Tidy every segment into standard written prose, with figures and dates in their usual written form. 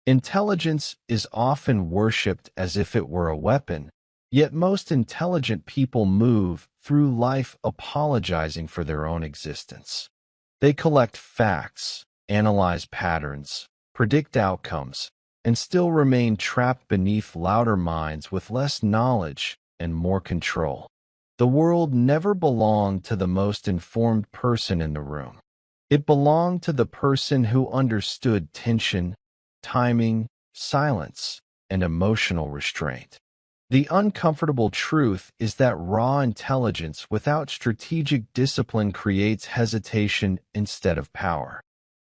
Intelligence is often worshipped as if it were a weapon, yet most intelligent people move through life apologizing for their own existence. They collect facts, analyze patterns, predict outcomes, and still remain trapped beneath louder minds with less knowledge and more control. The world never belonged to the most informed person in the room. It belonged to the person who understood tension, timing, silence, and emotional restraint. The uncomfortable truth is that raw intelligence without strategic discipline creates hesitation instead of power.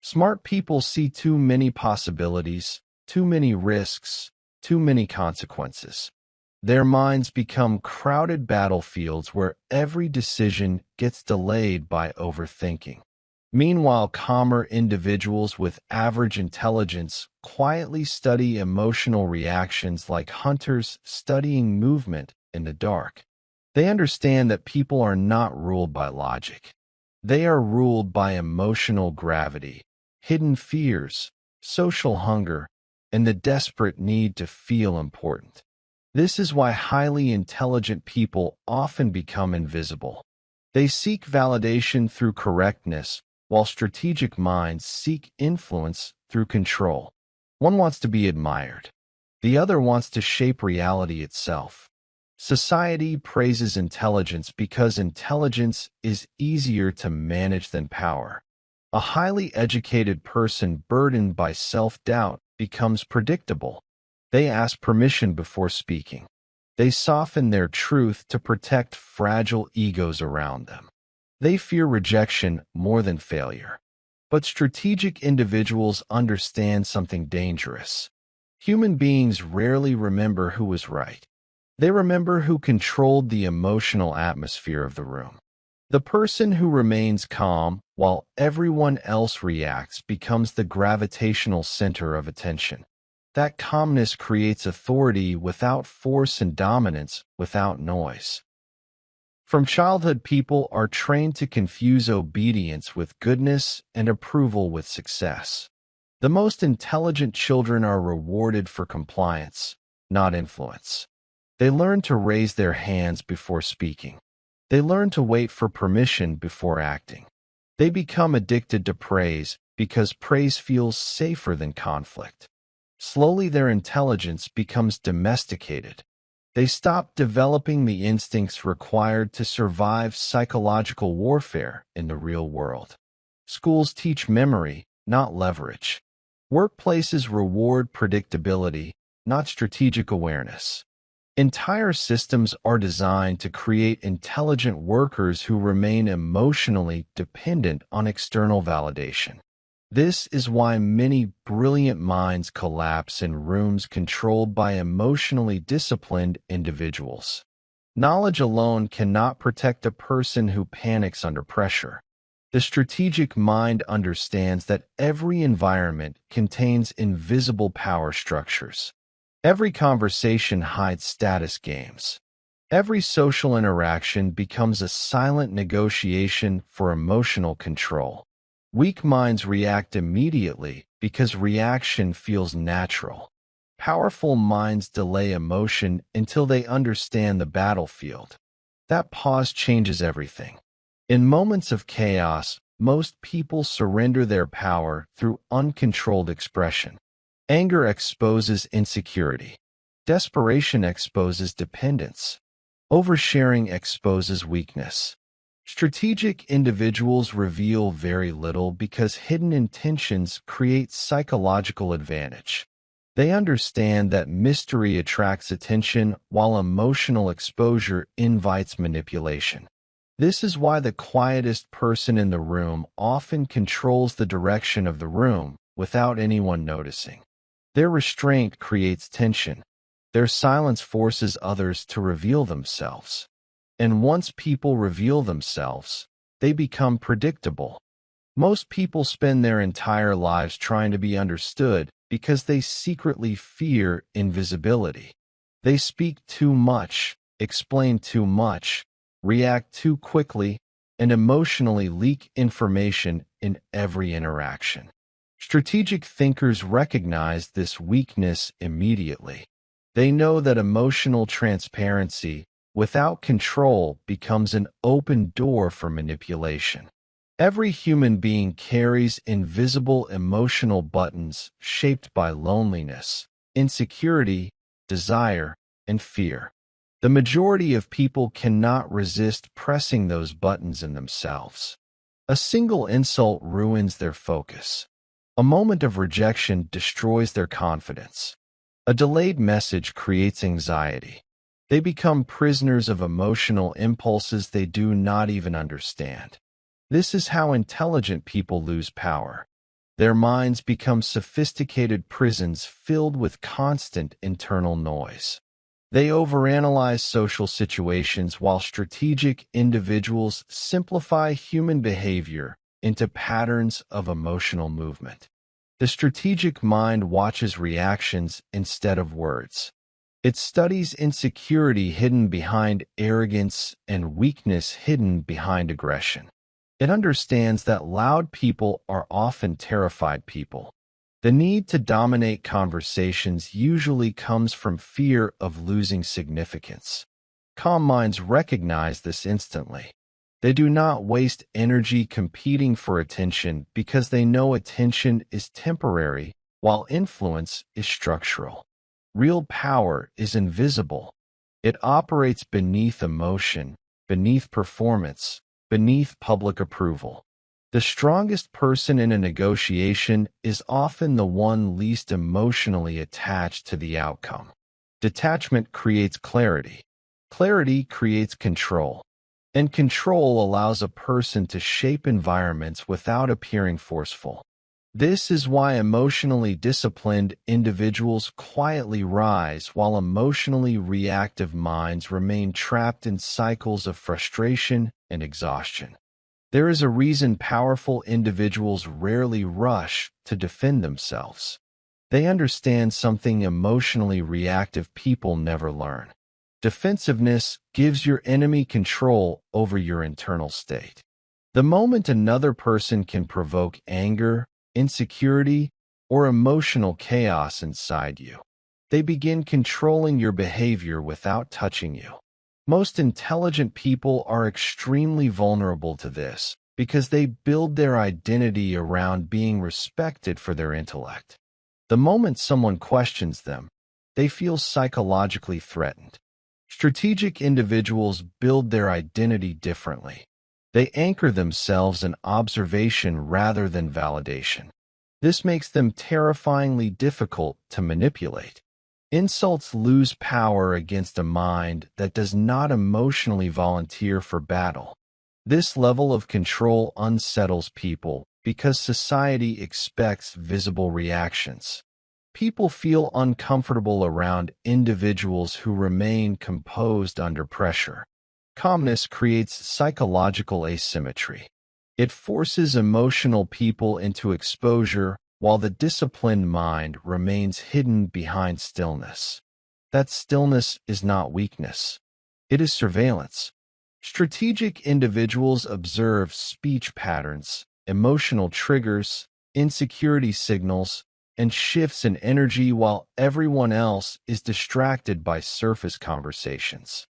Smart people see too many possibilities, too many risks, too many consequences. Their minds become crowded battlefields where every decision gets delayed by overthinking. Meanwhile, calmer individuals with average intelligence quietly study emotional reactions like hunters studying movement in the dark. They understand that people are not ruled by logic. They are ruled by emotional gravity, hidden fears, social hunger, and the desperate need to feel important. This is why highly intelligent people often become invisible. They seek validation through correctness, while strategic minds seek influence through control. One wants to be admired. The other wants to shape reality itself. Society praises intelligence because intelligence is easier to manage than power. A highly educated person burdened by self-doubt becomes predictable. They ask permission before speaking. They soften their truth to protect fragile egos around them. They fear rejection more than failure. But strategic individuals understand something dangerous. Human beings rarely remember who was right. They remember who controlled the emotional atmosphere of the room. The person who remains calm while everyone else reacts becomes the gravitational center of attention. That calmness creates authority without force and dominance without noise. From childhood, people are trained to confuse obedience with goodness and approval with success. The most intelligent children are rewarded for compliance, not influence. They learn to raise their hands before speaking. They learn to wait for permission before acting. They become addicted to praise because praise feels safer than conflict. Slowly, their intelligence becomes domesticated. They stop developing the instincts required to survive psychological warfare in the real world. Schools teach memory, not leverage. Workplaces reward predictability, not strategic awareness. Entire systems are designed to create intelligent workers who remain emotionally dependent on external validation. This is why many brilliant minds collapse in rooms controlled by emotionally disciplined individuals. Knowledge alone cannot protect a person who panics under pressure. The strategic mind understands that every environment contains invisible power structures. Every conversation hides status games. Every social interaction becomes a silent negotiation for emotional control. Weak minds react immediately because reaction feels natural. Powerful minds delay emotion until they understand the battlefield. That pause changes everything. In moments of chaos, most people surrender their power through uncontrolled expression. Anger exposes insecurity. Desperation exposes dependence. Oversharing exposes weakness. Strategic individuals reveal very little because hidden intentions create psychological advantage. They understand that mystery attracts attention while emotional exposure invites manipulation. This is why the quietest person in the room often controls the direction of the room without anyone noticing. Their restraint creates tension. Their silence forces others to reveal themselves. And once people reveal themselves, they become predictable. Most people spend their entire lives trying to be understood because they secretly fear invisibility. They speak too much, explain too much, react too quickly, and emotionally leak information in every interaction. Strategic thinkers recognize this weakness immediately. They know that emotional transparency, without control, becomes an open door for manipulation. Every human being carries invisible emotional buttons shaped by loneliness, insecurity, desire, and fear. The majority of people cannot resist pressing those buttons in themselves. A single insult ruins their focus. A moment of rejection destroys their confidence. A delayed message creates anxiety. They become prisoners of emotional impulses they do not even understand. This is how intelligent people lose power. Their minds become sophisticated prisons filled with constant internal noise. They overanalyze social situations while strategic individuals simplify human behavior into patterns of emotional movement. The strategic mind watches reactions instead of words. It studies insecurity hidden behind arrogance and weakness hidden behind aggression. It understands that loud people are often terrified people. The need to dominate conversations usually comes from fear of losing significance. Calm minds recognize this instantly. They do not waste energy competing for attention because they know attention is temporary while influence is structural. Real power is invisible. It operates beneath emotion, beneath performance, beneath public approval. The strongest person in a negotiation is often the one least emotionally attached to the outcome. Detachment creates clarity. Clarity creates control. And control allows a person to shape environments without appearing forceful. This is why emotionally disciplined individuals quietly rise while emotionally reactive minds remain trapped in cycles of frustration and exhaustion. There is a reason powerful individuals rarely rush to defend themselves. They understand something emotionally reactive people never learn. Defensiveness gives your enemy control over your internal state. The moment another person can provoke anger, insecurity, or emotional chaos inside you, they begin controlling your behavior without touching you. Most intelligent people are extremely vulnerable to this because they build their identity around being respected for their intellect. The moment someone questions them, they feel psychologically threatened. Strategic individuals build their identity differently. They anchor themselves in observation rather than validation. This makes them terrifyingly difficult to manipulate. Insults lose power against a mind that does not emotionally volunteer for battle. This level of control unsettles people because society expects visible reactions. People feel uncomfortable around individuals who remain composed under pressure. Calmness creates psychological asymmetry. It forces emotional people into exposure while the disciplined mind remains hidden behind stillness. That stillness is not weakness. It is surveillance. Strategic individuals observe speech patterns, emotional triggers, insecurity signals, and shifts in energy while everyone else is distracted by surface conversations.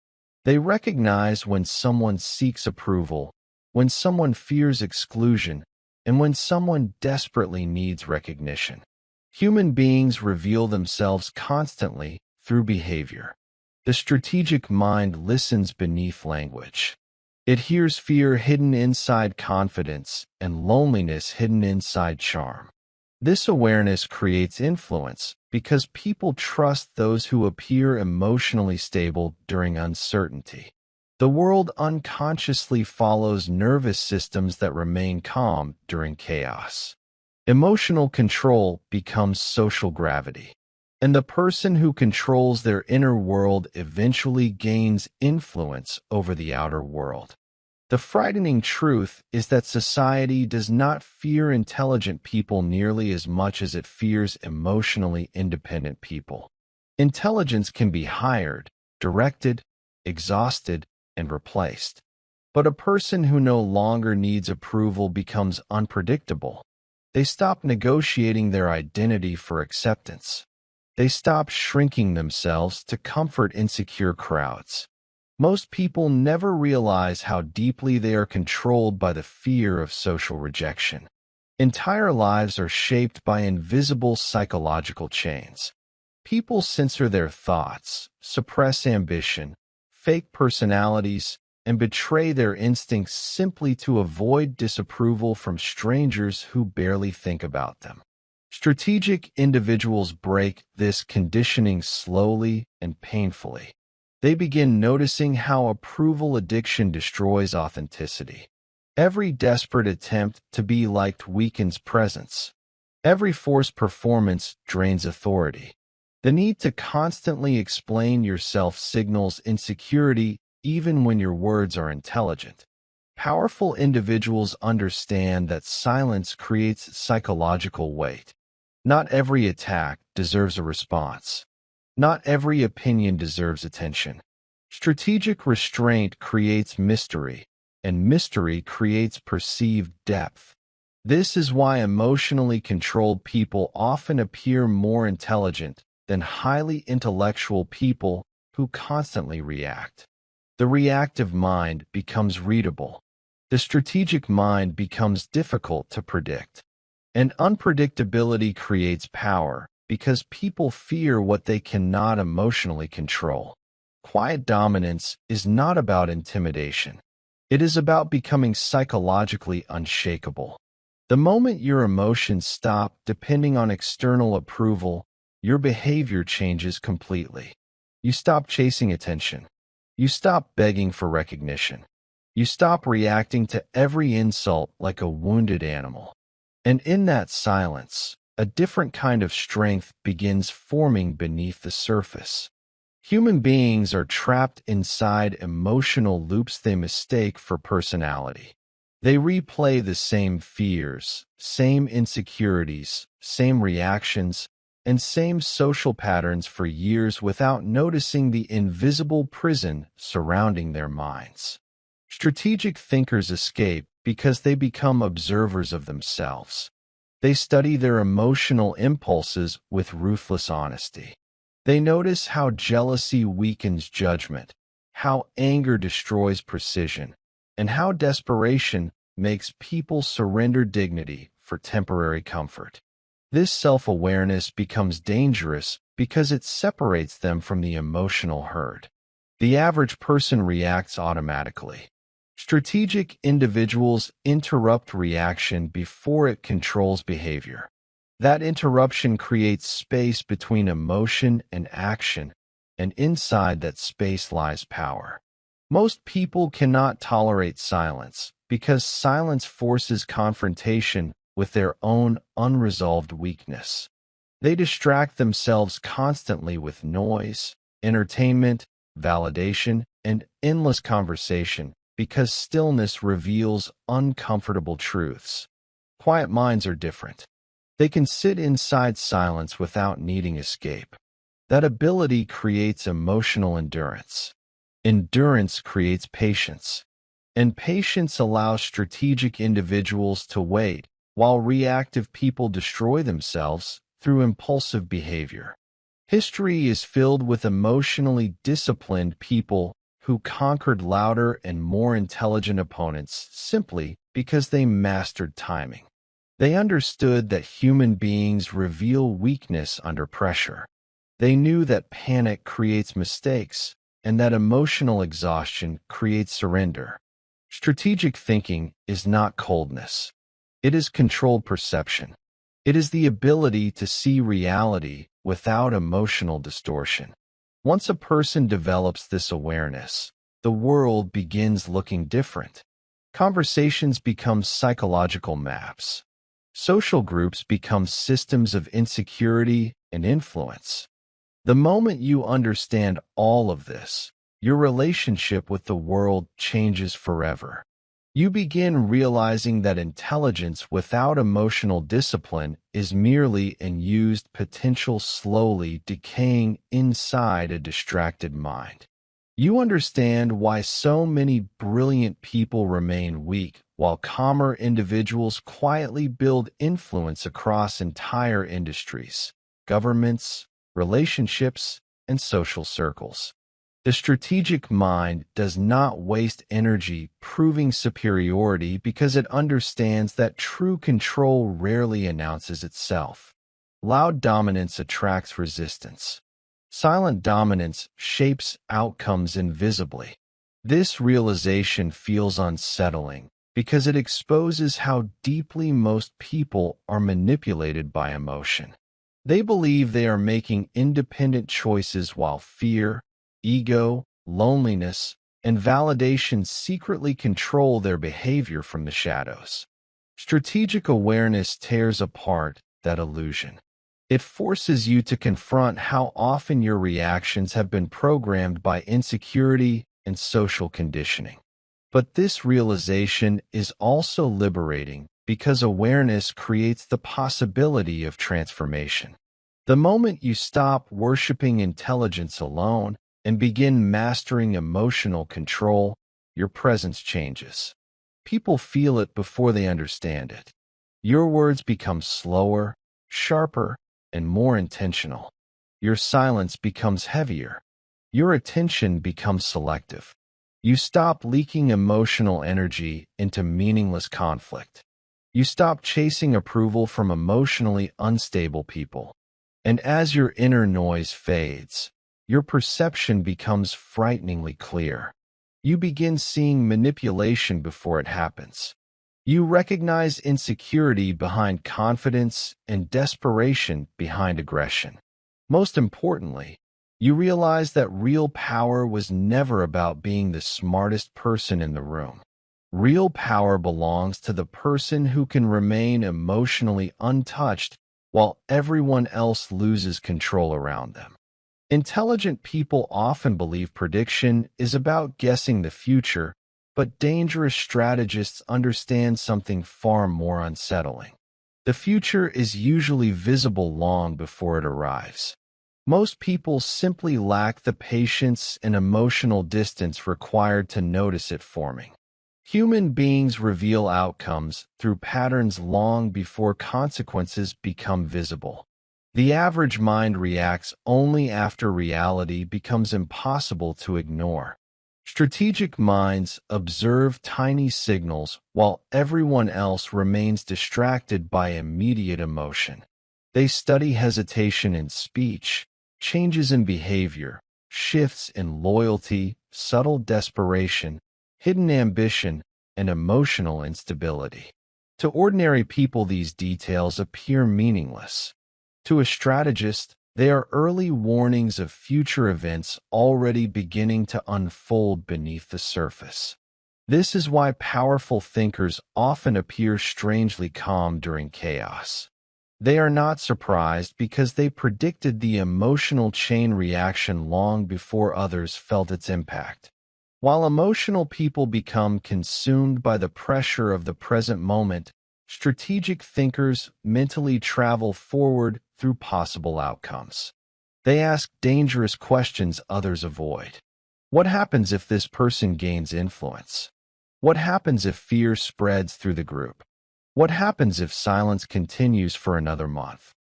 They recognize when someone seeks approval, when someone fears exclusion, and when someone desperately needs recognition. Human beings reveal themselves constantly through behavior. The strategic mind listens beneath language. It hears fear hidden inside confidence and loneliness hidden inside charm. This awareness creates influence because people trust those who appear emotionally stable during uncertainty. The world unconsciously follows nervous systems that remain calm during chaos. Emotional control becomes social gravity, and the person who controls their inner world eventually gains influence over the outer world. The frightening truth is that society does not fear intelligent people nearly as much as it fears emotionally independent people. Intelligence can be hired, directed, exhausted, and replaced. But a person who no longer needs approval becomes unpredictable. They stop negotiating their identity for acceptance. They stop shrinking themselves to comfort insecure crowds. Most people never realize how deeply they are controlled by the fear of social rejection. Entire lives are shaped by invisible psychological chains. People censor their thoughts, suppress ambition, fake personalities, and betray their instincts simply to avoid disapproval from strangers who barely think about them. Strategic individuals break this conditioning slowly and painfully. They begin noticing how approval addiction destroys authenticity. Every desperate attempt to be liked weakens presence. Every forced performance drains authority. The need to constantly explain yourself signals insecurity even when your words are intelligent. Powerful individuals understand that silence creates psychological weight. Not every attack deserves a response. Not every opinion deserves attention. Strategic restraint creates mystery, and mystery creates perceived depth. This is why emotionally controlled people often appear more intelligent than highly intellectual people who constantly react. The reactive mind becomes readable. The strategic mind becomes difficult to predict. And unpredictability creates power because people fear what they cannot emotionally control. Quiet dominance is not about intimidation. It is about becoming psychologically unshakable. The moment your emotions stop depending on external approval, your behavior changes completely. You stop chasing attention. You stop begging for recognition. You stop reacting to every insult like a wounded animal. And in that silence, a different kind of strength begins forming beneath the surface. Human beings are trapped inside emotional loops they mistake for personality. They replay the same fears, same insecurities, same reactions, and same social patterns for years without noticing the invisible prison surrounding their minds. Strategic thinkers escape because they become observers of themselves. They study their emotional impulses with ruthless honesty. They notice how jealousy weakens judgment, how anger destroys precision, and how desperation makes people surrender dignity for temporary comfort. This self-awareness becomes dangerous because it separates them from the emotional herd. The average person reacts automatically. Strategic individuals interrupt reaction before it controls behavior. That interruption creates space between emotion and action, and inside that space lies power. Most people cannot tolerate silence because silence forces confrontation with their own unresolved weakness. They distract themselves constantly with noise, entertainment, validation, and endless conversation because stillness reveals uncomfortable truths. Quiet minds are different. They can sit inside silence without needing escape. That ability creates emotional endurance. Endurance creates patience. And patience allows strategic individuals to wait, while reactive people destroy themselves through impulsive behavior. History is filled with emotionally disciplined people who conquered louder and more intelligent opponents simply because they mastered timing. They understood that human beings reveal weakness under pressure. They knew that panic creates mistakes and that emotional exhaustion creates surrender. Strategic thinking is not coldness. It is controlled perception. It is the ability to see reality without emotional distortion. Once a person develops this awareness, the world begins looking different. Conversations become psychological maps. Social groups become systems of insecurity and influence. The moment you understand all of this, your relationship with the world changes forever. You begin realizing that intelligence without emotional discipline is merely unused potential slowly decaying inside a distracted mind. You understand why so many brilliant people remain weak while calmer individuals quietly build influence across entire industries, governments, relationships, and social circles. The strategic mind does not waste energy proving superiority because it understands that true control rarely announces itself. Loud dominance attracts resistance. Silent dominance shapes outcomes invisibly. This realization feels unsettling because it exposes how deeply most people are manipulated by emotion. They believe they are making independent choices while fear, ego, loneliness, and validation secretly control their behavior from the shadows. Strategic awareness tears apart that illusion. It forces you to confront how often your reactions have been programmed by insecurity and social conditioning. But this realization is also liberating because awareness creates the possibility of transformation. The moment you stop worshiping intelligence alone and begin mastering emotional control, your presence changes. People feel it before they understand it. Your words become slower, sharper, and more intentional. Your silence becomes heavier. Your attention becomes selective. You stop leaking emotional energy into meaningless conflict. You stop chasing approval from emotionally unstable people. And as your inner noise fades, your perception becomes frighteningly clear. You begin seeing manipulation before it happens. You recognize insecurity behind confidence and desperation behind aggression. Most importantly, you realize that real power was never about being the smartest person in the room. Real power belongs to the person who can remain emotionally untouched while everyone else loses control around them. Intelligent people often believe prediction is about guessing the future, but dangerous strategists understand something far more unsettling. The future is usually visible long before it arrives. Most people simply lack the patience and emotional distance required to notice it forming. Human beings reveal outcomes through patterns long before consequences become visible. The average mind reacts only after reality becomes impossible to ignore. Strategic minds observe tiny signals while everyone else remains distracted by immediate emotion. They study hesitation in speech, changes in behavior, shifts in loyalty, subtle desperation, hidden ambition, and emotional instability. To ordinary people, these details appear meaningless. To a strategist, they are early warnings of future events already beginning to unfold beneath the surface. This is why powerful thinkers often appear strangely calm during chaos. They are not surprised because they predicted the emotional chain reaction long before others felt its impact. While emotional people become consumed by the pressure of the present moment, strategic thinkers mentally travel forward through possible outcomes. They ask dangerous questions others avoid. What happens if this person gains influence? What happens if fear spreads through the group? What happens if silence continues for another month?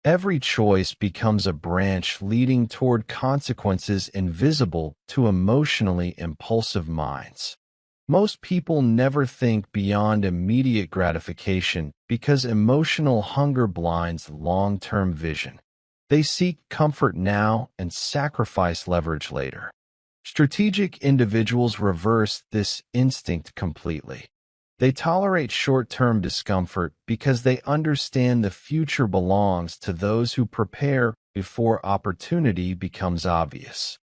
Every choice becomes a branch leading toward consequences invisible to emotionally impulsive minds. Most people never think beyond immediate gratification because emotional hunger blinds long-term vision. They seek comfort now and sacrifice leverage later. Strategic individuals reverse this instinct completely. They tolerate short-term discomfort because they understand the future belongs to those who prepare before opportunity becomes obvious.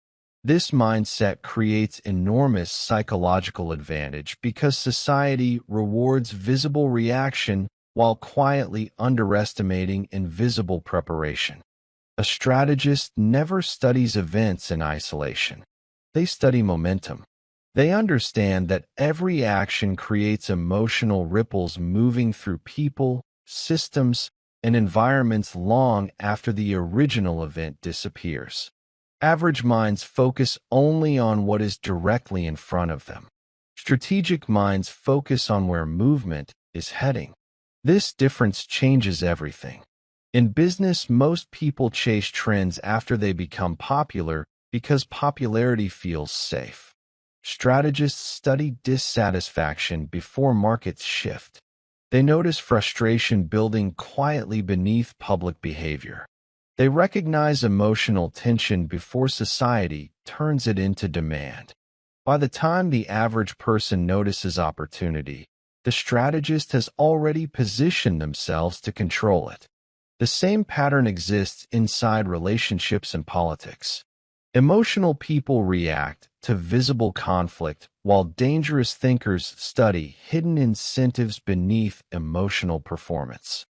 This mindset creates enormous psychological advantage because society rewards visible reaction while quietly underestimating invisible preparation. A strategist never studies events in isolation. They study momentum. They understand that every action creates emotional ripples moving through people, systems, and environments long after the original event disappears. Average minds focus only on what is directly in front of them. Strategic minds focus on where movement is heading. This difference changes everything. In business, most people chase trends after they become popular because popularity feels safe. Strategists study dissatisfaction before markets shift. They notice frustration building quietly beneath public behavior. They recognize emotional tension before society turns it into demand. By the time the average person notices opportunity, the strategist has already positioned themselves to control it. The same pattern exists inside relationships and politics. Emotional people react to visible conflict, while dangerous thinkers study hidden incentives beneath emotional performance.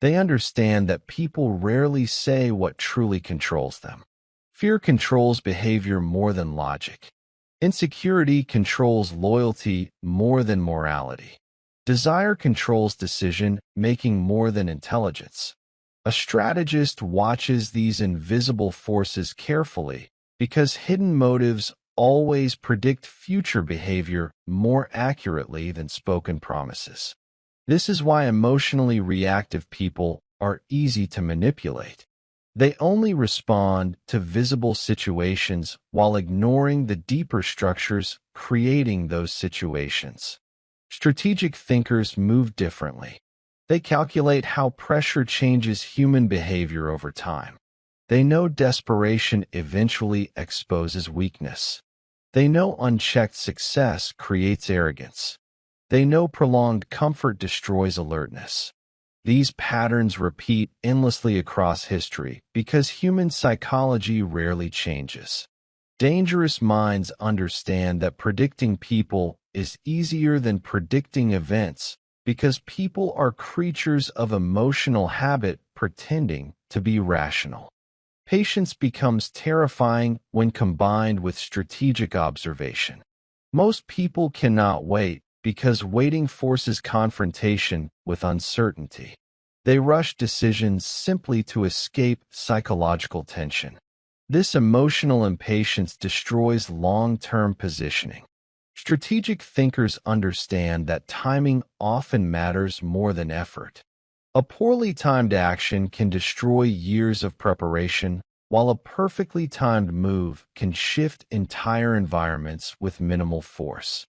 They understand that people rarely say what truly controls them. Fear controls behavior more than logic. Insecurity controls loyalty more than morality. Desire controls decision-making more than intelligence. A strategist watches these invisible forces carefully because hidden motives always predict future behavior more accurately than spoken promises. This is why emotionally reactive people are easy to manipulate. They only respond to visible situations while ignoring the deeper structures creating those situations. Strategic thinkers move differently. They calculate how pressure changes human behavior over time. They know desperation eventually exposes weakness. They know unchecked success creates arrogance. They know prolonged comfort destroys alertness. These patterns repeat endlessly across history because human psychology rarely changes. Dangerous minds understand that predicting people is easier than predicting events because people are creatures of emotional habit pretending to be rational. Patience becomes terrifying when combined with strategic observation. Most people cannot wait because waiting forces confrontation with uncertainty. They rush decisions simply to escape psychological tension. This emotional impatience destroys long-term positioning. Strategic thinkers understand that timing often matters more than effort. A poorly timed action can destroy years of preparation, while a perfectly timed move can shift entire environments with minimal force.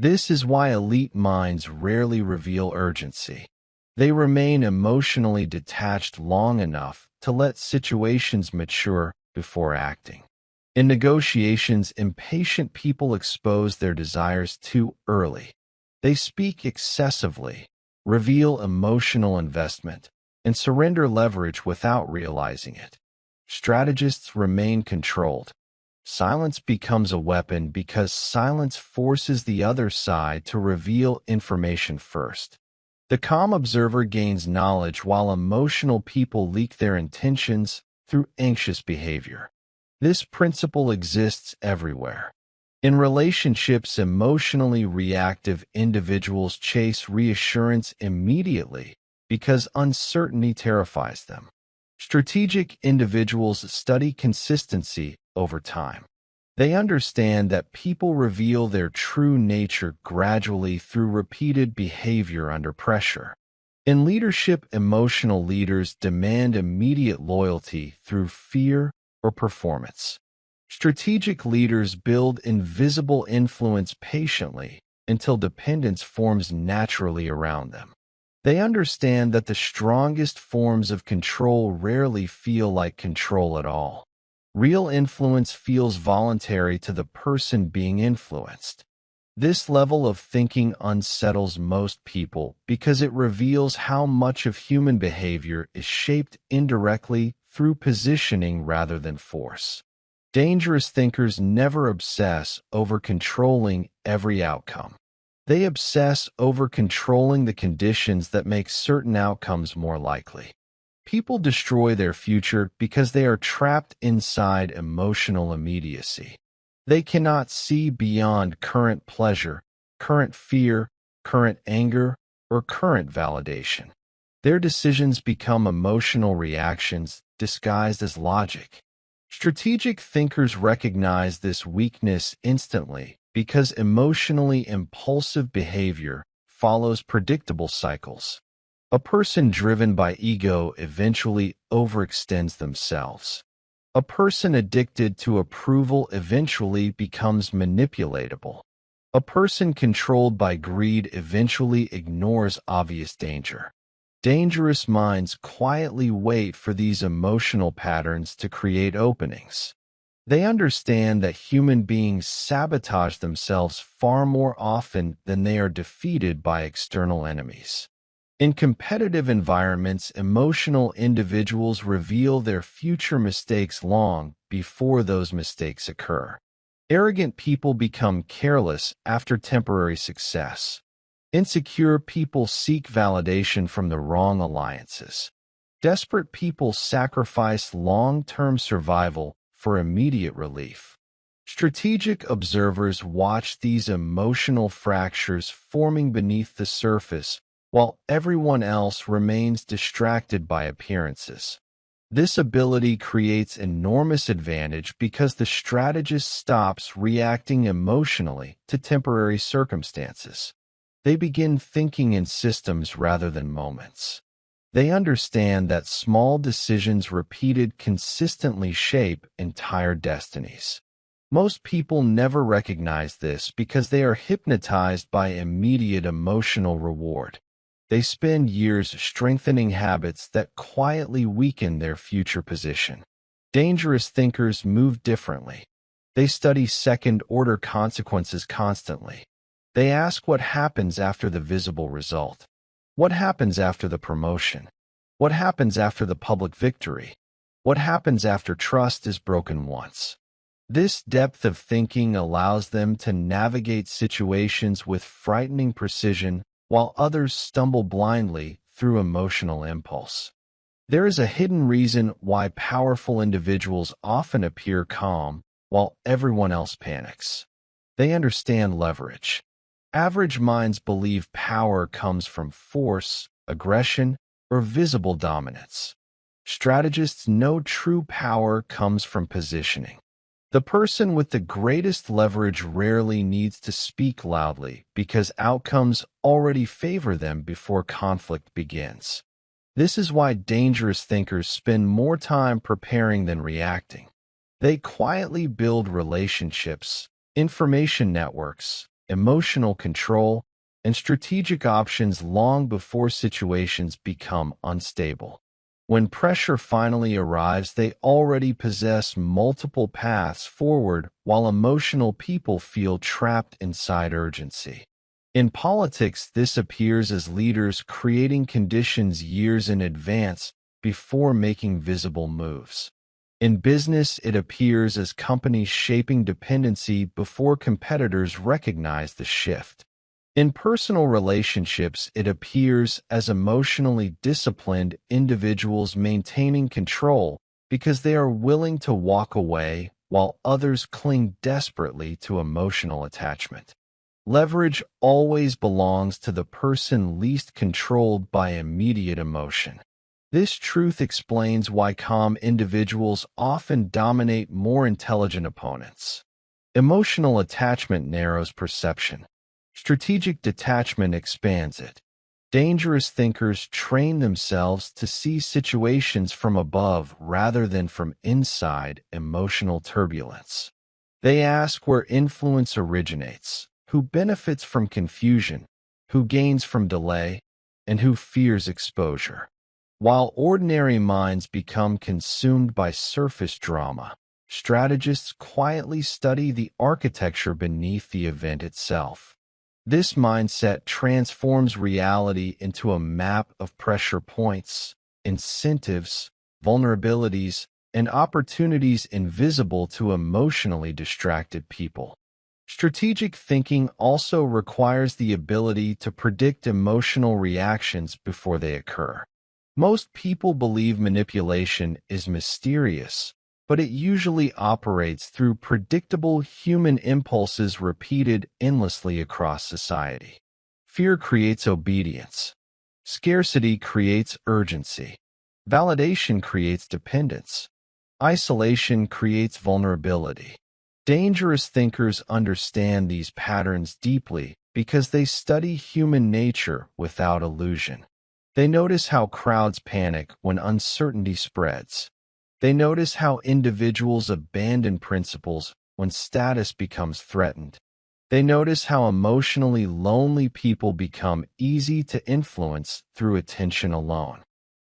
This is why elite minds rarely reveal urgency. They remain emotionally detached long enough to let situations mature before acting. In negotiations, impatient people expose their desires too early. They speak excessively, reveal emotional investment, and surrender leverage without realizing it. Strategists remain controlled. Silence becomes a weapon because silence forces the other side to reveal information first. The calm observer gains knowledge while emotional people leak their intentions through anxious behavior. This principle exists everywhere. In relationships, emotionally reactive individuals chase reassurance immediately because uncertainty terrifies them. Strategic individuals study consistency over time. They understand that people reveal their true nature gradually through repeated behavior under pressure. In leadership, emotional leaders demand immediate loyalty through fear or performance. Strategic leaders build invisible influence patiently until dependence forms naturally around them. They understand that the strongest forms of control rarely feel like control at all. Real influence feels voluntary to the person being influenced. This level of thinking unsettles most people because it reveals how much of human behavior is shaped indirectly through positioning rather than force. Dangerous thinkers never obsess over controlling every outcome. They obsess over controlling the conditions that make certain outcomes more likely. People destroy their future because they are trapped inside emotional immediacy. They cannot see beyond current pleasure, current fear, current anger, or current validation. Their decisions become emotional reactions disguised as logic. Strategic thinkers recognize this weakness instantly because emotionally impulsive behavior follows predictable cycles. A person driven by ego eventually overextends themselves. A person addicted to approval eventually becomes manipulatable. A person controlled by greed eventually ignores obvious danger. Dangerous minds quietly wait for these emotional patterns to create openings. They understand that human beings sabotage themselves far more often than they are defeated by external enemies. In competitive environments, emotional individuals reveal their future mistakes long before those mistakes occur. Arrogant people become careless after temporary success. Insecure people seek validation from the wrong alliances. Desperate people sacrifice long-term survival for immediate relief. Strategic observers watch these emotional fractures forming beneath the surface, while everyone else remains distracted by appearances. This ability creates enormous advantage because the strategist stops reacting emotionally to temporary circumstances. They begin thinking in systems rather than moments. They understand that small decisions repeated consistently shape entire destinies. Most people never recognize this because they are hypnotized by immediate emotional reward. They spend years strengthening habits that quietly weaken their future position. Dangerous thinkers move differently. They study second-order consequences constantly. They ask what happens after the visible result. What happens after the promotion? What happens after the public victory? What happens after trust is broken once? This depth of thinking allows them to navigate situations with frightening precision, while others stumble blindly through emotional impulse. There is a hidden reason why powerful individuals often appear calm while everyone else panics. They understand leverage. Average minds believe power comes from force, aggression, or visible dominance. Strategists know true power comes from positioning. The person with the greatest leverage rarely needs to speak loudly because outcomes already favor them before conflict begins. This is why dangerous thinkers spend more time preparing than reacting. They quietly build relationships, information networks, emotional control, and strategic options long before situations become unstable. When pressure finally arrives, they already possess multiple paths forward, while emotional people feel trapped inside urgency. In politics, this appears as leaders creating conditions years in advance before making visible moves. In business, it appears as companies shaping dependency before competitors recognize the shift. In personal relationships, it appears as emotionally disciplined individuals maintaining control because they are willing to walk away while others cling desperately to emotional attachment. Leverage always belongs to the person least controlled by immediate emotion. This truth explains why calm individuals often dominate more intelligent opponents. Emotional attachment narrows perception. Strategic detachment expands it. Dangerous thinkers train themselves to see situations from above rather than from inside emotional turbulence. They ask where influence originates, who benefits from confusion, who gains from delay, and who fears exposure. While ordinary minds become consumed by surface drama, strategists quietly study the architecture beneath the event itself. This mindset transforms reality into a map of pressure points, incentives, vulnerabilities, and opportunities invisible to emotionally distracted people. Strategic thinking also requires the ability to predict emotional reactions before they occur. Most people believe manipulation is mysterious, but it usually operates through predictable human impulses repeated endlessly across society. Fear creates obedience. Scarcity creates urgency. Validation creates dependence. Isolation creates vulnerability. Dangerous thinkers understand these patterns deeply because they study human nature without illusion. They notice how crowds panic when uncertainty spreads. They notice how individuals abandon principles when status becomes threatened. They notice how emotionally lonely people become easy to influence through attention alone.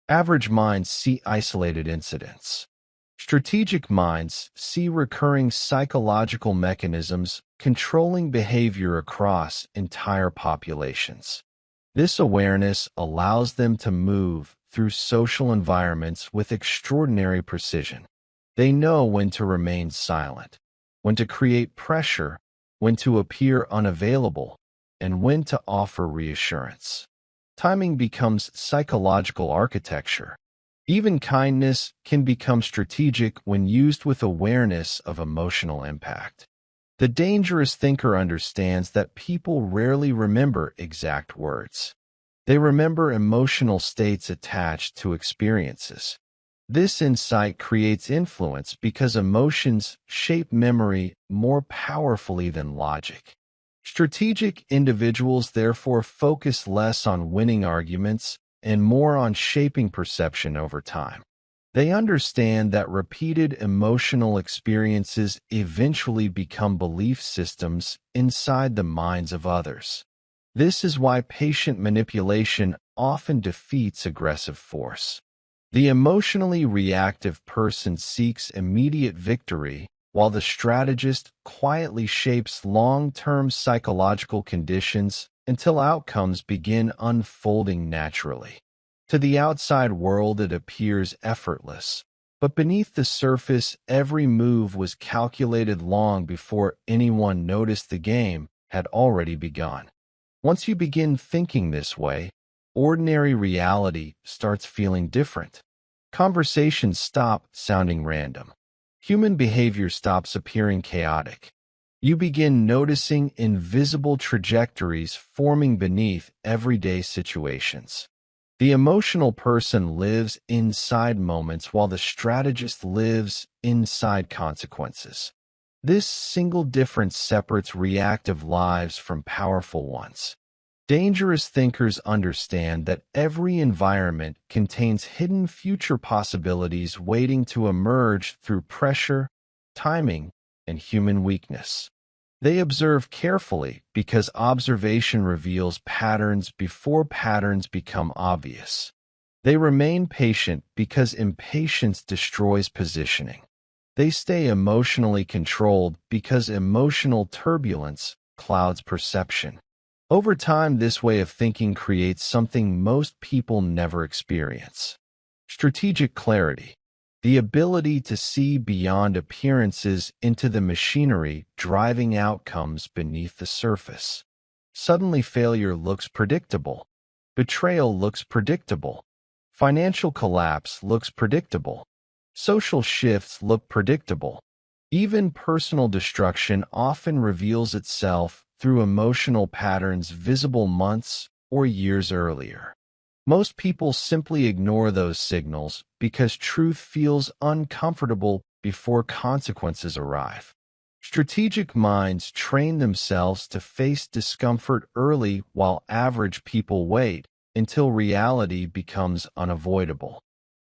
Average minds see isolated incidents. Strategic minds see recurring psychological mechanisms controlling behavior across entire populations. This awareness allows them to move through social environments with extraordinary precision. They know when to remain silent, when to create pressure, when to appear unavailable, and when to offer reassurance. Timing becomes psychological architecture. Even kindness can become strategic when used with awareness of emotional impact. The dangerous thinker understands that people rarely remember exact words. They remember emotional states attached to experiences. This insight creates influence because emotions shape memory more powerfully than logic. Strategic individuals therefore focus less on winning arguments and more on shaping perception over time. They understand that repeated emotional experiences eventually become belief systems inside the minds of others. This is why patient manipulation often defeats aggressive force. The emotionally reactive person seeks immediate victory, while the strategist quietly shapes long-term psychological conditions until outcomes begin unfolding naturally. To the outside world, it appears effortless, but beneath the surface, every move was calculated long before anyone noticed the game had already begun. Once you begin thinking this way, ordinary reality starts feeling different. Conversations stop sounding random. Human behavior stops appearing chaotic. You begin noticing invisible trajectories forming beneath everyday situations. The emotional person lives inside moments while the strategist lives inside consequences. This single difference separates reactive lives from powerful ones. Dangerous thinkers understand that every environment contains hidden future possibilities waiting to emerge through pressure, timing, and human weakness. They observe carefully because observation reveals patterns before patterns become obvious. They remain patient because impatience destroys positioning. They stay emotionally controlled because emotional turbulence clouds perception. Over time, this way of thinking creates something most people never experience: strategic clarity, the ability to see beyond appearances into the machinery driving outcomes beneath the surface. Suddenly, failure looks predictable. Betrayal looks predictable. Financial collapse looks predictable. Social shifts look predictable. Even personal destruction often reveals itself through emotional patterns visible months or years earlier. Most people simply ignore those signals because truth feels uncomfortable before consequences arrive. Strategic minds train themselves to face discomfort early while average people wait until reality becomes unavoidable.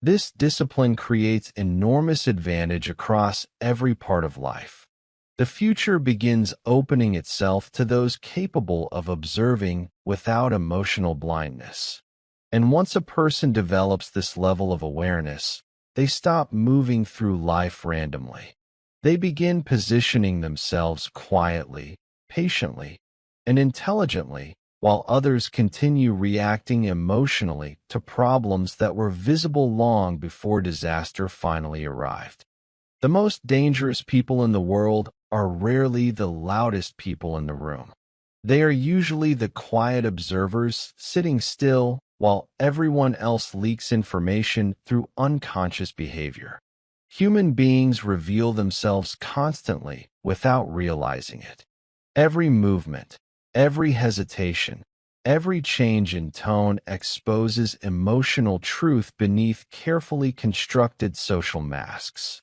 This discipline creates enormous advantage across every part of life. The future begins opening itself to those capable of observing without emotional blindness. And once a person develops this level of awareness, they stop moving through life randomly. They begin positioning themselves quietly, patiently, and intelligently, while others continue reacting emotionally to problems that were visible long before disaster finally arrived. The most dangerous people in the world are rarely the loudest people in the room. They are usually the quiet observers sitting still while everyone else leaks information through unconscious behavior. Human beings reveal themselves constantly without realizing it. Every movement, every hesitation, every change in tone exposes emotional truth beneath carefully constructed social masks.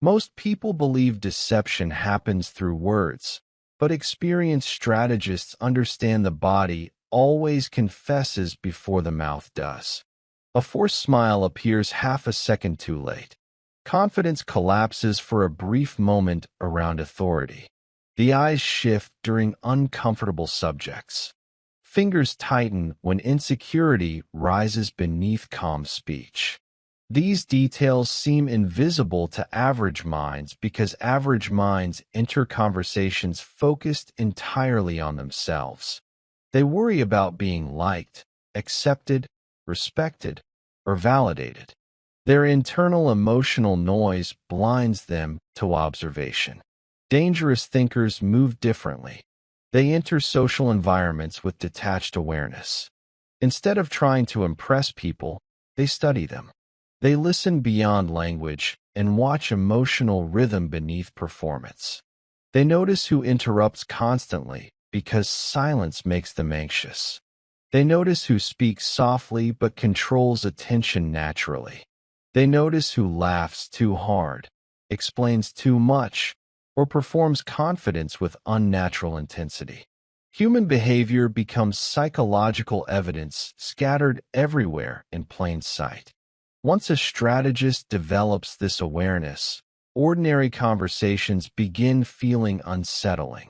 Most people believe deception happens through words, but experienced strategists understand the body always confesses before the mouth does. A forced smile appears half a second too late. Confidence collapses for a brief moment around authority. The eyes shift during uncomfortable subjects. Fingers tighten when insecurity rises beneath calm speech. These details seem invisible to average minds because average minds enter conversations focused entirely on themselves. They worry about being liked, accepted, respected, or validated. Their internal emotional noise blinds them to observation. Dangerous thinkers move differently. They enter social environments with detached awareness. Instead of trying to impress people, they study them. They listen beyond language and watch emotional rhythm beneath performance. They notice who interrupts constantly because silence makes them anxious. They notice who speaks softly but controls attention naturally. They notice who laughs too hard, explains too much, or performs confidence with unnatural intensity. Human behavior becomes psychological evidence scattered everywhere in plain sight. Once a strategist develops this awareness, ordinary conversations begin feeling unsettling.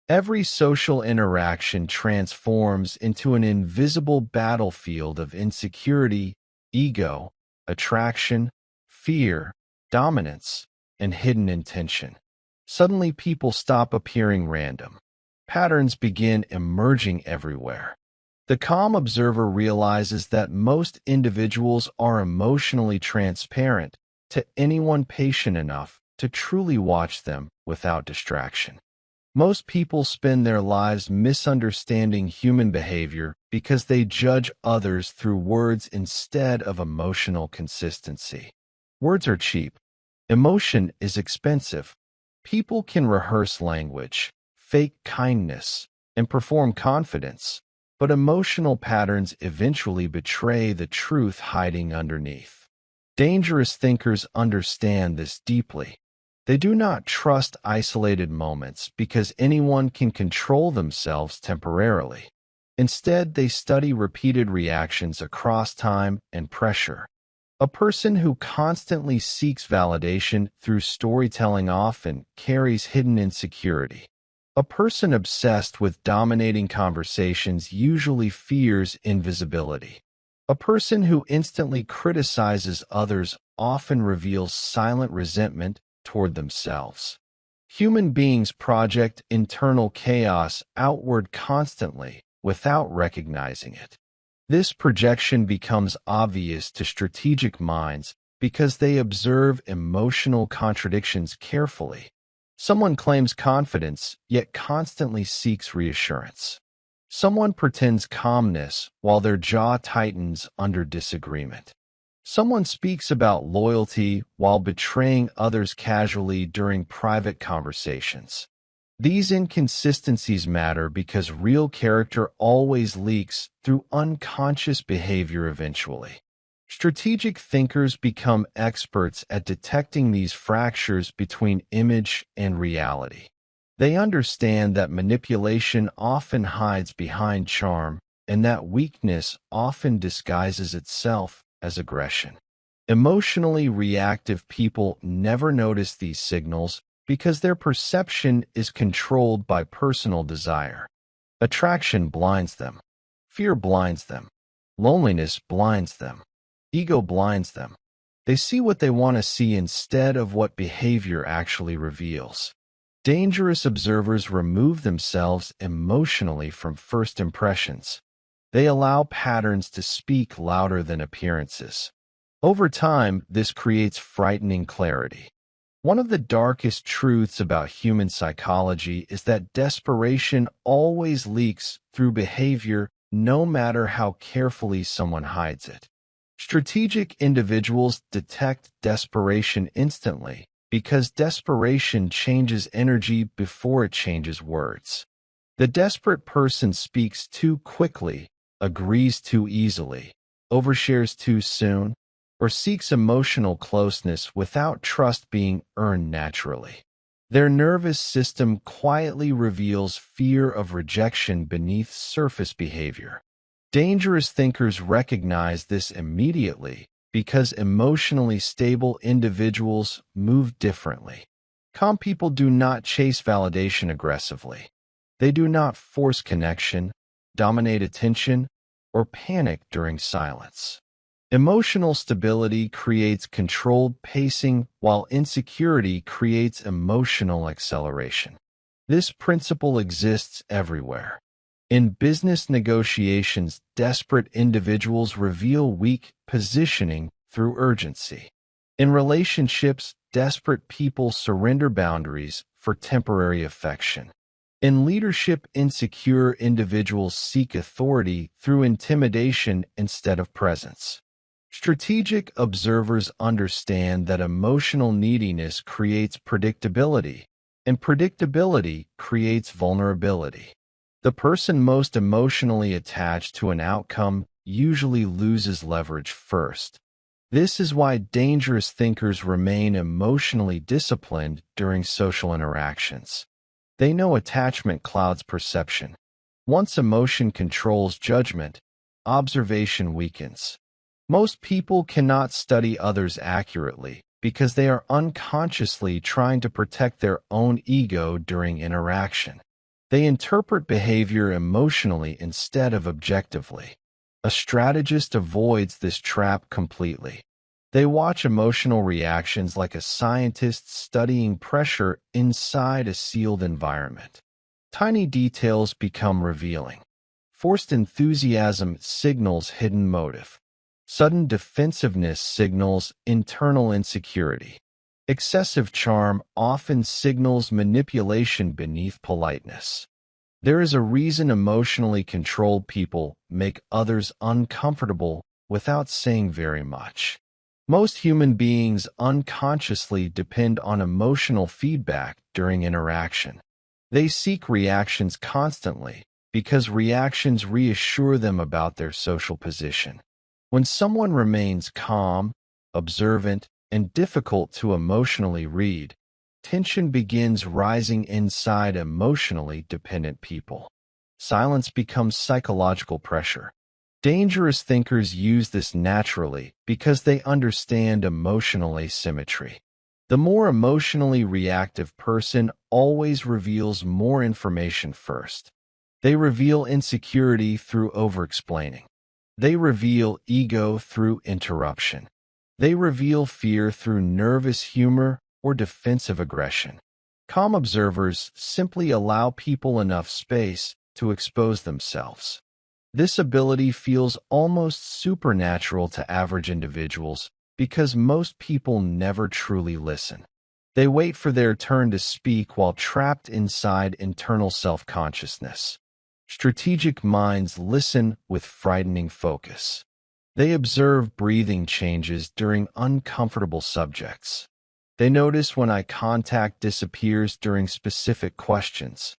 Every social interaction transforms into an invisible battlefield of insecurity, ego, attraction, fear, dominance, and hidden intention. Suddenly, people stop appearing random. Patterns begin emerging everywhere. The calm observer realizes that most individuals are emotionally transparent to anyone patient enough to truly watch them without distraction. Most people spend their lives misunderstanding human behavior because they judge others through words instead of emotional consistency. Words are cheap. Emotion is expensive. People can rehearse language, fake kindness, and perform confidence, but emotional patterns eventually betray the truth hiding underneath. Dangerous thinkers understand this deeply. They do not trust isolated moments because anyone can control themselves temporarily. Instead, they study repeated reactions across time and pressure. A person who constantly seeks validation through storytelling often carries hidden insecurity. A person obsessed with dominating conversations usually fears invisibility. A person who instantly criticizes others often reveals silent resentment toward themselves. Human beings project internal chaos outward constantly without recognizing it. This projection becomes obvious to strategic minds because they observe emotional contradictions carefully. Someone claims confidence, yet constantly seeks reassurance. Someone pretends calmness while their jaw tightens under disagreement. Someone speaks about loyalty while betraying others casually during private conversations. These inconsistencies matter because real character always leaks through unconscious behavior eventually. Strategic thinkers become experts at detecting these fractures between image and reality. They understand that manipulation often hides behind charm and that weakness often disguises itself as aggression. Emotionally reactive people never notice these signals because their perception is controlled by personal desire. Attraction blinds them. Fear blinds them. Loneliness blinds them. Ego blinds them. They see what they want to see instead of what behavior actually reveals. Dangerous observers remove themselves emotionally from first impressions. They allow patterns to speak louder than appearances. Over time, this creates frightening clarity. One of the darkest truths about human psychology is that desperation always leaks through behavior, no matter how carefully someone hides it. Strategic individuals detect desperation instantly because desperation changes energy before it changes words. The desperate person speaks too quickly, agrees too easily, overshares too soon, or seeks emotional closeness without trust being earned naturally. Their nervous system quietly reveals fear of rejection beneath surface behavior. Dangerous thinkers recognize this immediately because emotionally stable individuals move differently. Calm people do not chase validation aggressively. They do not force connection, dominate attention, or panic during silence. Emotional stability creates controlled pacing, while insecurity creates emotional acceleration. This principle exists everywhere. In business negotiations, desperate individuals reveal weak positioning through urgency. In relationships, desperate people surrender boundaries for temporary affection. In leadership, insecure individuals seek authority through intimidation instead of presence. Strategic observers understand that emotional neediness creates predictability, and predictability creates vulnerability. The person most emotionally attached to an outcome usually loses leverage first. This is why dangerous thinkers remain emotionally disciplined during social interactions. They know attachment clouds perception. Once emotion controls judgment, observation weakens. Most people cannot study others accurately because they are unconsciously trying to protect their own ego during interaction. They interpret behavior emotionally instead of objectively. A strategist avoids this trap completely. They watch emotional reactions like a scientist studying pressure inside a sealed environment. Tiny details become revealing. Forced enthusiasm signals hidden motive. Sudden defensiveness signals internal insecurity. Excessive charm often signals manipulation beneath politeness. There is a reason emotionally controlled people make others uncomfortable without saying very much. Most human beings unconsciously depend on emotional feedback during interaction. They seek reactions constantly because reactions reassure them about their social position. When someone remains calm, observant, and difficult to emotionally read, tension begins rising inside emotionally dependent people. Silence becomes psychological pressure. Dangerous thinkers use this naturally because they understand emotional asymmetry. The more emotionally reactive person always reveals more information first. They reveal insecurity through over-explaining. They reveal ego through interruption. They reveal fear through nervous humor or defensive aggression. Calm observers simply allow people enough space to expose themselves. This ability feels almost supernatural to average individuals because most people never truly listen. They wait for their turn to speak while trapped inside internal self-consciousness. Strategic minds listen with frightening focus. They observe breathing changes during uncomfortable subjects. They notice when eye contact disappears during specific questions.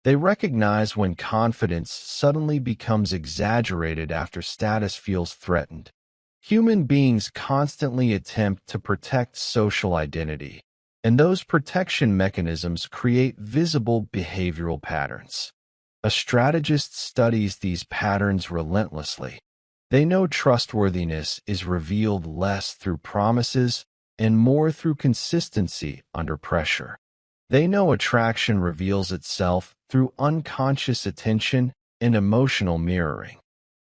They recognize when confidence suddenly becomes exaggerated after status feels threatened. Human beings constantly attempt to protect social identity, and those protection mechanisms create visible behavioral patterns. A strategist studies these patterns relentlessly. They know trustworthiness is revealed less through promises and more through consistency under pressure. They know attraction reveals itself through unconscious attention and emotional mirroring.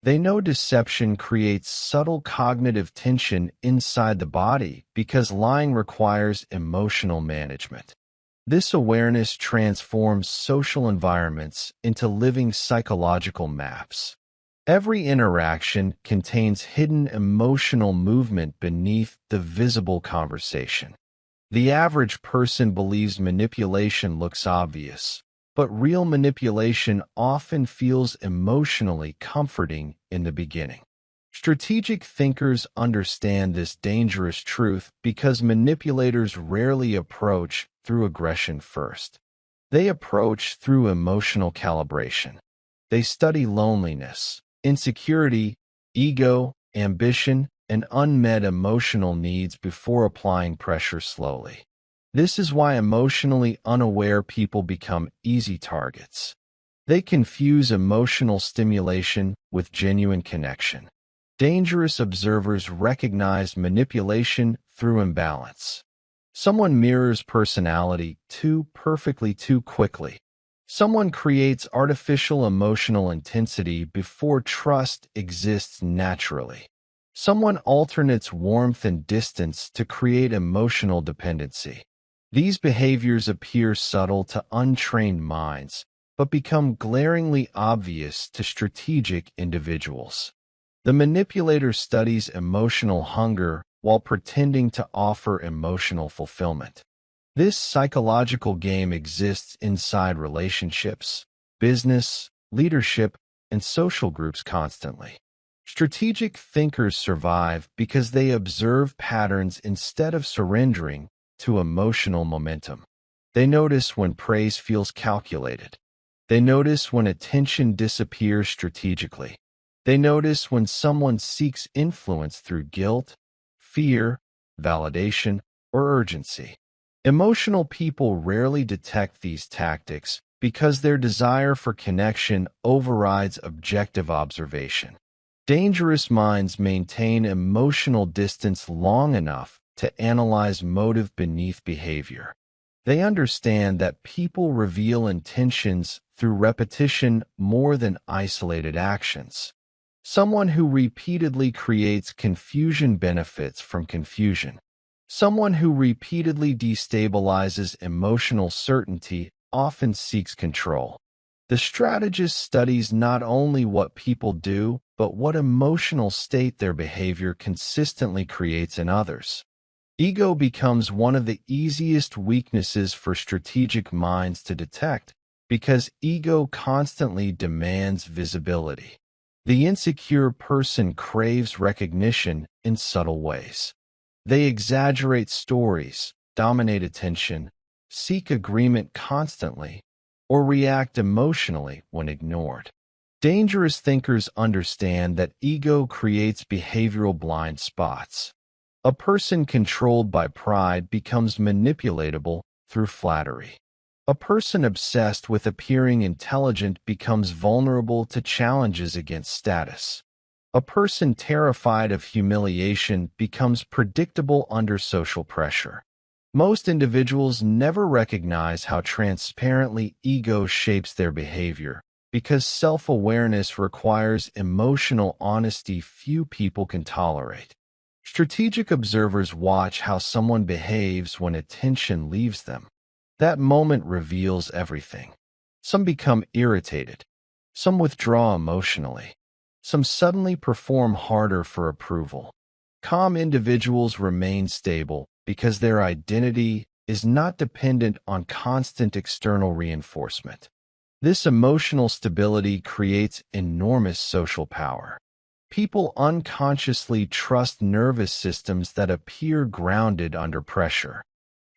They know deception creates subtle cognitive tension inside the body because lying requires emotional management. This awareness transforms social environments into living psychological maps. Every interaction contains hidden emotional movement beneath the visible conversation. The average person believes manipulation looks obvious, but real manipulation often feels emotionally comforting in the beginning. Strategic thinkers understand this dangerous truth because manipulators rarely approach through aggression first. They approach through emotional calibration. They study loneliness, insecurity, ego, ambition, and unmet emotional needs before applying pressure slowly. This is why emotionally unaware people become easy targets. They confuse emotional stimulation with genuine connection. Dangerous observers recognize manipulation through imbalance. Someone mirrors personality too perfectly too quickly. Someone creates artificial emotional intensity before trust exists naturally. Someone alternates warmth and distance to create emotional dependency. These behaviors appear subtle to untrained minds, but become glaringly obvious to strategic individuals. The manipulator studies emotional hunger while pretending to offer emotional fulfillment. This psychological game exists inside relationships, business, leadership, and social groups constantly. Strategic thinkers survive because they observe patterns instead of surrendering to emotional momentum. They notice when praise feels calculated. They notice when attention disappears strategically. They notice when someone seeks influence through guilt, fear, validation, or urgency. Emotional people rarely detect these tactics because their desire for connection overrides objective observation. Dangerous minds maintain emotional distance long enough to analyze motive beneath behavior. They understand that people reveal intentions through repetition more than isolated actions. Someone who repeatedly creates confusion benefits from confusion. Someone who repeatedly destabilizes emotional certainty often seeks control. The strategist studies not only what people do, but what emotional state their behavior consistently creates in others. Ego becomes one of the easiest weaknesses for strategic minds to detect because ego constantly demands visibility. The insecure person craves recognition in subtle ways. They exaggerate stories, dominate attention, seek agreement constantly, or react emotionally when ignored. Dangerous thinkers understand that ego creates behavioral blind spots. A person controlled by pride becomes manipulatable through flattery. A person obsessed with appearing intelligent becomes vulnerable to challenges against status. A person terrified of humiliation becomes predictable under social pressure. Most individuals never recognize how transparently ego shapes their behavior because self-awareness requires emotional honesty few people can tolerate. Strategic observers watch how someone behaves when attention leaves them. That moment reveals everything. Some become irritated. Some withdraw emotionally. Some suddenly perform harder for approval. Calm individuals remain stable because their identity is not dependent on constant external reinforcement. This emotional stability creates enormous social power. People unconsciously trust nervous systems that appear grounded under pressure.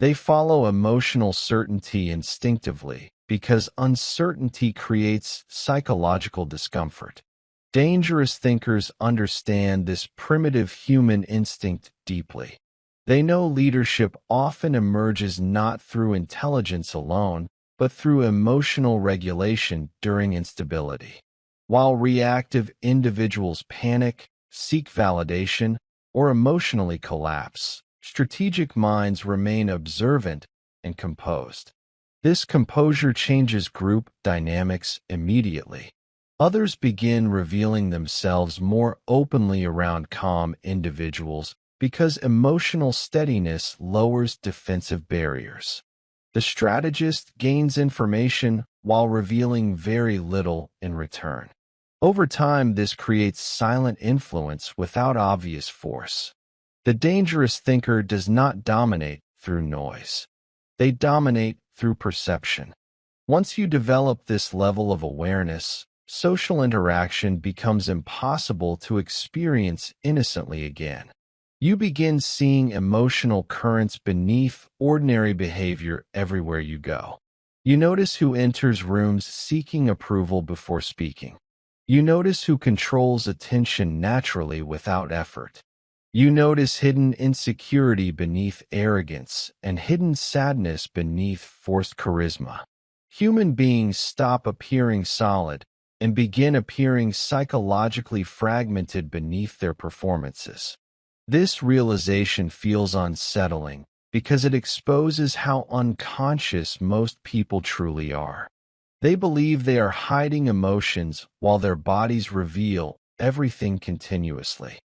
They follow emotional certainty instinctively because uncertainty creates psychological discomfort. Dangerous thinkers understand this primitive human instinct deeply. They know leadership often emerges not through intelligence alone, but through emotional regulation during instability. While reactive individuals panic, seek validation, or emotionally collapse, strategic minds remain observant and composed. This composure changes group dynamics immediately. Others begin revealing themselves more openly around calm individuals because emotional steadiness lowers defensive barriers. The strategist gains information while revealing very little in return. Over time, this creates silent influence without obvious force. The dangerous thinker does not dominate through noise. They dominate through perception. Once you develop this level of awareness, social interaction becomes impossible to experience innocently again. You begin seeing emotional currents beneath ordinary behavior everywhere you go. You notice who enters rooms seeking approval before speaking. You notice who controls attention naturally without effort. You notice hidden insecurity beneath arrogance and hidden sadness beneath forced charisma. Human beings stop appearing solid and begin appearing psychologically fragmented beneath their performances. This realization feels unsettling because it exposes how unconscious most people truly are. They believe they are hiding emotions while their bodies reveal everything continuously.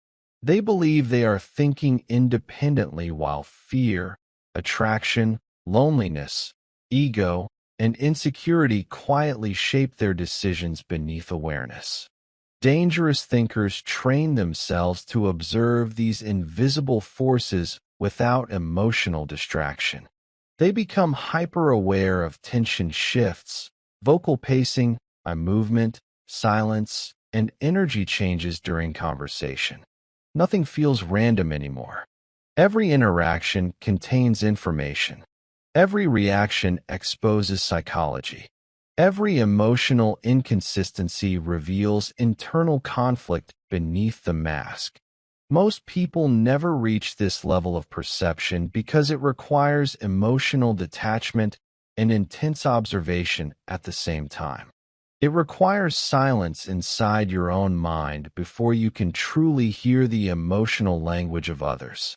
They believe they are thinking independently while fear, attraction, loneliness, ego, and insecurity quietly shape their decisions beneath awareness. Dangerous thinkers train themselves to observe these invisible forces without emotional distraction. They become hyper-aware of tension shifts, vocal pacing, eye movement, silence, and energy changes during conversation. Nothing feels random anymore. Every interaction contains information. Every reaction exposes psychology. Every emotional inconsistency reveals internal conflict beneath the mask. Most people never reach this level of perception because it requires emotional detachment and intense observation at the same time. It requires silence inside your own mind before you can truly hear the emotional language of others.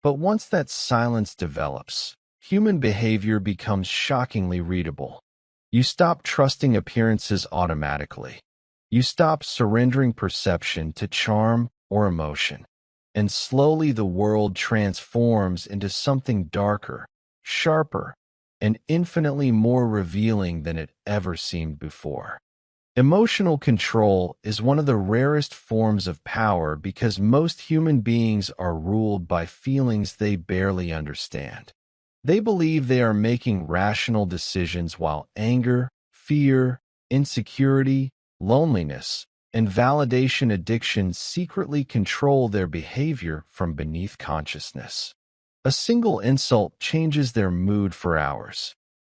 But once that silence develops, human behavior becomes shockingly readable. You stop trusting appearances automatically. You stop surrendering perception to charm or emotion. And slowly the world transforms into something darker, sharper, and infinitely more revealing than it ever seemed before. Emotional control is one of the rarest forms of power because most human beings are ruled by feelings they barely understand. They believe they are making rational decisions while anger, fear, insecurity, loneliness, and validation addiction secretly control their behavior from beneath consciousness. A single insult changes their mood for hours.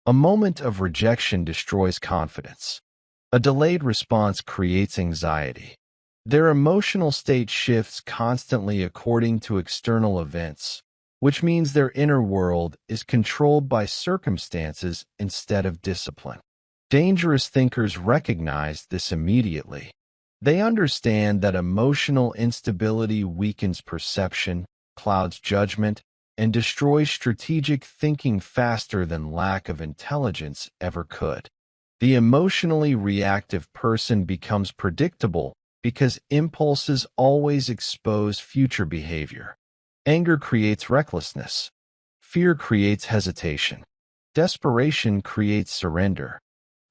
A moment of rejection destroys confidence. A delayed response creates anxiety. Their emotional state shifts constantly according to external events, which means their inner world is controlled by circumstances instead of discipline. Dangerous thinkers recognize this immediately. They understand that emotional instability weakens perception, clouds judgment, and destroys strategic thinking faster than lack of intelligence ever could. The emotionally reactive person becomes predictable because impulses always expose future behavior. Anger creates recklessness. Fear creates hesitation. Desperation creates surrender.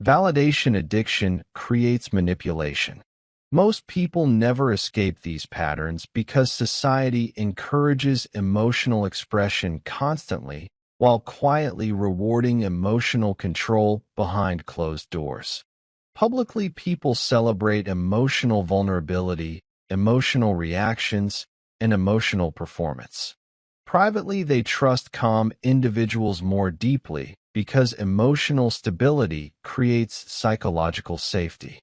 Validation addiction creates manipulation. Most people never escape these patterns because society encourages emotional expression constantly while quietly rewarding emotional control behind closed doors. Publicly, people celebrate emotional vulnerability, emotional reactions, and emotional performance. Privately, they trust calm individuals more deeply because emotional stability creates psychological safety.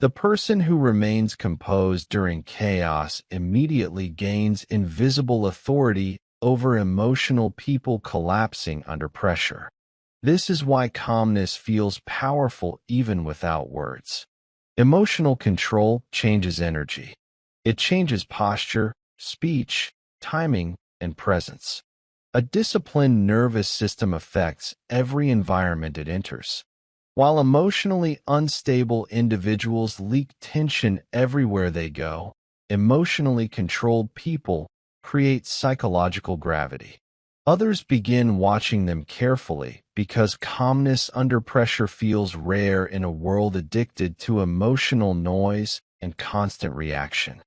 The person who remains composed during chaos immediately gains invisible authority over emotional people collapsing under pressure. This is why calmness feels powerful even without words. Emotional control changes energy. It changes posture, speech, timing, and presence. A disciplined nervous system affects every environment it enters. While emotionally unstable individuals leak tension everywhere they go, emotionally controlled people create psychological gravity. Others begin watching them carefully because calmness under pressure feels rare in a world addicted to emotional noise and constant reaction.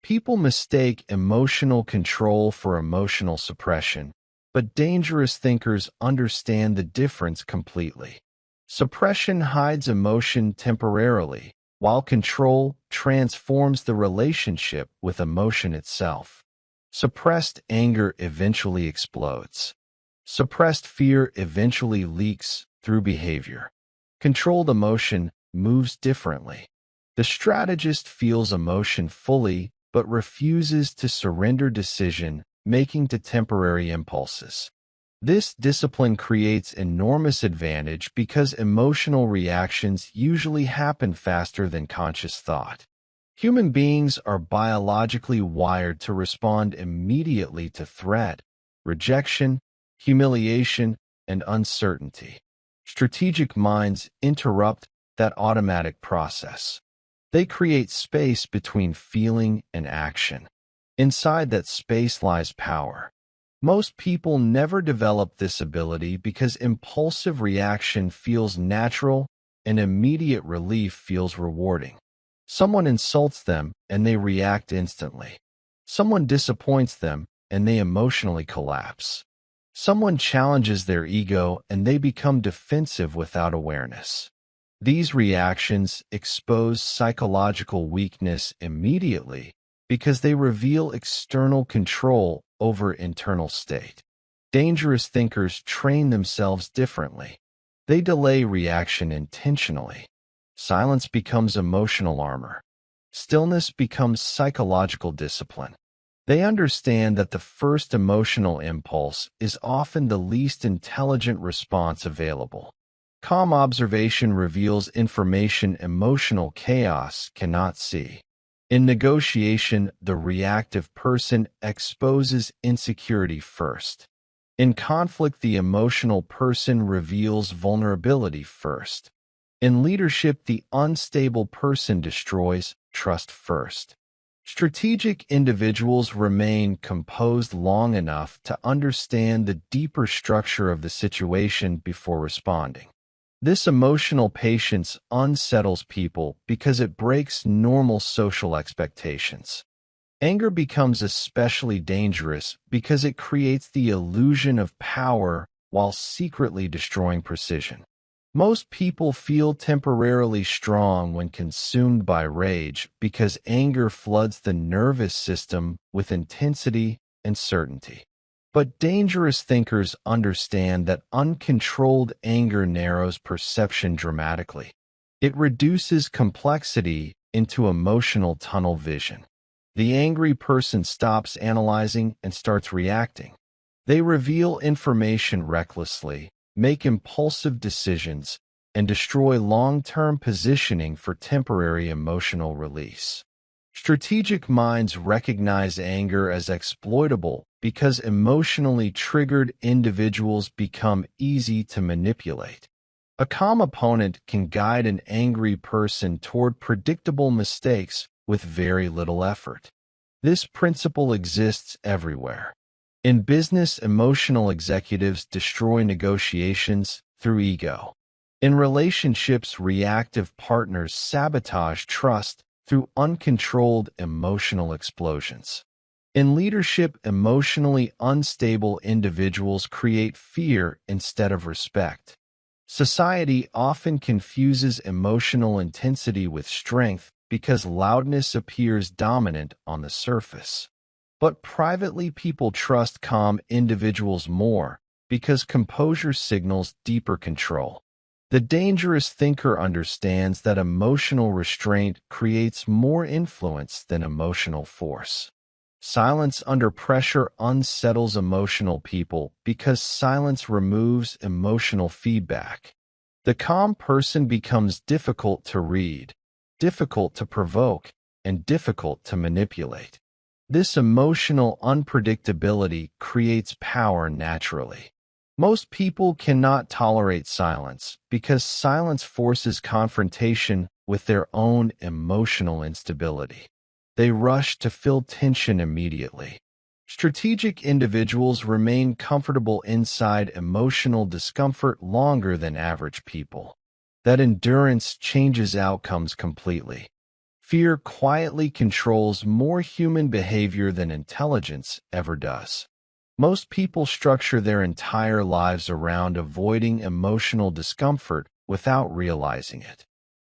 People mistake emotional control for emotional suppression, but dangerous thinkers understand the difference completely. Suppression hides emotion temporarily, while control transforms the relationship with emotion itself. Suppressed anger eventually explodes. Suppressed fear eventually leaks through behavior. Controlled emotion moves differently. The strategist feels emotion fully but refuses to surrender decision-making to temporary impulses. This discipline creates enormous advantage because emotional reactions usually happen faster than conscious thought. Human beings are biologically wired to respond immediately to threat, rejection, humiliation, and uncertainty. Strategic minds interrupt that automatic process. They create space between feeling and action. Inside that space lies power. Most people never develop this ability because impulsive reaction feels natural and immediate relief feels rewarding. Someone insults them and they react instantly. Someone disappoints them and they emotionally collapse. Someone challenges their ego and they become defensive without awareness. These reactions expose psychological weakness immediately because they reveal external control over internal state. Dangerous thinkers train themselves differently. They delay reaction intentionally. Silence becomes emotional armor. Stillness becomes psychological discipline. They understand that the first emotional impulse is often the least intelligent response available. Calm observation reveals information emotional chaos cannot see. In negotiation, the reactive person exposes insecurity first. In conflict, the emotional person reveals vulnerability first. In leadership, the unstable person destroys trust first. Strategic individuals remain composed long enough to understand the deeper structure of the situation before responding. This emotional patience unsettles people because it breaks normal social expectations. Anger becomes especially dangerous because it creates the illusion of power while secretly destroying precision. Most people feel temporarily strong when consumed by rage because anger floods the nervous system with intensity and certainty. But dangerous thinkers understand that uncontrolled anger narrows perception dramatically. It reduces complexity into emotional tunnel vision. The angry person stops analyzing and starts reacting. They reveal information recklessly, make impulsive decisions, and destroy long-term positioning for temporary emotional release. Strategic minds recognize anger as exploitable because emotionally triggered individuals become easy to manipulate. A calm opponent can guide an angry person toward predictable mistakes with very little effort. This principle exists everywhere. In business, emotional executives destroy negotiations through ego. In relationships, reactive partners sabotage trust through uncontrolled emotional explosions. In leadership, emotionally unstable individuals create fear instead of respect. Society often confuses emotional intensity with strength because loudness appears dominant on the surface. But privately, people trust calm individuals more because composure signals deeper control. The dangerous thinker understands that emotional restraint creates more influence than emotional force. Silence under pressure unsettles emotional people because silence removes emotional feedback. The calm person becomes difficult to read, difficult to provoke, and difficult to manipulate. This emotional unpredictability creates power naturally. Most people cannot tolerate silence because silence forces confrontation with their own emotional instability. They rush to fill tension immediately. Strategic individuals remain comfortable inside emotional discomfort longer than average people. That endurance changes outcomes completely. Fear quietly controls more human behavior than intelligence ever does. Most people structure their entire lives around avoiding emotional discomfort without realizing it.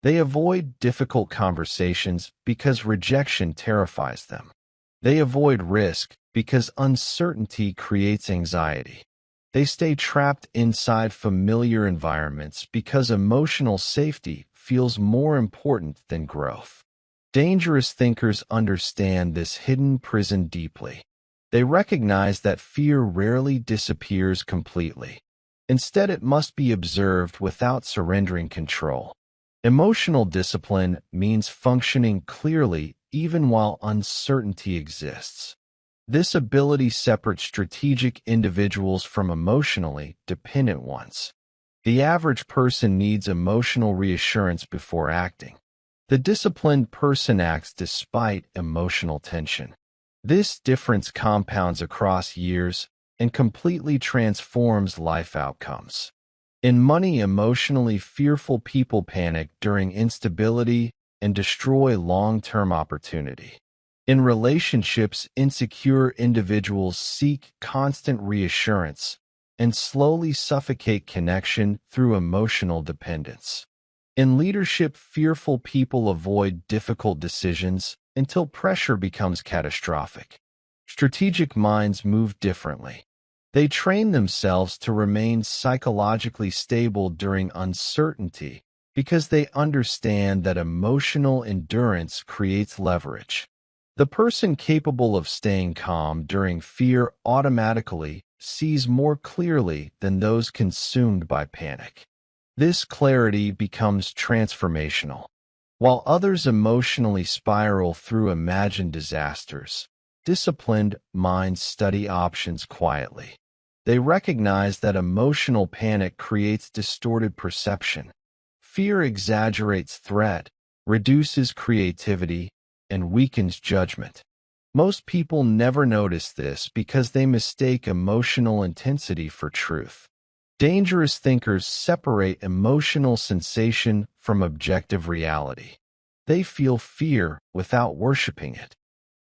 They avoid difficult conversations because rejection terrifies them. They avoid risk because uncertainty creates anxiety. They stay trapped inside familiar environments because emotional safety feels more important than growth. Dangerous thinkers understand this hidden prison deeply. They recognize that fear rarely disappears completely. Instead, it must be observed without surrendering control. Emotional discipline means functioning clearly even while uncertainty exists. This ability separates strategic individuals from emotionally dependent ones. The average person needs emotional reassurance before acting. The disciplined person acts despite emotional tension. This difference compounds across years and completely transforms life outcomes. In money, emotionally fearful people panic during instability and destroy long-term opportunity. In relationships, insecure individuals seek constant reassurance and slowly suffocate connection through emotional dependence. In leadership, fearful people avoid difficult decisions until pressure becomes catastrophic. Strategic minds move differently. They train themselves to remain psychologically stable during uncertainty because they understand that emotional endurance creates leverage. The person capable of staying calm during fear automatically sees more clearly than those consumed by panic. This clarity becomes transformational. While others emotionally spiral through imagined disasters, disciplined minds study options quietly. They recognize that emotional panic creates distorted perception. Fear exaggerates threat, reduces creativity, and weakens judgment. Most people never notice this because they mistake emotional intensity for truth. Dangerous thinkers separate emotional sensation from objective reality. They feel fear without worshiping it.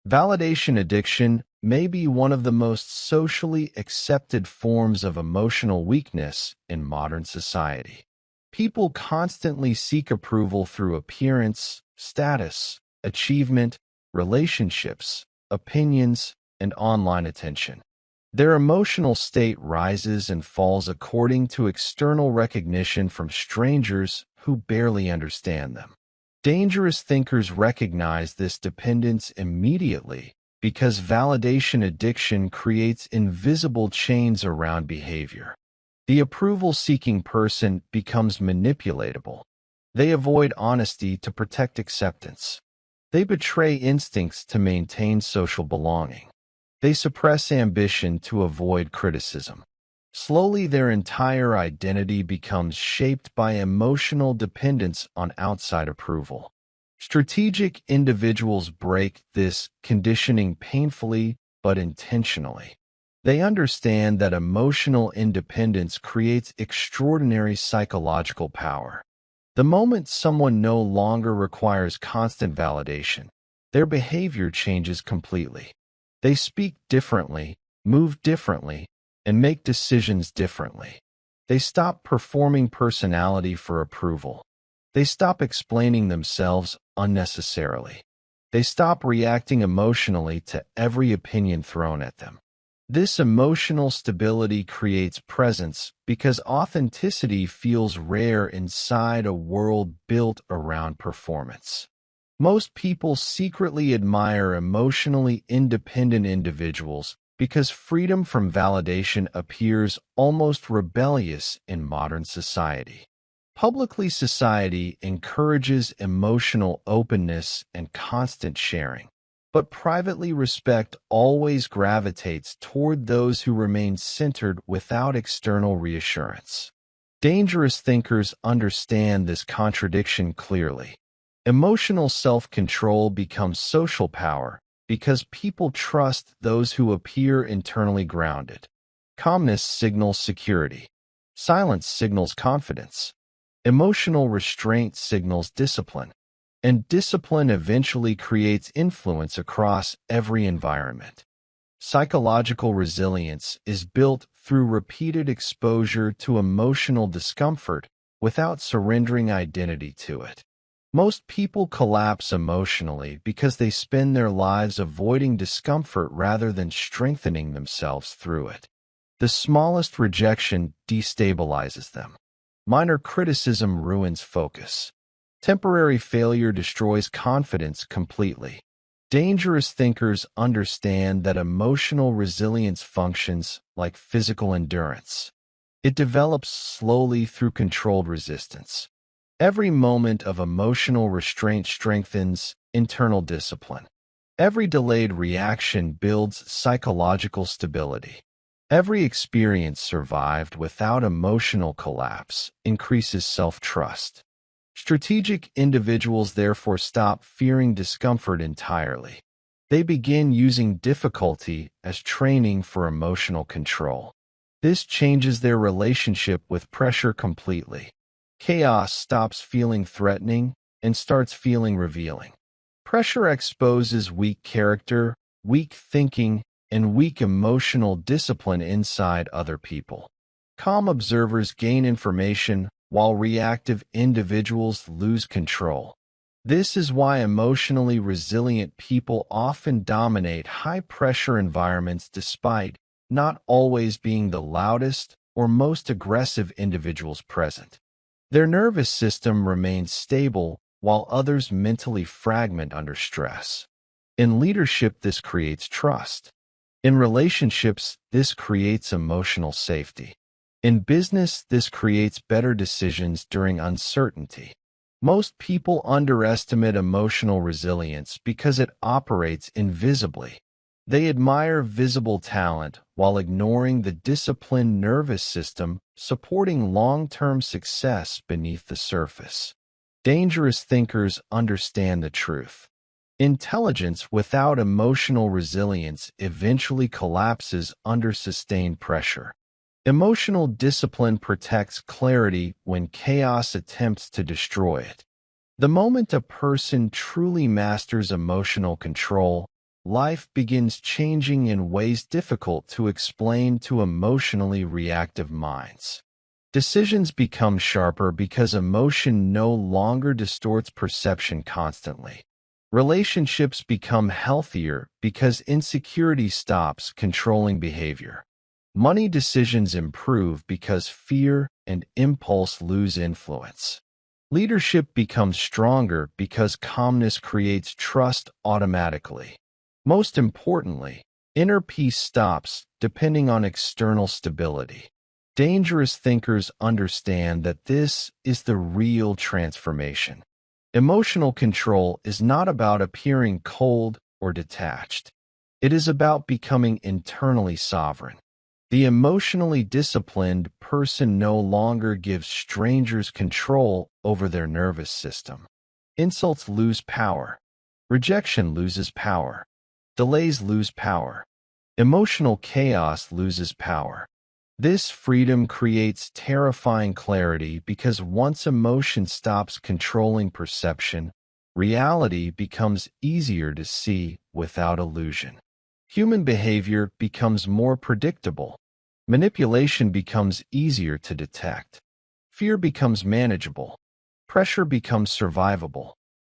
Validation addiction may be one of the most socially accepted forms of emotional weakness in modern society. People constantly seek approval through appearance, status, achievement, relationships, opinions, and online attention. Their emotional state rises and falls according to external recognition from strangers who barely understand them. Dangerous thinkers recognize this dependence immediately because validation addiction creates invisible chains around behavior. The approval-seeking person becomes manipulatable. They avoid honesty to protect acceptance. They betray instincts to maintain social belonging. They suppress ambition to avoid criticism. Slowly, their entire identity becomes shaped by emotional dependence on outside approval. Strategic individuals break this conditioning painfully but intentionally. They understand that emotional independence creates extraordinary psychological power. The moment someone no longer requires constant validation, their behavior changes completely. They speak differently, move differently, and make decisions differently. They stop performing personality for approval. They stop explaining themselves unnecessarily. They stop reacting emotionally to every opinion thrown at them. This emotional stability creates presence because authenticity feels rare inside a world built around performance. Most people secretly admire emotionally independent individuals because freedom from validation appears almost rebellious in modern society. Publicly, society encourages emotional openness and constant sharing, but privately, respect always gravitates toward those who remain centered without external reassurance. Dangerous thinkers understand this contradiction clearly. Emotional self-control becomes social power because people trust those who appear internally grounded. Calmness signals security. Silence signals confidence. Emotional restraint signals discipline. And discipline eventually creates influence across every environment. Psychological resilience is built through repeated exposure to emotional discomfort without surrendering identity to it. Most people collapse emotionally because they spend their lives avoiding discomfort rather than strengthening themselves through it. The smallest rejection destabilizes them. Minor criticism ruins focus. Temporary failure destroys confidence completely. Dangerous thinkers understand that emotional resilience functions like physical endurance. It develops slowly through controlled resistance. Every moment of emotional restraint strengthens internal discipline. Every delayed reaction builds psychological stability. Every experience survived without emotional collapse increases self-trust. Strategic individuals therefore stop fearing discomfort entirely. They begin using difficulty as training for emotional control. This changes their relationship with pressure completely. Chaos stops feeling threatening and starts feeling revealing. Pressure exposes weak character, weak thinking, and weak emotional discipline inside other people. Calm observers gain information, while reactive individuals lose control. This is why emotionally resilient people often dominate high-pressure environments despite not always being the loudest or most aggressive individuals present. Their nervous system remains stable while others mentally fragment under stress. In leadership, this creates trust. In relationships, this creates emotional safety. In business, this creates better decisions during uncertainty. Most people underestimate emotional resilience because it operates invisibly. They admire visible talent while ignoring the disciplined nervous system supporting long-term success beneath the surface. Dangerous thinkers understand the truth. Intelligence without emotional resilience eventually collapses under sustained pressure. Emotional discipline protects clarity when chaos attempts to destroy it. The moment a person truly masters emotional control, life begins changing in ways difficult to explain to emotionally reactive minds. Decisions become sharper because emotion no longer distorts perception constantly. Relationships become healthier because insecurity stops controlling behavior. Money decisions improve because fear and impulse lose influence. Leadership becomes stronger because calmness creates trust automatically. Most importantly, inner peace stops depending on external stability. Dangerous thinkers understand that this is the real transformation. Emotional control is not about appearing cold or detached. It is about becoming internally sovereign. The emotionally disciplined person no longer gives strangers control over their nervous system. Insults lose power. Rejection loses power. Delays lose power. Emotional chaos loses power. This freedom creates terrifying clarity because once emotion stops controlling perception, reality becomes easier to see without illusion. Human behavior becomes more predictable. Manipulation becomes easier to detect. Fear becomes manageable. Pressure becomes survivable.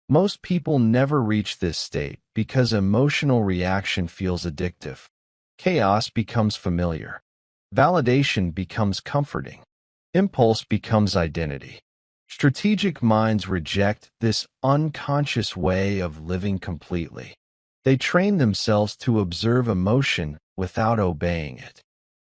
Most people never reach this state because emotional reaction feels addictive. Chaos becomes familiar. Validation becomes comforting. Impulse becomes identity. Strategic minds reject this unconscious way of living completely. They train themselves to observe emotion without obeying it.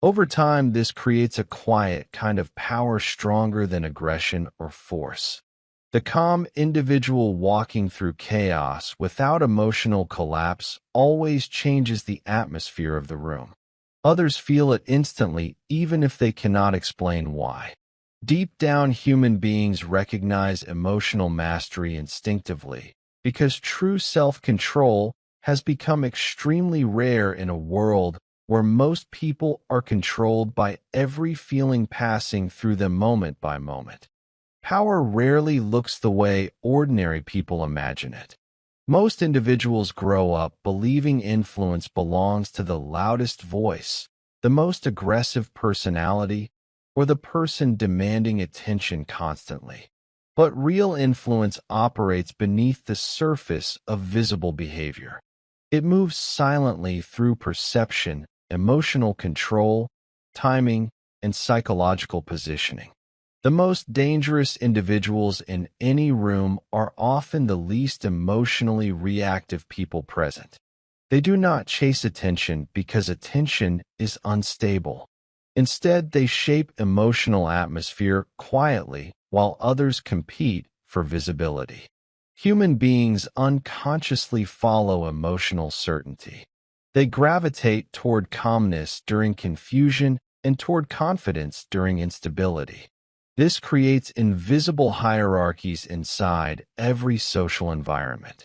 Over time, this creates a quiet kind of power stronger than aggression or force. The calm individual walking through chaos without emotional collapse always changes the atmosphere of the room. Others feel it instantly, even if they cannot explain why. Deep down, human beings recognize emotional mastery instinctively, because true self-control has become extremely rare in a world where most people are controlled by every feeling passing through them moment by moment. Power rarely looks the way ordinary people imagine it. Most individuals grow up believing influence belongs to the loudest voice, the most aggressive personality, or the person demanding attention constantly. But real influence operates beneath the surface of visible behavior. It moves silently through perception, emotional control, timing, and psychological positioning. The most dangerous individuals in any room are often the least emotionally reactive people present. They do not chase attention because attention is unstable. Instead, they shape emotional atmosphere quietly while others compete for visibility. Human beings unconsciously follow emotional certainty. They gravitate toward calmness during confusion and toward confidence during instability. This creates invisible hierarchies inside every social environment.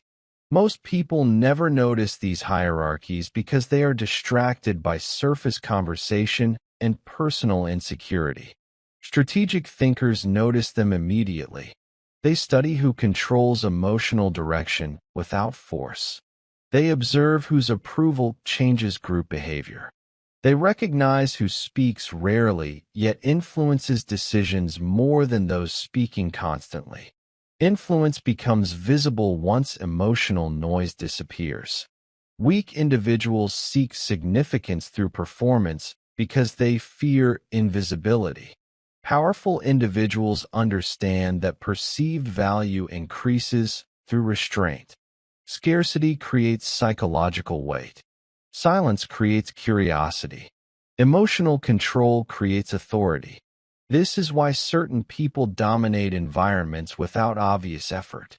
Most people never notice these hierarchies because they are distracted by surface conversation and personal insecurity. Strategic thinkers notice them immediately. They study who controls emotional direction without force. They observe whose approval changes group behavior. They recognize who speaks rarely yet influences decisions more than those speaking constantly. Influence becomes visible once emotional noise disappears. Weak individuals seek significance through performance because they fear invisibility. Powerful individuals understand that perceived value increases through restraint. Scarcity creates psychological weight. Silence creates curiosity. Emotional control creates authority. This is why certain people dominate environments without obvious effort.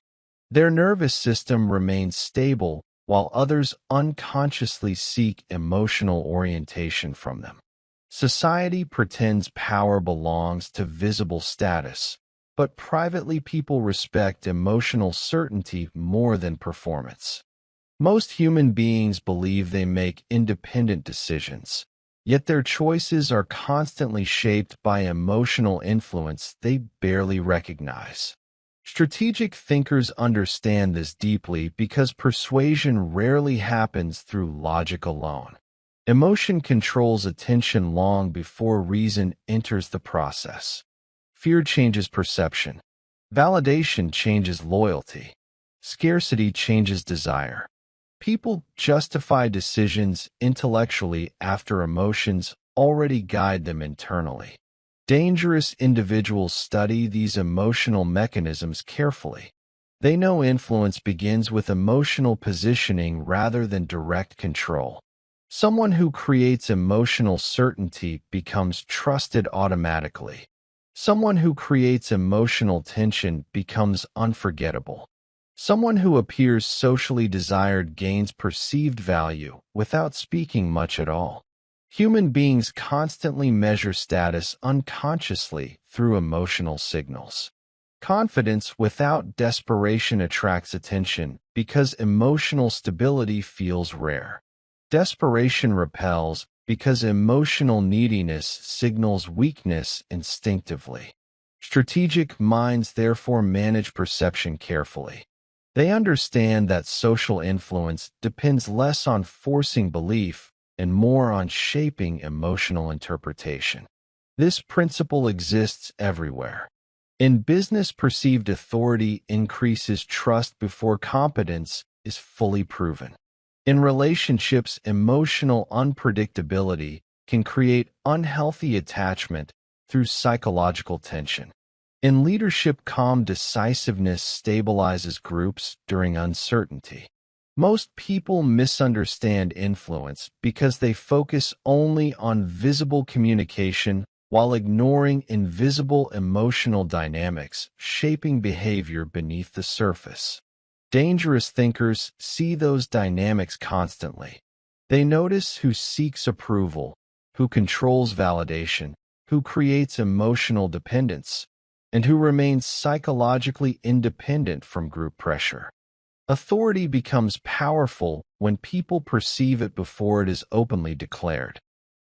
Their nervous system remains stable while others unconsciously seek emotional orientation from them. Society pretends power belongs to visible status, but privately people respect emotional certainty more than performance. Most human beings believe they make independent decisions, yet their choices are constantly shaped by emotional influence they barely recognize. Strategic thinkers understand this deeply because persuasion rarely happens through logic alone. Emotion controls attention long before reason enters the process. Fear changes perception. Validation changes loyalty. Scarcity changes desire. People justify decisions intellectually after emotions already guide them internally. Dangerous individuals study these emotional mechanisms carefully. They know influence begins with emotional positioning rather than direct control. Someone who creates emotional certainty becomes trusted automatically. Someone who creates emotional tension becomes unforgettable. Someone who appears socially desired gains perceived value without speaking much at all. Human beings constantly measure status unconsciously through emotional signals. Confidence without desperation attracts attention because emotional stability feels rare. Desperation repels because emotional neediness signals weakness instinctively. Strategic minds therefore manage perception carefully. They understand that social influence depends less on forcing belief and more on shaping emotional interpretation. This principle exists everywhere. In business, perceived authority increases trust before competence is fully proven. In relationships, emotional unpredictability can create unhealthy attachment through psychological tension. In leadership, calm decisiveness stabilizes groups during uncertainty. Most people misunderstand influence because they focus only on visible communication while ignoring invisible emotional dynamics shaping behavior beneath the surface. Dangerous thinkers see those dynamics constantly. They notice who seeks approval, who controls validation, who creates emotional dependence, and who remains psychologically independent from group pressure. Authority becomes powerful when people perceive it before it is openly declared.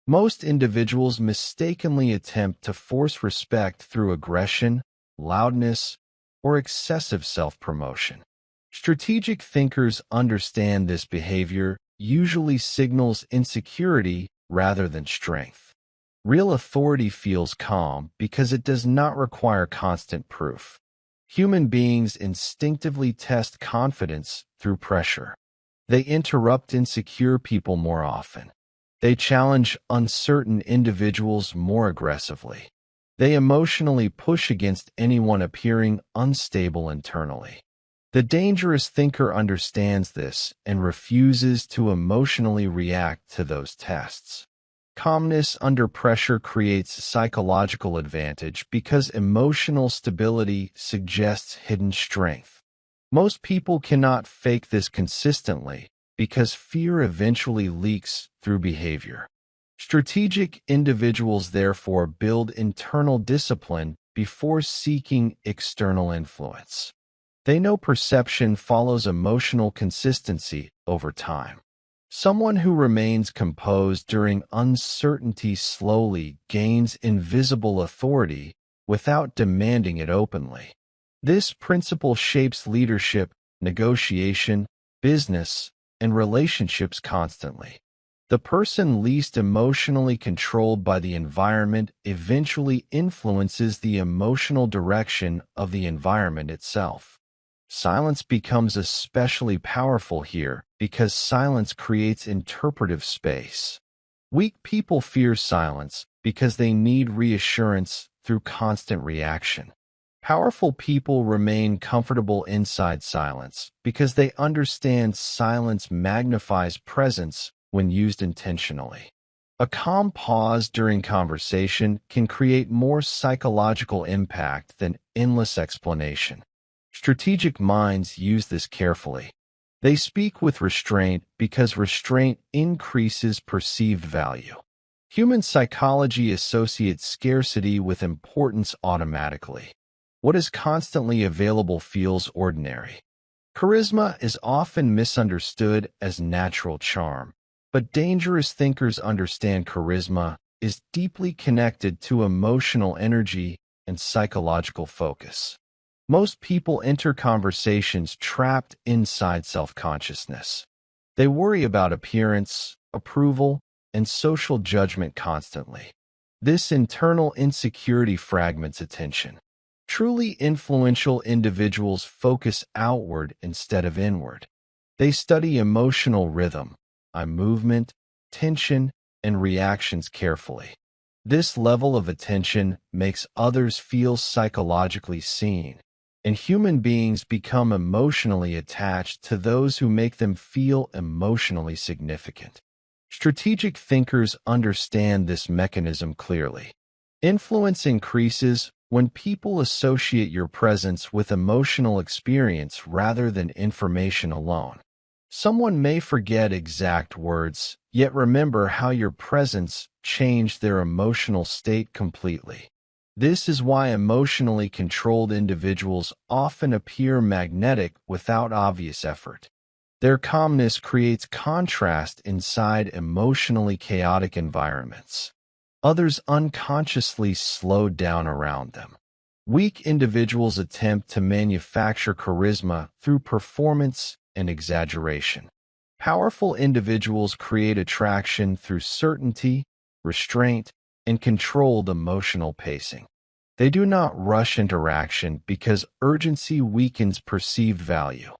Most individuals mistakenly attempt to force respect through aggression, loudness, or excessive self-promotion. Strategic thinkers understand this behavior usually signals insecurity rather than strength. Real authority feels calm because it does not require constant proof. Human beings instinctively test confidence through pressure. They interrupt insecure people more often. They challenge uncertain individuals more aggressively. They emotionally push against anyone appearing unstable internally. The dangerous thinker understands this and refuses to emotionally react to those tests. Calmness under pressure creates psychological advantage because emotional stability suggests hidden strength. Most people cannot fake this consistently because fear eventually leaks through behavior. Strategic individuals therefore build internal discipline before seeking external influence. They know perception follows emotional consistency over time. Someone who remains composed during uncertainty slowly gains invisible authority without demanding it openly. This principle shapes leadership, negotiation, business, and relationships constantly. The person least emotionally controlled by the environment eventually influences the emotional direction of the environment itself. Silence becomes especially powerful here because silence creates interpretive space. Weak people fear silence because they need reassurance through constant reaction. Powerful people remain comfortable inside silence because they understand silence magnifies presence when used intentionally. A calm pause during conversation can create more psychological impact than endless explanation. Strategic minds use this carefully. They speak with restraint because restraint increases perceived value. Human psychology associates scarcity with importance automatically. What is constantly available feels ordinary. Charisma is often misunderstood as natural charm, but dangerous thinkers understand charisma is deeply connected to emotional energy and psychological focus. Most people enter conversations trapped inside self-consciousness. They worry about appearance, approval, and social judgment constantly. This internal insecurity fragments attention. Truly influential individuals focus outward instead of inward. They study emotional rhythm, eye movement, tension, and reactions carefully. This level of attention makes others feel psychologically seen, and human beings become emotionally attached to those who make them feel emotionally significant. Strategic thinkers understand this mechanism clearly. Influence increases when people associate your presence with emotional experience rather than information alone. Someone may forget exact words, yet remember how your presence changed their emotional state completely. This is why emotionally controlled individuals often appear magnetic without obvious effort. Their calmness creates contrast inside emotionally chaotic environments. Others unconsciously slow down around them. Weak individuals attempt to manufacture charisma through performance and exaggeration. Powerful individuals create attraction through certainty, restraint, and controlled emotional pacing. They do not rush interaction because urgency weakens perceived value.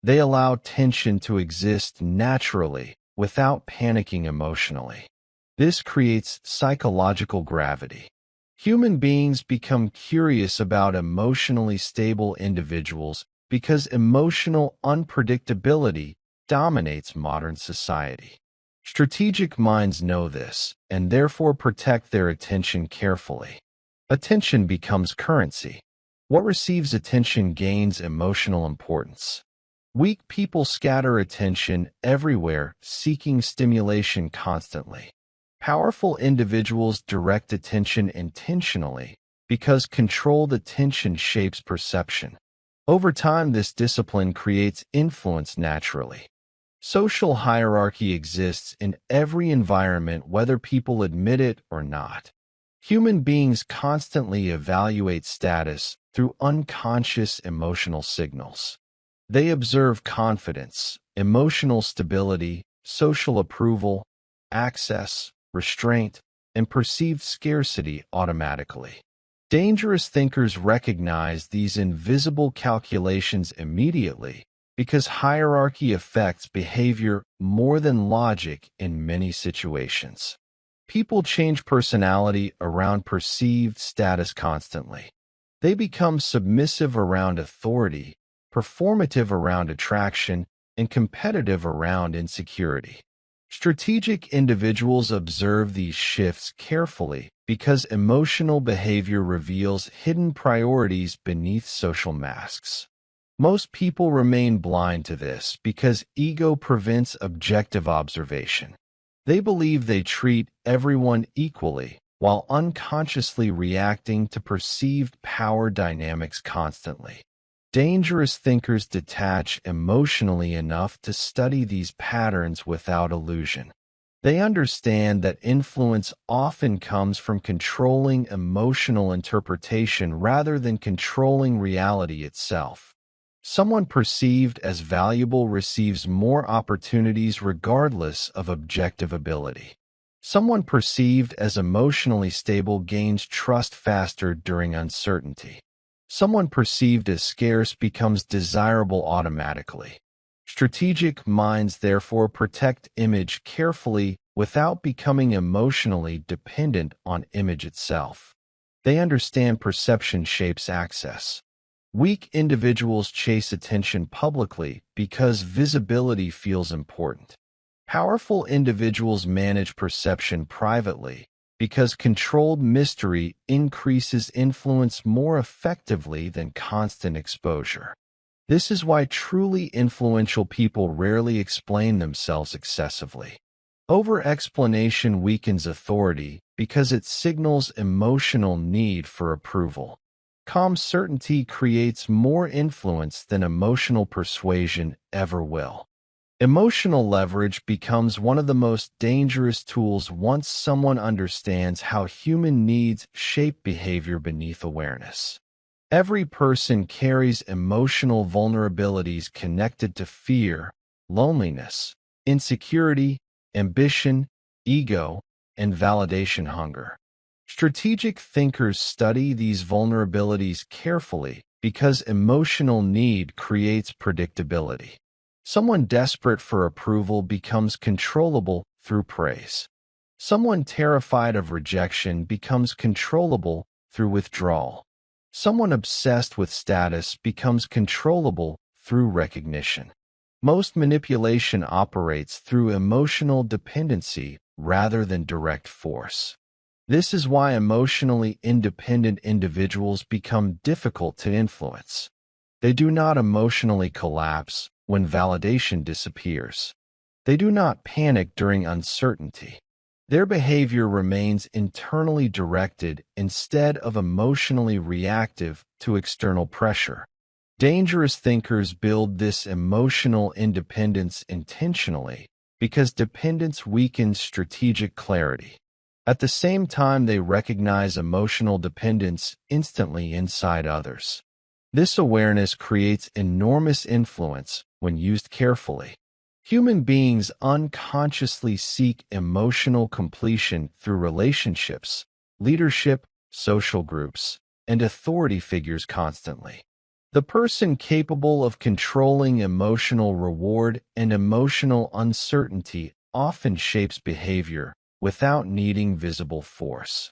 They allow tension to exist naturally without panicking emotionally. This creates psychological gravity. Human beings become curious about emotionally stable individuals because emotional unpredictability dominates modern society. Strategic minds know this and therefore protect their attention carefully. Attention becomes currency. What receives attention gains emotional importance. Weak people scatter attention everywhere, seeking stimulation constantly. Powerful individuals direct attention intentionally because controlled attention shapes perception. Over time, this discipline creates influence naturally. Social hierarchy exists in every environment, whether people admit it or not. Human beings constantly evaluate status through unconscious emotional signals. They observe confidence, emotional stability, social approval, access, restraint, and perceived scarcity automatically. Dangerous thinkers recognize these invisible calculations immediately because hierarchy affects behavior more than logic in many situations. People change personality around perceived status constantly. They become submissive around authority, performative around attraction, and competitive around insecurity. Strategic individuals observe these shifts carefully because emotional behavior reveals hidden priorities beneath social masks. Most people remain blind to this because ego prevents objective observation. They believe they treat everyone equally while unconsciously reacting to perceived power dynamics constantly. Dangerous thinkers detach emotionally enough to study these patterns without illusion. They understand that influence often comes from controlling emotional interpretation rather than controlling reality itself. Someone perceived as valuable receives more opportunities regardless of objective ability. Someone perceived as emotionally stable gains trust faster during uncertainty. Someone perceived as scarce becomes desirable automatically. Strategic minds therefore protect image carefully without becoming emotionally dependent on image itself. They understand perception shapes access. Weak individuals chase attention publicly because visibility feels important. Powerful individuals manage perception privately because controlled mystery increases influence more effectively than constant exposure. This is why truly influential people rarely explain themselves excessively. Over-explanation weakens authority because it signals emotional need for approval. Calm certainty creates more influence than emotional persuasion ever will. Emotional leverage becomes one of the most dangerous tools once someone understands how human needs shape behavior beneath awareness. Every person carries emotional vulnerabilities connected to fear, loneliness, insecurity, ambition, ego, and validation hunger. Strategic thinkers study these vulnerabilities carefully because emotional need creates predictability. Someone desperate for approval becomes controllable through praise. Someone terrified of rejection becomes controllable through withdrawal. Someone obsessed with status becomes controllable through recognition. Most manipulation operates through emotional dependency rather than direct force. This is why emotionally independent individuals become difficult to influence. They do not emotionally collapse when validation disappears. They do not panic during uncertainty. Their behavior remains internally directed instead of emotionally reactive to external pressure. Dangerous thinkers build this emotional independence intentionally because dependence weakens strategic clarity. At the same time, they recognize emotional dependence instantly inside others. This awareness creates enormous influence when used carefully. Human beings unconsciously seek emotional completion through relationships, leadership, social groups, and authority figures constantly. The person capable of controlling emotional reward and emotional uncertainty often shapes behavior without needing visible force.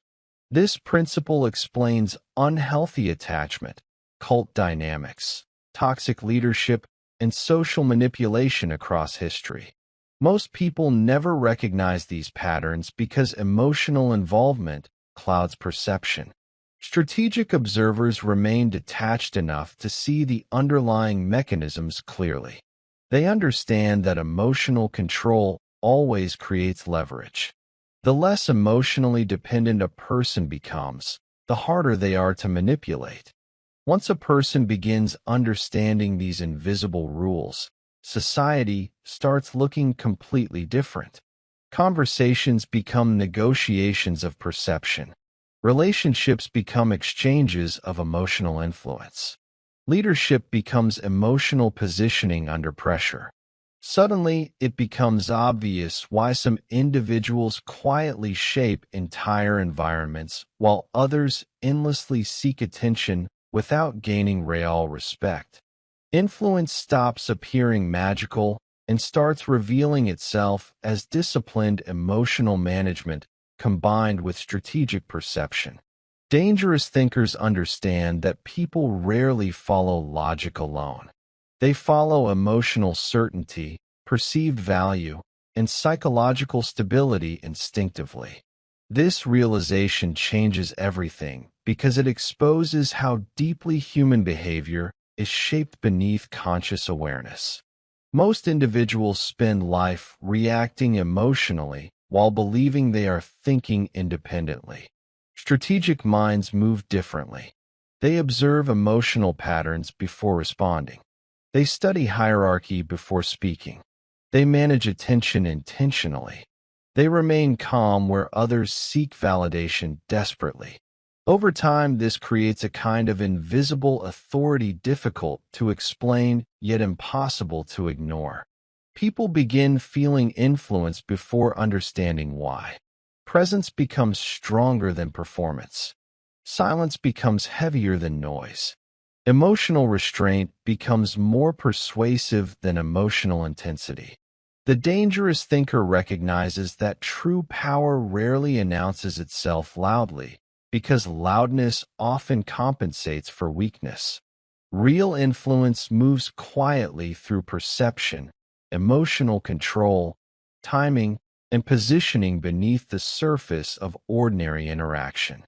This principle explains unhealthy attachment, cult dynamics, toxic leadership, and social manipulation across history. Most people never recognize these patterns because emotional involvement clouds perception. Strategic observers remain detached enough to see the underlying mechanisms clearly. They understand that emotional control always creates leverage. The less emotionally dependent a person becomes, the harder they are to manipulate. Once a person begins understanding these invisible rules, society starts looking completely different. Conversations become negotiations of perception. Relationships become exchanges of emotional influence. Leadership becomes emotional positioning under pressure. Suddenly, it becomes obvious why some individuals quietly shape entire environments while others endlessly seek attention without gaining real respect. Influence stops appearing magical and starts revealing itself as disciplined emotional management combined with strategic perception. Dangerous thinkers understand that people rarely follow logic alone. They follow emotional certainty, perceived value, and psychological stability instinctively. This realization changes everything because it exposes how deeply human behavior is shaped beneath conscious awareness. Most individuals spend life reacting emotionally while believing they are thinking independently. Strategic minds move differently. They observe emotional patterns before responding. They study hierarchy before speaking. They manage attention intentionally. They remain calm where others seek validation desperately. Over time, this creates a kind of invisible authority difficult to explain, yet impossible to ignore. People begin feeling influence before understanding why. Presence becomes stronger than performance. Silence becomes heavier than noise. Emotional restraint becomes more persuasive than emotional intensity. The dangerous thinker recognizes that true power rarely announces itself loudly, because loudness often compensates for weakness. Real influence moves quietly through perception, emotional control, timing, and positioning beneath the surface of ordinary interaction.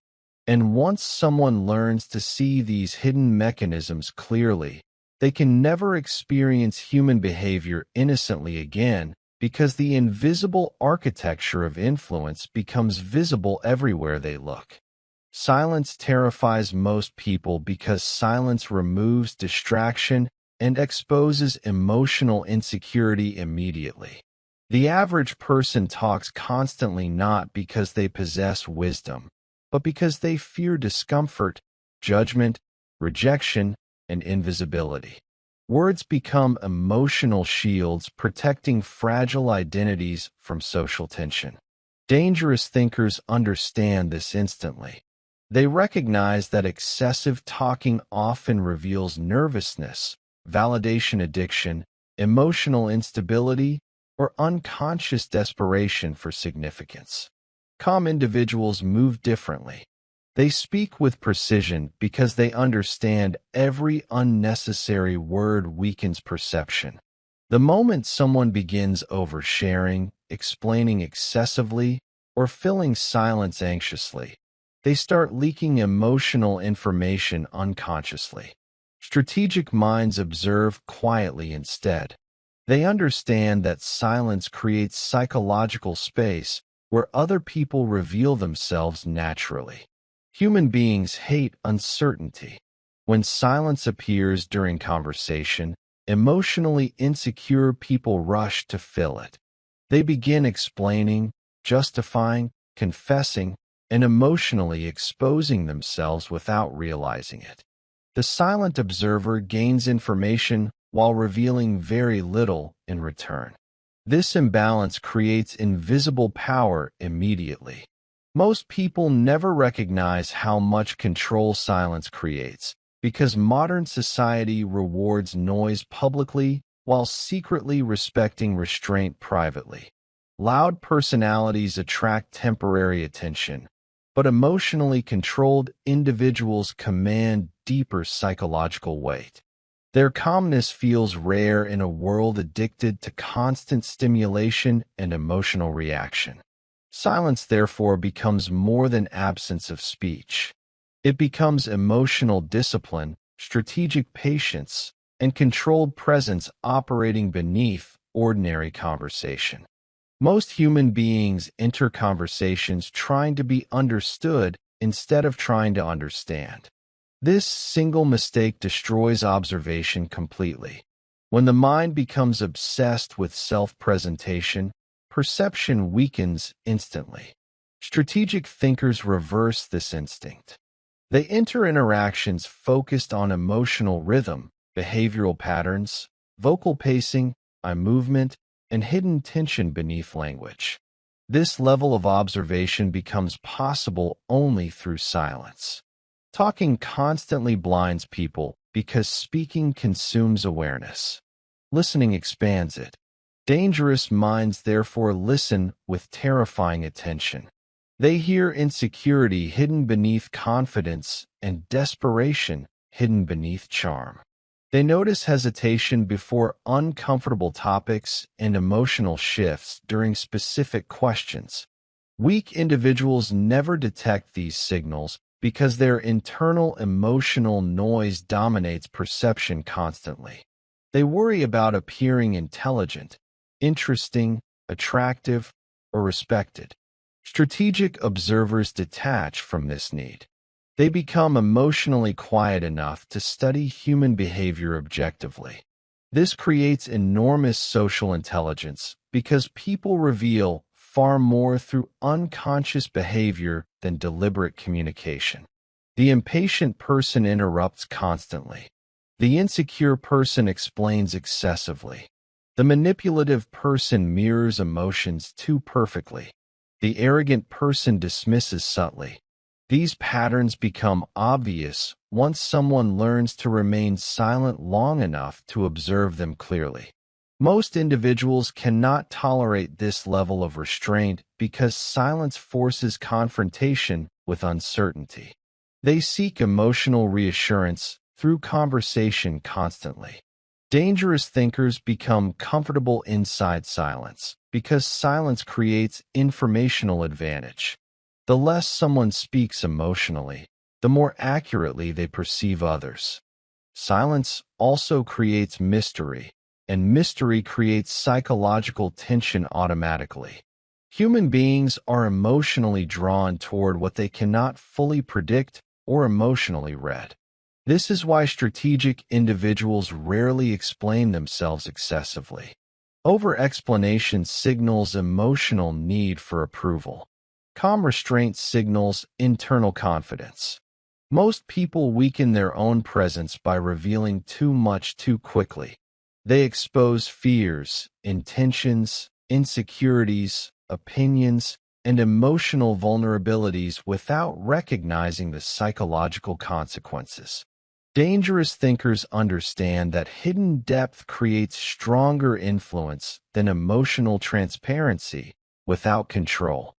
And once someone learns to see these hidden mechanisms clearly, they can never experience human behavior innocently again because the invisible architecture of influence becomes visible everywhere they look. Silence terrifies most people because silence removes distraction and exposes emotional insecurity immediately. The average person talks constantly not because they possess wisdom, but because they fear discomfort, judgment, rejection, and invisibility. Words become emotional shields protecting fragile identities from social tension. Dangerous thinkers understand this instantly. They recognize that excessive talking often reveals nervousness, validation addiction, emotional instability, or unconscious desperation for significance. Calm individuals move differently. They speak with precision because they understand every unnecessary word weakens perception. The moment someone begins oversharing, explaining excessively, or filling silence anxiously, they start leaking emotional information unconsciously. Strategic minds observe quietly instead. They understand that silence creates psychological space where other people reveal themselves naturally. Human beings hate uncertainty. When silence appears during conversation, emotionally insecure people rush to fill it. They begin explaining, justifying, confessing, and emotionally exposing themselves without realizing it. The silent observer gains information while revealing very little in return. This imbalance creates invisible power immediately. Most people never recognize how much control silence creates, because modern society rewards noise publicly while secretly respecting restraint privately. Loud personalities attract temporary attention, but emotionally controlled individuals command deeper psychological weight. Their calmness feels rare in a world addicted to constant stimulation and emotional reaction. Silence, therefore, becomes more than absence of speech. It becomes emotional discipline, strategic patience, and controlled presence operating beneath ordinary conversation. Most human beings enter conversations trying to be understood instead of trying to understand. This single mistake destroys observation completely. When the mind becomes obsessed with self-presentation, perception weakens instantly. Strategic thinkers reverse this instinct. They enter interactions focused on emotional rhythm, behavioral patterns, vocal pacing, eye movement, and hidden tension beneath language. This level of observation becomes possible only through silence. Talking constantly blinds people because speaking consumes awareness. Listening expands it. Dangerous minds therefore listen with terrifying attention. They hear insecurity hidden beneath confidence and desperation hidden beneath charm. They notice hesitation before uncomfortable topics and emotional shifts during specific questions. Weak individuals never detect these signals because their internal emotional noise dominates perception constantly. They worry about appearing intelligent, interesting, attractive, or respected. Strategic observers detach from this need. They become emotionally quiet enough to study human behavior objectively. This creates enormous social intelligence because people reveal far more through unconscious behavior than deliberate communication. The impatient person interrupts constantly. The insecure person explains excessively. The manipulative person mirrors emotions too perfectly. The arrogant person dismisses subtly. These patterns become obvious once someone learns to remain silent long enough to observe them clearly. Most individuals cannot tolerate this level of restraint because silence forces confrontation with uncertainty. They seek emotional reassurance through conversation constantly. Dangerous thinkers become comfortable inside silence because silence creates informational advantage. The less someone speaks emotionally, the more accurately they perceive others. Silence also creates mystery, and mystery creates psychological tension automatically. Human beings are emotionally drawn toward what they cannot fully predict or emotionally read. This is why strategic individuals rarely explain themselves excessively. Over-explanation signals emotional need for approval. Calm restraint signals internal confidence. Most people weaken their own presence by revealing too much too quickly. They expose fears, intentions, insecurities, opinions, and emotional vulnerabilities without recognizing the psychological consequences. Dangerous thinkers understand that hidden depth creates stronger influence than emotional transparency without control.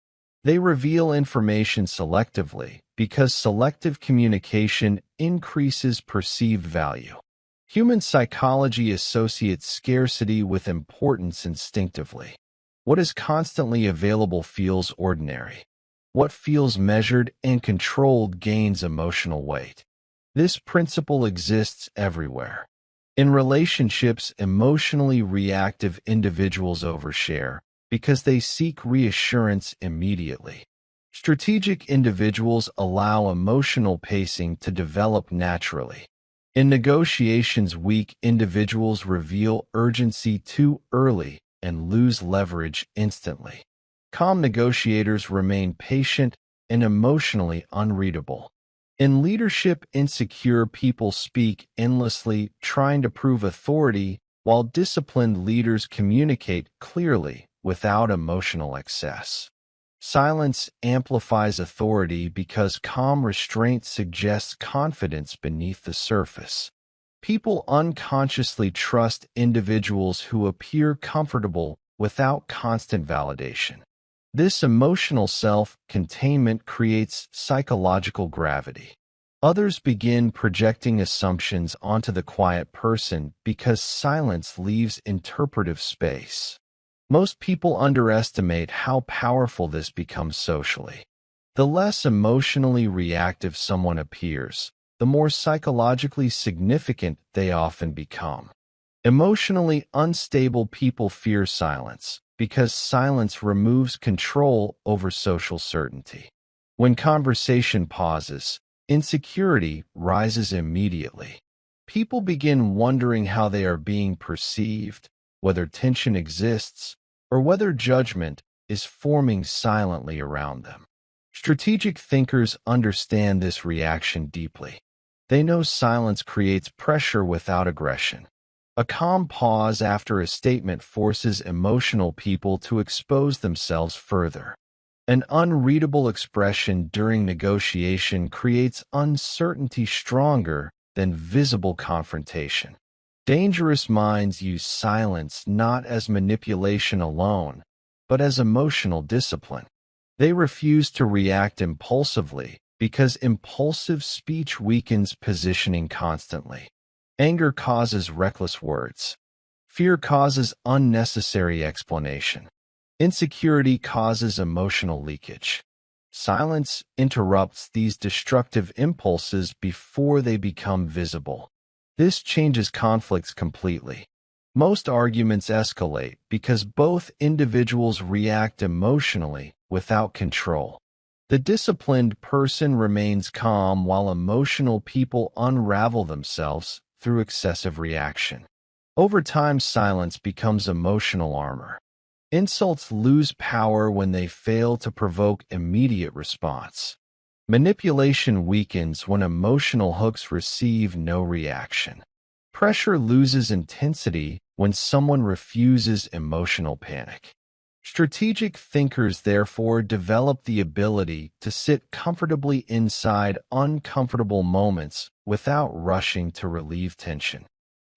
They reveal information selectively because selective communication increases perceived value. Human psychology associates scarcity with importance instinctively. What is constantly available feels ordinary. What feels measured and controlled gains emotional weight. This principle exists everywhere. In relationships, emotionally reactive individuals overshare because they seek reassurance immediately. Strategic individuals allow emotional pacing to develop naturally. In negotiations, weak individuals reveal urgency too early and lose leverage instantly. Calm negotiators remain patient and emotionally unreadable. In leadership, insecure people speak endlessly, trying to prove authority, while disciplined leaders communicate clearly without emotional excess. Silence amplifies authority because calm restraint suggests confidence beneath the surface. People unconsciously trust individuals who appear comfortable without constant validation. This emotional self-containment creates psychological gravity. Others begin projecting assumptions onto the quiet person because silence leaves interpretive space. Most people underestimate how powerful this becomes socially. The less emotionally reactive someone appears, the more psychologically significant they often become. Emotionally unstable people fear silence because silence removes control over social certainty. When conversation pauses, insecurity rises immediately. People begin wondering how they are being perceived, whether tension exists, or whether judgment is forming silently around them. Strategic thinkers understand this reaction deeply. They know silence creates pressure without aggression. A calm pause after a statement forces emotional people to expose themselves further. An unreadable expression during negotiation creates uncertainty stronger than visible confrontation. Dangerous minds use silence not as manipulation alone, but as emotional discipline. They refuse to react impulsively because impulsive speech weakens positioning constantly. Anger causes reckless words. Fear causes unnecessary explanation. Insecurity causes emotional leakage. Silence interrupts these destructive impulses before they become visible. This changes conflicts completely. Most arguments escalate because both individuals react emotionally without control. The disciplined person remains calm while emotional people unravel themselves through excessive reaction. Over time, silence becomes emotional armor. Insults lose power when they fail to provoke immediate response. Manipulation weakens when emotional hooks receive no reaction. Pressure loses intensity when someone refuses emotional panic. Strategic thinkers therefore develop the ability to sit comfortably inside uncomfortable moments without rushing to relieve tension.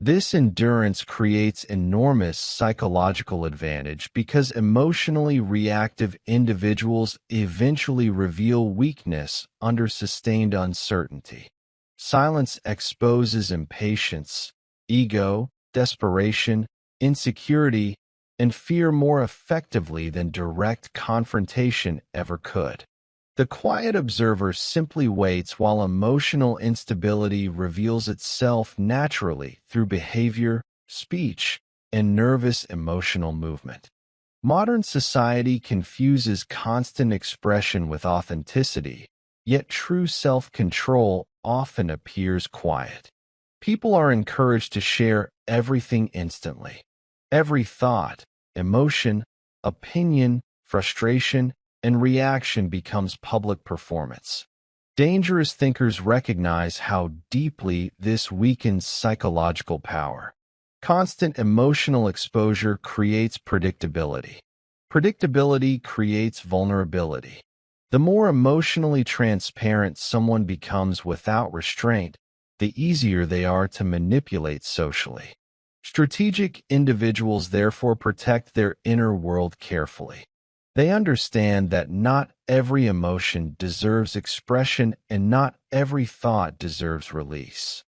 This endurance creates enormous psychological advantage because emotionally reactive individuals eventually reveal weakness under sustained uncertainty. Silence exposes impatience, ego, desperation, insecurity, and fear more effectively than direct confrontation ever could. The quiet observer simply waits while emotional instability reveals itself naturally through behavior, speech, and nervous emotional movement. Modern society confuses constant expression with authenticity, yet true self-control often appears quiet. People are encouraged to share everything instantly. Every thought, emotion, opinion, frustration, and reaction becomes public performance. Dangerous thinkers recognize how deeply this weakens psychological power. Constant emotional exposure creates predictability. Predictability creates vulnerability. The more emotionally transparent someone becomes without restraint, the easier they are to manipulate socially. Strategic individuals therefore protect their inner world carefully. They understand that not every emotion deserves expression and not every thought deserves release.